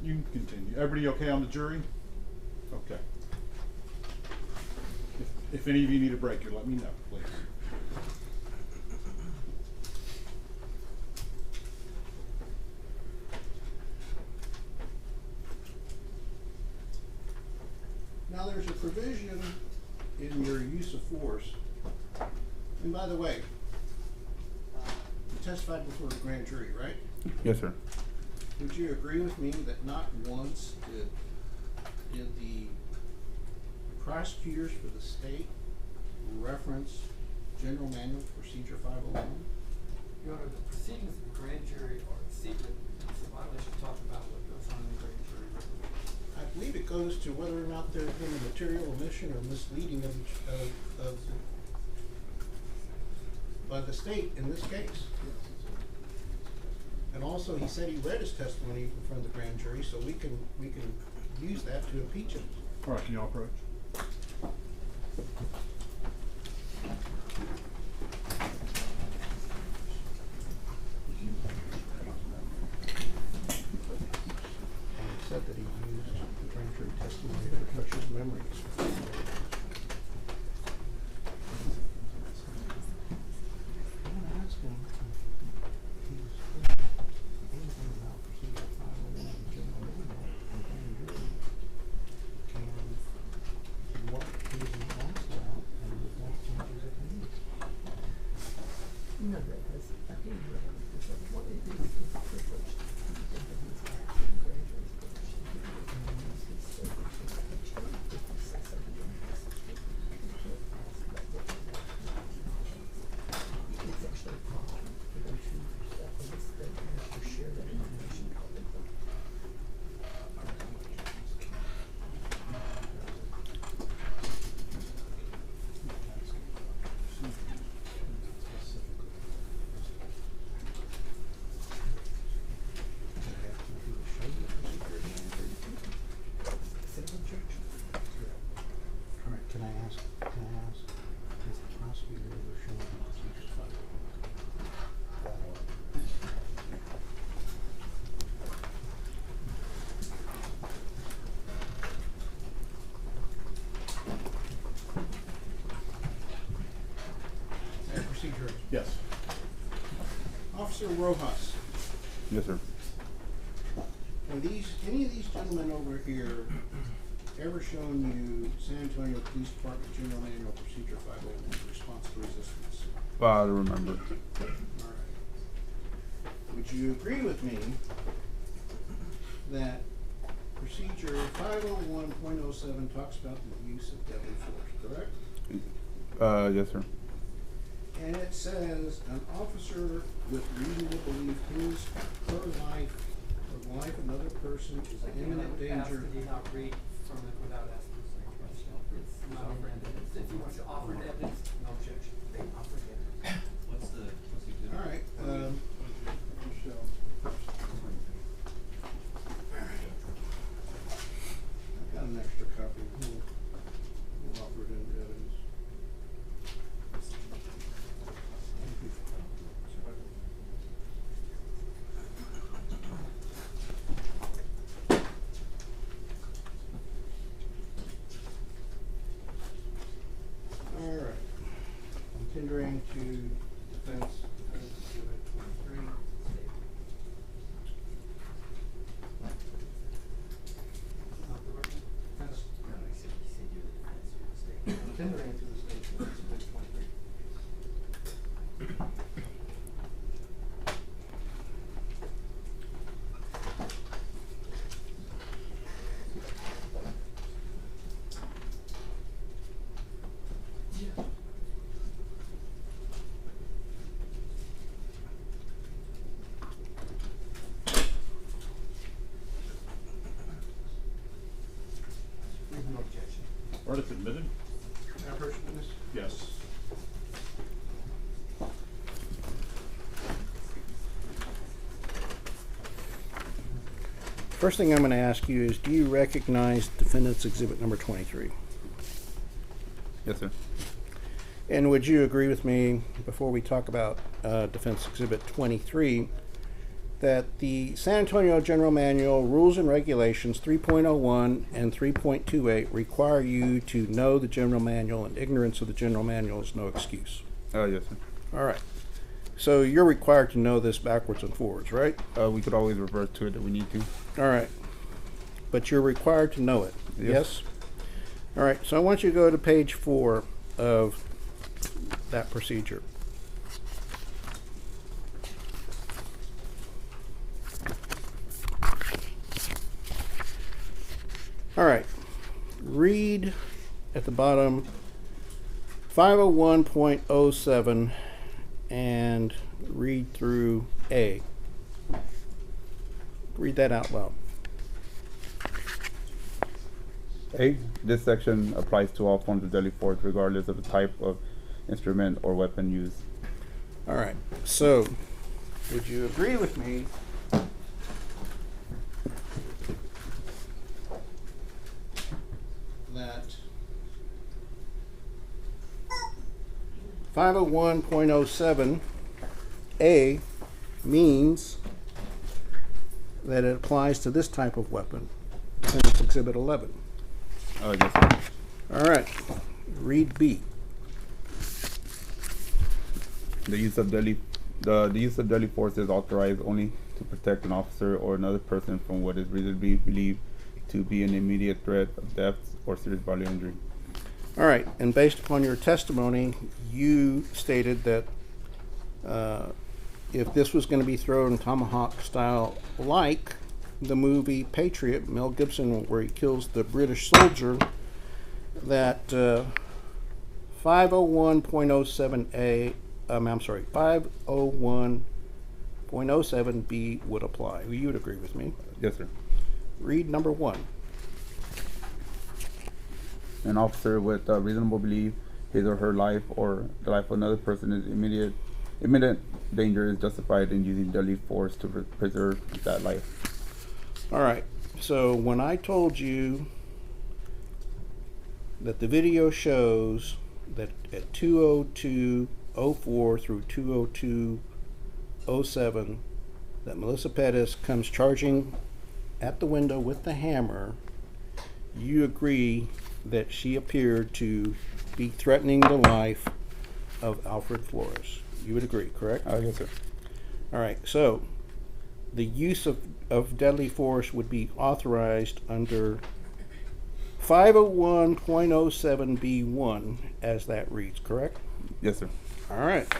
You can continue. Everybody okay on the jury? Okay. If any of you need a break, you let me know, please. Now there's a provision in your use of force, and by the way, you testified before the grand jury, right? Yes, sir. Would you agree with me that not once did the prosecutors for the state reference General Manual Procedure 501? Your Honor, the proceedings of the grand jury are secret, so why don't you talk about what goes on in the grand jury? I believe it goes to whether or not there's been a material omission or misleading by the state in this case. And also, he said he read his testimony in front of the grand jury, so we can use that to impeach him. All right, can you all approach? And he said that he used the grand jury testimony to refresh his memories. I'm gonna ask him if he's heard anything about Procedure 501 in general manual and grand jury. Officer Rojas, Yes, sir. have any of these gentlemen over here ever shown you San Antonio Police Department General Manual Procedure 501, Response to Resistance? I don't remember. All right. Would you agree with me that Procedure 501.07 talks about the use of deadly force, correct? Yes, sir. And it says an officer with reason to believe his, her life, or the life of another person is in imminent danger. Ask, did he not read from it without asking the same question? It's not in evidence. If he wants to offer evidence, no objection. They offer evidence. What's the exhibit? All right, Michelle. I've got an extra copy. We'll offer it into evidence. All right. Continuing to defense exhibit 23. That's continuing to the state exhibit 23. No objection. Verdict admitted? First witness? Yes. First thing I'm going to ask you is, do you recognize defendant's exhibit number 23? Yes, sir. And would you agree with me, before we talk about defense exhibit 23, that the San Antonio General Manual Rules and Regulations 3.01 and 3.28 require you to know the General Manual, and ignorance of the General Manual is no excuse? Yes, sir. All right. So you're required to know this backwards and forwards, right? We could always revert to it if we need to. All right. But you're required to know it, Yes. yes? All right. So I want you to go to page 4 of that procedure. All right. Read at the bottom 501.07 and read through A. Read that out loud. A. This section applies to all forms of deadly force, regardless of the type of instrument or weapon used. All right. So, would you agree with me that 501.07 A means that it applies to this type of weapon? And it's Exhibit 11. Yes, sir. All right. Read B. The use of deadly force is authorized only to protect an officer or another person from what is reasonably believed to be an immediate threat of death or serious bodily injury. All right. And based upon your testimony, you stated that if this was going to be thrown tomahawk style, like the movie Patriot, Mel Gibson, where he kills the British soldier, that 501.07A, I'm sorry, 501.07B would apply. You would agree with me? Yes, sir. Read number 1. An officer with reasonable belief his or her life or the life of another person is imminent danger is justified in using deadly force to preserve that life. All right. So when I told you that the video shows that at 2:02:04 through 2:02:07 that Melissa Perez comes charging at the window with the hammer, you agree that she appeared to be threatening the life of Alfred Flores. You would agree, correct? Yes, sir. All right, so the use of deadly force would be authorized under 501.07B1 as that reads, correct? Yes, sir. All right.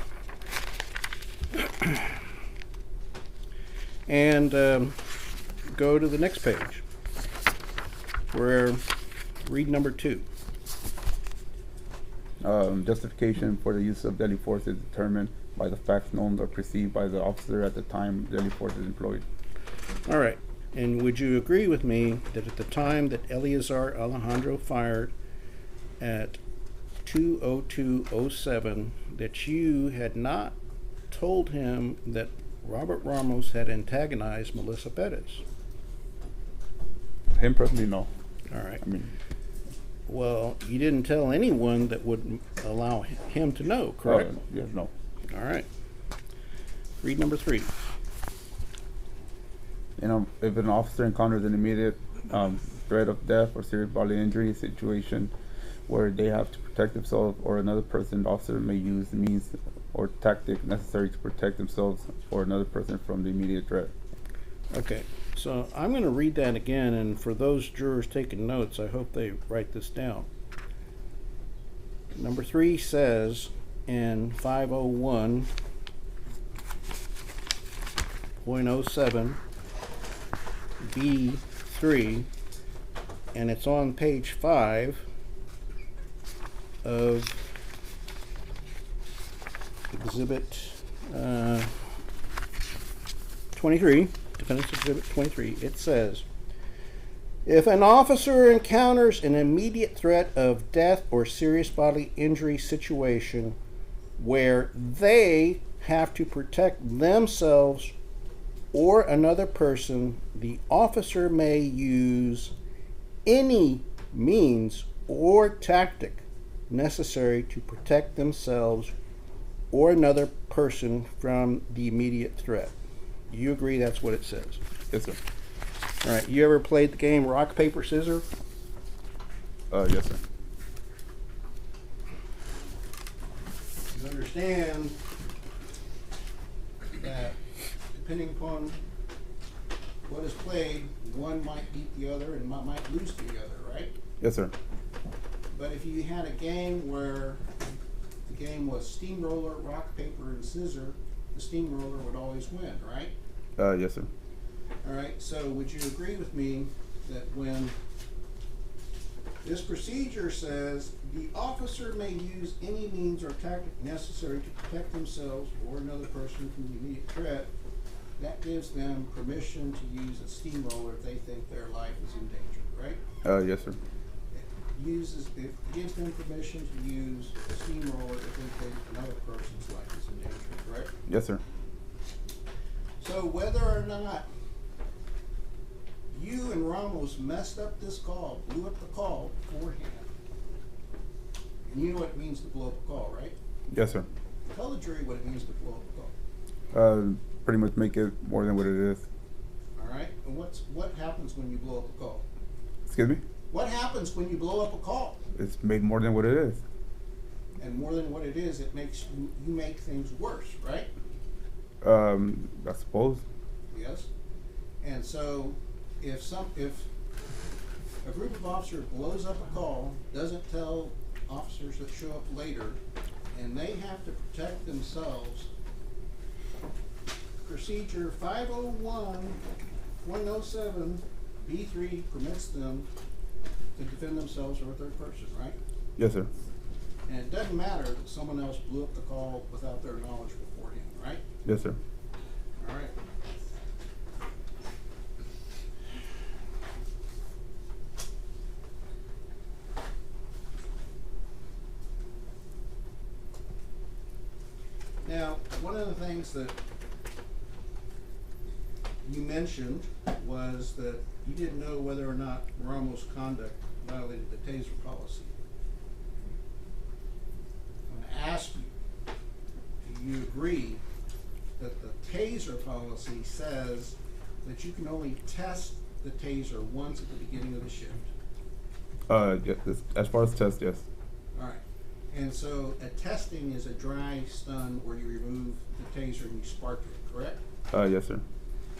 And go to the next page where read number 2. Justification for the use of deadly force is determined by the facts known or perceived by the officer at the time deadly force is employed. All right. And would you agree with me that at the time that Eleazar Alejandro fired at 2:02:07 that you had not told him that Robert Ramos had antagonized Melissa Perez? Him personally, no. All right. I mean, Well, you didn't tell anyone that would allow him to know, correct? yes, no. All right. Read number 3. You know, if an officer encounters an immediate threat of death or serious bodily injury situation where they have to protect themselves or another person, the officer may use the means or tactic necessary to protect themselves or another person from the immediate threat. Okay. So I'm going to read that again, and for those jurors taking notes, I hope they write this down. Number 3 says in 501.07 B3, and it's on page 5 of Exhibit 23. Defendant's Exhibit 23, it says, if an officer encounters an immediate threat of death or serious bodily injury situation where they have to protect themselves or another person, the officer may use any means or tactic necessary to protect themselves or another person from the immediate threat. You agree that's what it says? Yes, sir. All right. You ever played the game rock, paper, scissors? Yes, sir. You understand that depending upon what is played, one might beat the other and might lose to the other, right? Yes, sir. But if you had a game where the game was steamroller, rock, paper, and scissor, the steamroller would always win, right? Yes, sir. All right, so would you agree with me that when this procedure says the officer may use any means or tactic necessary to protect themselves or another person from the immediate threat, that gives them permission to use a steamroller if they think their life is in danger, right? Yes, sir. It gives them permission to use a steamroller if they think another person's life is in danger, correct? Yes, sir. So whether or not you and Ramos messed up this call, blew up the call beforehand, and you know what it means to blow up a call, right? Yes, sir. Tell the jury what it means to blow up a call. Pretty much make it more than what it is. All right? And what happens when you blow up a call? Excuse me? What happens when you blow up a call? It's made more than what it is. And more than what it is, it makes you make things worse, right? I suppose. Yes. And so if a group of officers blows up a call, doesn't tell officers that show up later, and they have to protect themselves, procedure 501.07 B3 permits them to defend themselves or a third person, right? Yes, sir. And it doesn't matter that someone else blew up the call without their knowledge beforehand, right? Yes, sir. All right. Now, one of the things that you mentioned was that you didn't know whether or not Ramos' conduct violated the taser policy. I'm going to ask you, do you agree that the taser policy says that you can only test the taser once at the beginning of the shift? Yes, as far as test, yes. All right. And so a testing is a dry stun where you remove the taser and you spark it, correct? Yes, sir.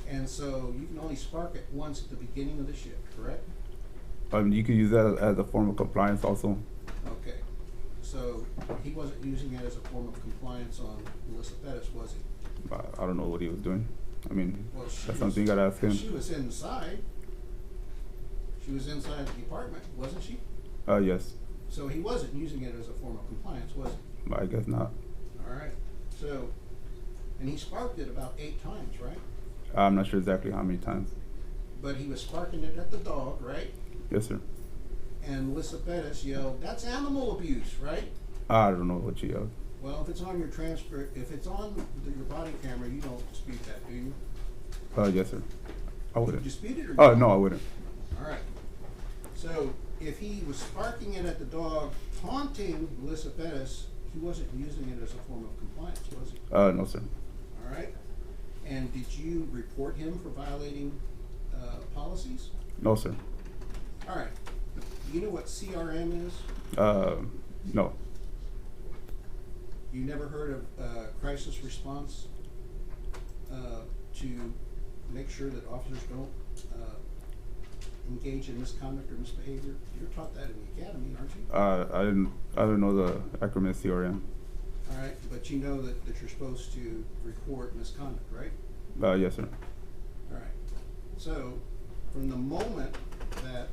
And so you can only spark it once at the beginning of the shift, correct? You can use that as a form of compliance also. Okay. So he wasn't using it as a form of compliance on Melissa Perez, was he? I don't know what he was doing. I mean, Well, that's something you gotta ask him. She was inside. She was inside the apartment, wasn't she? Yes. So he wasn't using it as a form of compliance, was he? I guess not. All right. So, and he sparked it about 8 times, right? I'm not sure exactly how many times. But he was sparking it at the dog, right? Yes, sir. And Melissa Perez yelled, "That's animal abuse," right? I don't know what she yelled. Well, if it's on your transcript, if it's on your body camera, you don't dispute that, do you? Yes, sir. I You wouldn't. dispute it or Oh, you no, I don't? wouldn't. All right. So if he was sparking it at the dog, taunting Melissa Perez, he wasn't using it as a form of compliance, was he? No, sir. All right. And did you report him for violating policies? No, sir. All right. You know what CRM is? No. You never heard of crisis response to make sure that officers don't engage in misconduct or misbehavior? You're taught that in the academy, aren't you? I don't know the acronym CRM. All right, but you know that you're supposed to report misconduct, right? Yes, sir. All right. So, from the moment that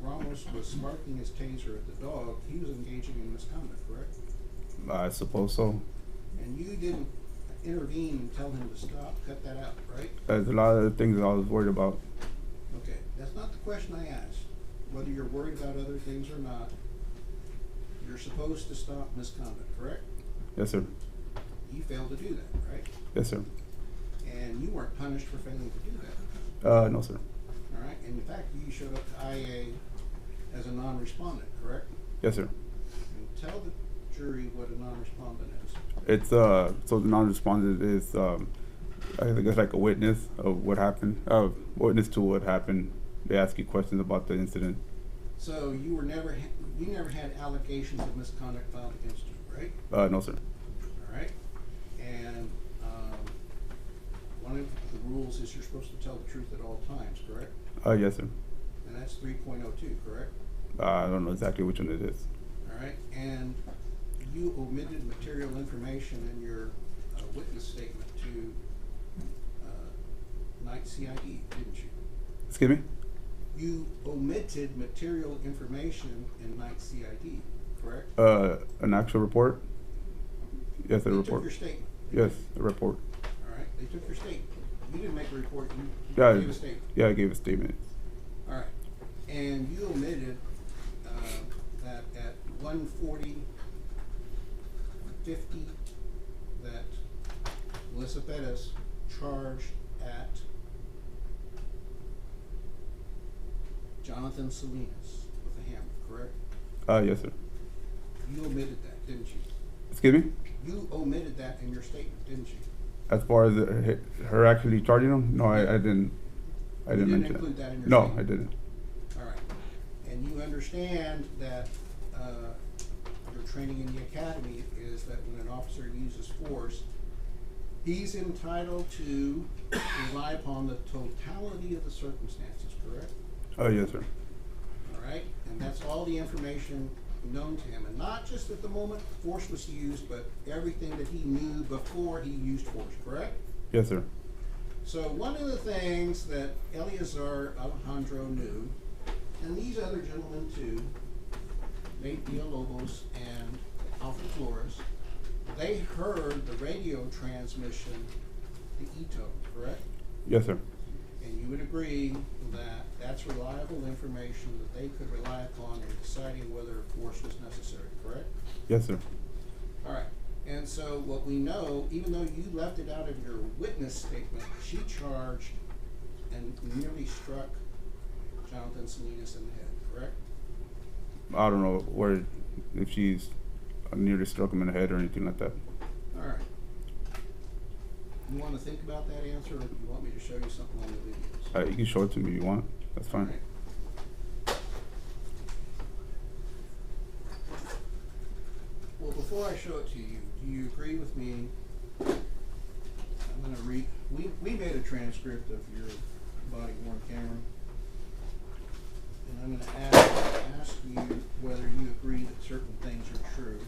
Ramos was sparking his taser at the dog, he was engaging in misconduct, correct? I suppose so. And you didn't intervene and tell him to stop, cut that out, right? There's a lot of other things that I was worried about. Okay, that's not the question I asked. Whether you're worried about other things or not, you're supposed to stop misconduct, correct? Yes, sir. You failed to do that, right? Yes, sir. And you weren't punished for failing to do that. No, sir. All right, and in fact, you showed up to IA as a non-respondent, correct? Yes, sir. And tell the jury what a non-respondent is. It's so the non-respondent is I guess like a witness of what happened. Witness to what happened. They ask you questions about the incident. So you never had allegations of misconduct filed against you, right? No, sir. All right, and one of the rules is you're supposed to tell the truth at all times, correct? Yes, sir. And that's 3.02, correct? I don't know exactly which one it is. All right, and you omitted material information in your witness statement to Night CID, didn't you? Excuse me? You omitted material information in Night CID, correct? An actual report? Yes, a They report. took your statement. Yes, a report. All right, they took your statement. You didn't make a report, you Yeah, gave a statement. yeah, I gave a statement. All right, and you omitted that at 1:40:50 that Melissa Perez charged at Jonathan Salinas with a hammer, correct? Yes, sir. You omitted that, didn't you? Excuse me? You omitted that in your statement, didn't you? As far as her actually charging him? No, I didn't. I You didn't didn't mention include that in your No, statement? I didn't. All right, and you understand that your training in the academy is that when an officer uses force, he's entitled to rely upon the totality of the circumstances, correct? Yes, sir. All right, and that's all the information known to him, and not just at the moment force was used, but everything that he knew before he used force, correct? Yes, sir. So one of the things that Eleazar Alejandro knew, and these other gentlemen too, Nate Villalobos and Alfred Flores, they heard the radio transmission to Ito, correct? Yes, sir. And you would agree that that's reliable information that they could rely upon in deciding whether force was necessary, correct? Yes, sir. All right. And so what we know, even though you left it out of your witness statement, she charged and nearly struck Jonathan Salinas in the head, correct? I don't know if she's nearly struck him in the head or anything like that. All right. You want to think about that answer, or do you want me to show you something on the videos? You can show it to me if you want. That's fine. All right. Well, before I show it to you, do you agree with me? I'm gonna read, we made a transcript of your body worn camera. And I'm gonna ask you whether you agree that certain things are true.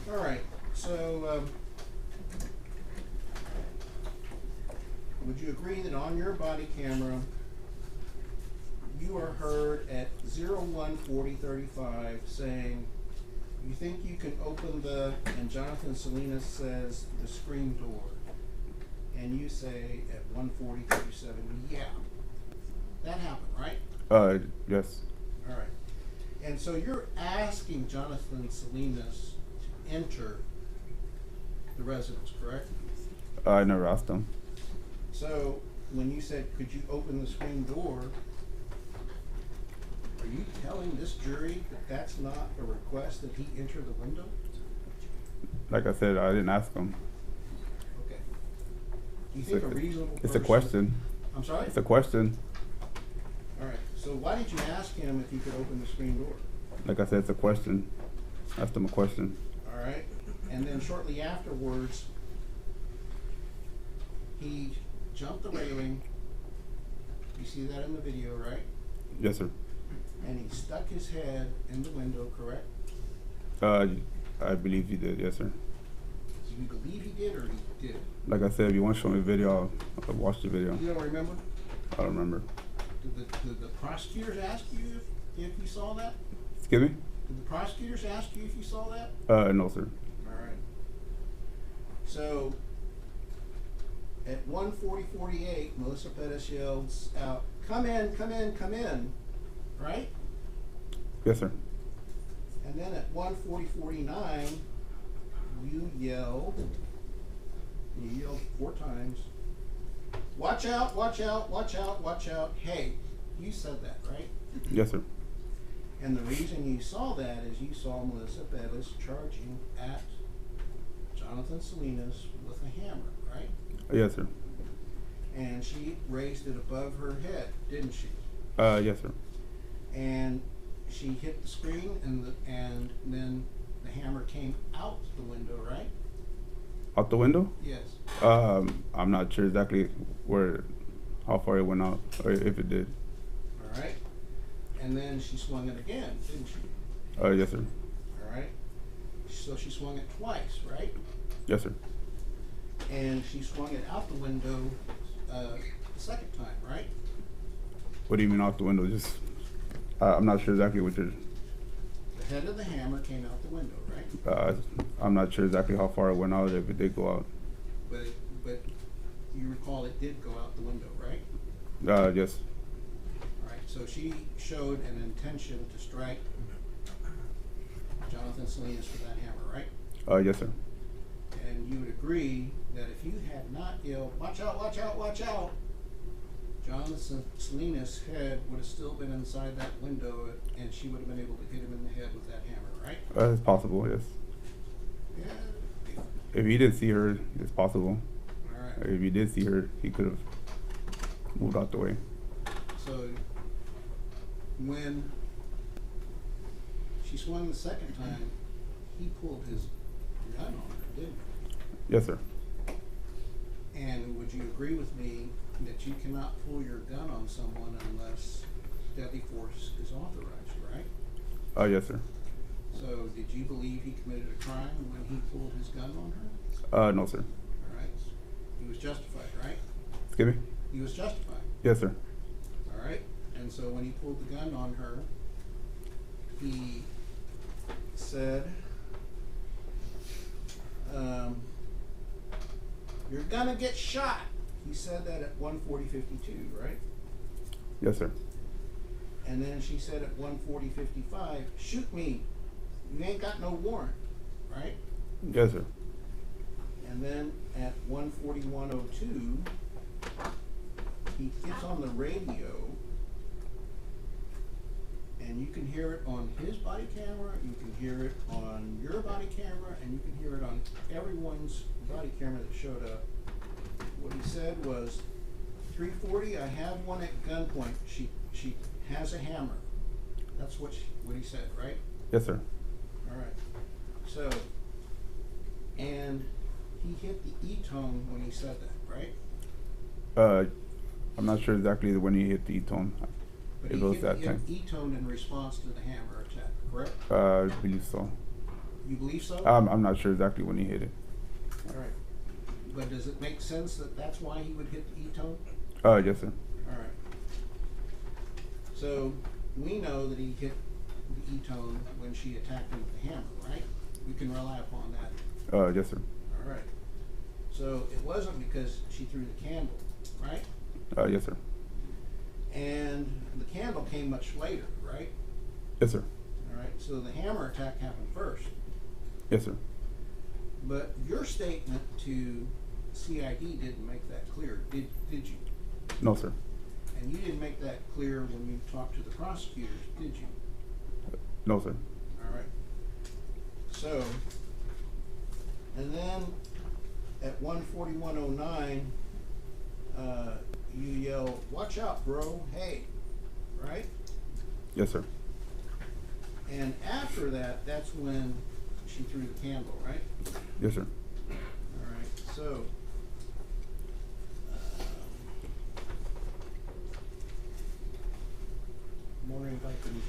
Alright, so would you agree that on your body camera you are heard at 01:40:35 saying, you think you can open the, and Jonathan Salinas says, the screen door, and you say at 1:40:37, yeah. That happened, right? Yes. Alright. And so you're asking Jonathan Salinas to enter the residence, correct? I never asked him. So when you said, could you open the screen door, are you telling this jury that that's not a request that he enter the window? Like I said, I didn't ask him. Okay. Do you think a reasonable It's a person- question. I'm sorry? It's a question. Alright, so why did you ask him if he could open the screen door? Like I said, it's a question. Asked him a question. Alright, and then shortly afterwards, he jumped the railing. You see that in the video, right? Yes, sir. And he stuck his head in the window, correct? I believe he did. Yes, sir. Do you believe he did or he did? Like I said, if you want to show me a video, I'll watch the video. You don't remember? I don't remember. Did the prosecutors ask you if you saw that? Excuse me? Did the prosecutors ask you if you saw that? No, sir. Alright. So, at 1:40:48, Melissa Perez yells out, come in, come in, come in, right? Yes, sir. And then at 1:40:49, you yelled 4 times, watch out, watch out, watch out, watch out. Hey, you said that, right? Yes, sir. And the reason you saw that is you saw Melissa Perez charging at Jonathan Salinas with a hammer, right? Yes, sir. And she raised it above her head, didn't she? Yes, sir. And she hit the screen, and then the hammer came out the window, right? Out the window? Yes. I'm not sure exactly how far it went out, or if it did. All right. And then she swung it again, didn't she? Yes, sir. All right. So she swung it twice, right? Yes, sir. And she swung it out the window the second time, right? What do you mean out the window? Just, I'm not sure exactly what you're. The head of the hammer came out the window, right? I'm not sure exactly how far it went out, if it did go out. But you recall it did go out the window, right? Yes. All right. So she showed an intention to strike Jonathan Salinas with that hammer, right? Yes, sir. And you would agree that if you had not yelled, watch out, watch out, watch out, Jonathan Salinas' head would have still been inside that window, and she would have been able to hit him in the head with that hammer, right? It's possible, yes. Yeah. If he didn't see her, it's possible. All right. If he did see her, he could have moved out the way. So when she swung the second time, he pulled his gun on her, didn't he? Yes, sir. And would you agree with me that you cannot pull your gun on someone unless deadly force is authorized, right? Yes, sir. So did you believe he committed a crime when he pulled his gun on her? No, sir. All right. He was justified, right? Excuse me? He was justified. Yes, sir. All right. And so when he pulled the gun on her, he said, you're gonna get shot. He said that at 1:40:52, right? Yes, sir. And then she said at 1:40:55, shoot me. You ain't got no warrant, right? Yes, sir. And then at 1:41:02, he gets on the radio And you can hear it on his body camera, you can hear it on your body camera, and you can hear it on everyone's body camera that showed up. What he said was, 340, I have one at gunpoint. She has a hammer. That's what he said, right? Yes, sir. All right. So, and he hit the E-tone when he said that, right? I'm not sure exactly when he hit the E-tone. But It he was hit that the time. E-tone in response to the hammer attack, correct? I believe so. You believe so? I'm not sure exactly when he hit it. All right. But does it make sense that that's why he would hit the E-tone? Yes, sir. All right. So we know that he hit the E-tone when she attacked him with the hammer, right? We can rely upon that. Yes, sir. All right. So it wasn't because she threw the candle, right? Yes, sir. And the candle came much later, right? Yes, sir. All right. So the hammer attack happened first. Yes, sir. But your statement to CID didn't make that clear, did you? No, sir. And you didn't make that clear when you talked to the prosecutors, did you? No, sir. All right. So, and then at 1:41:09, you yell, "Watch out, bro! Hey!" Right? Yes, sir. And after that, that's when she threw the candle, right? Yes, sir. All right. So, I'm wondering if I can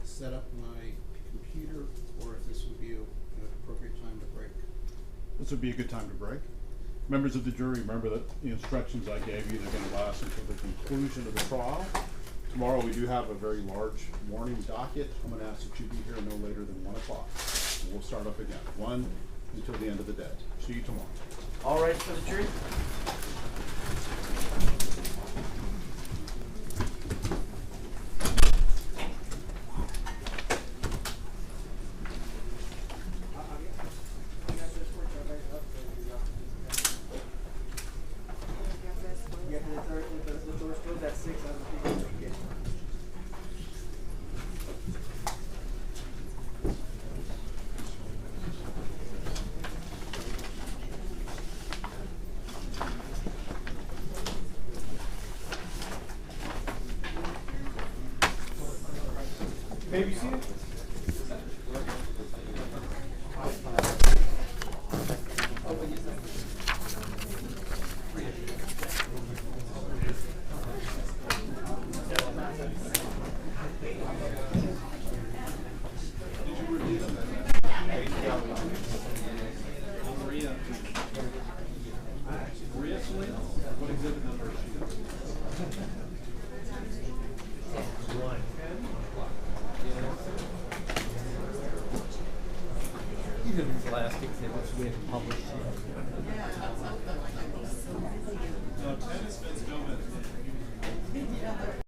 set up my computer, or if this would be an appropriate time to break. This would be a good time to break. Members of the jury, remember that the instructions I gave you, they're gonna last until the conclusion of the trial. Tomorrow we do have a very large morning docket. I'm gonna ask that you be here no later than 1 o'clock. And we'll start up again, 1 until the end of the day. See you tomorrow. All right for the jury? May we see it? What exhibit number is These are these last exhibits we have published. No, 10 has been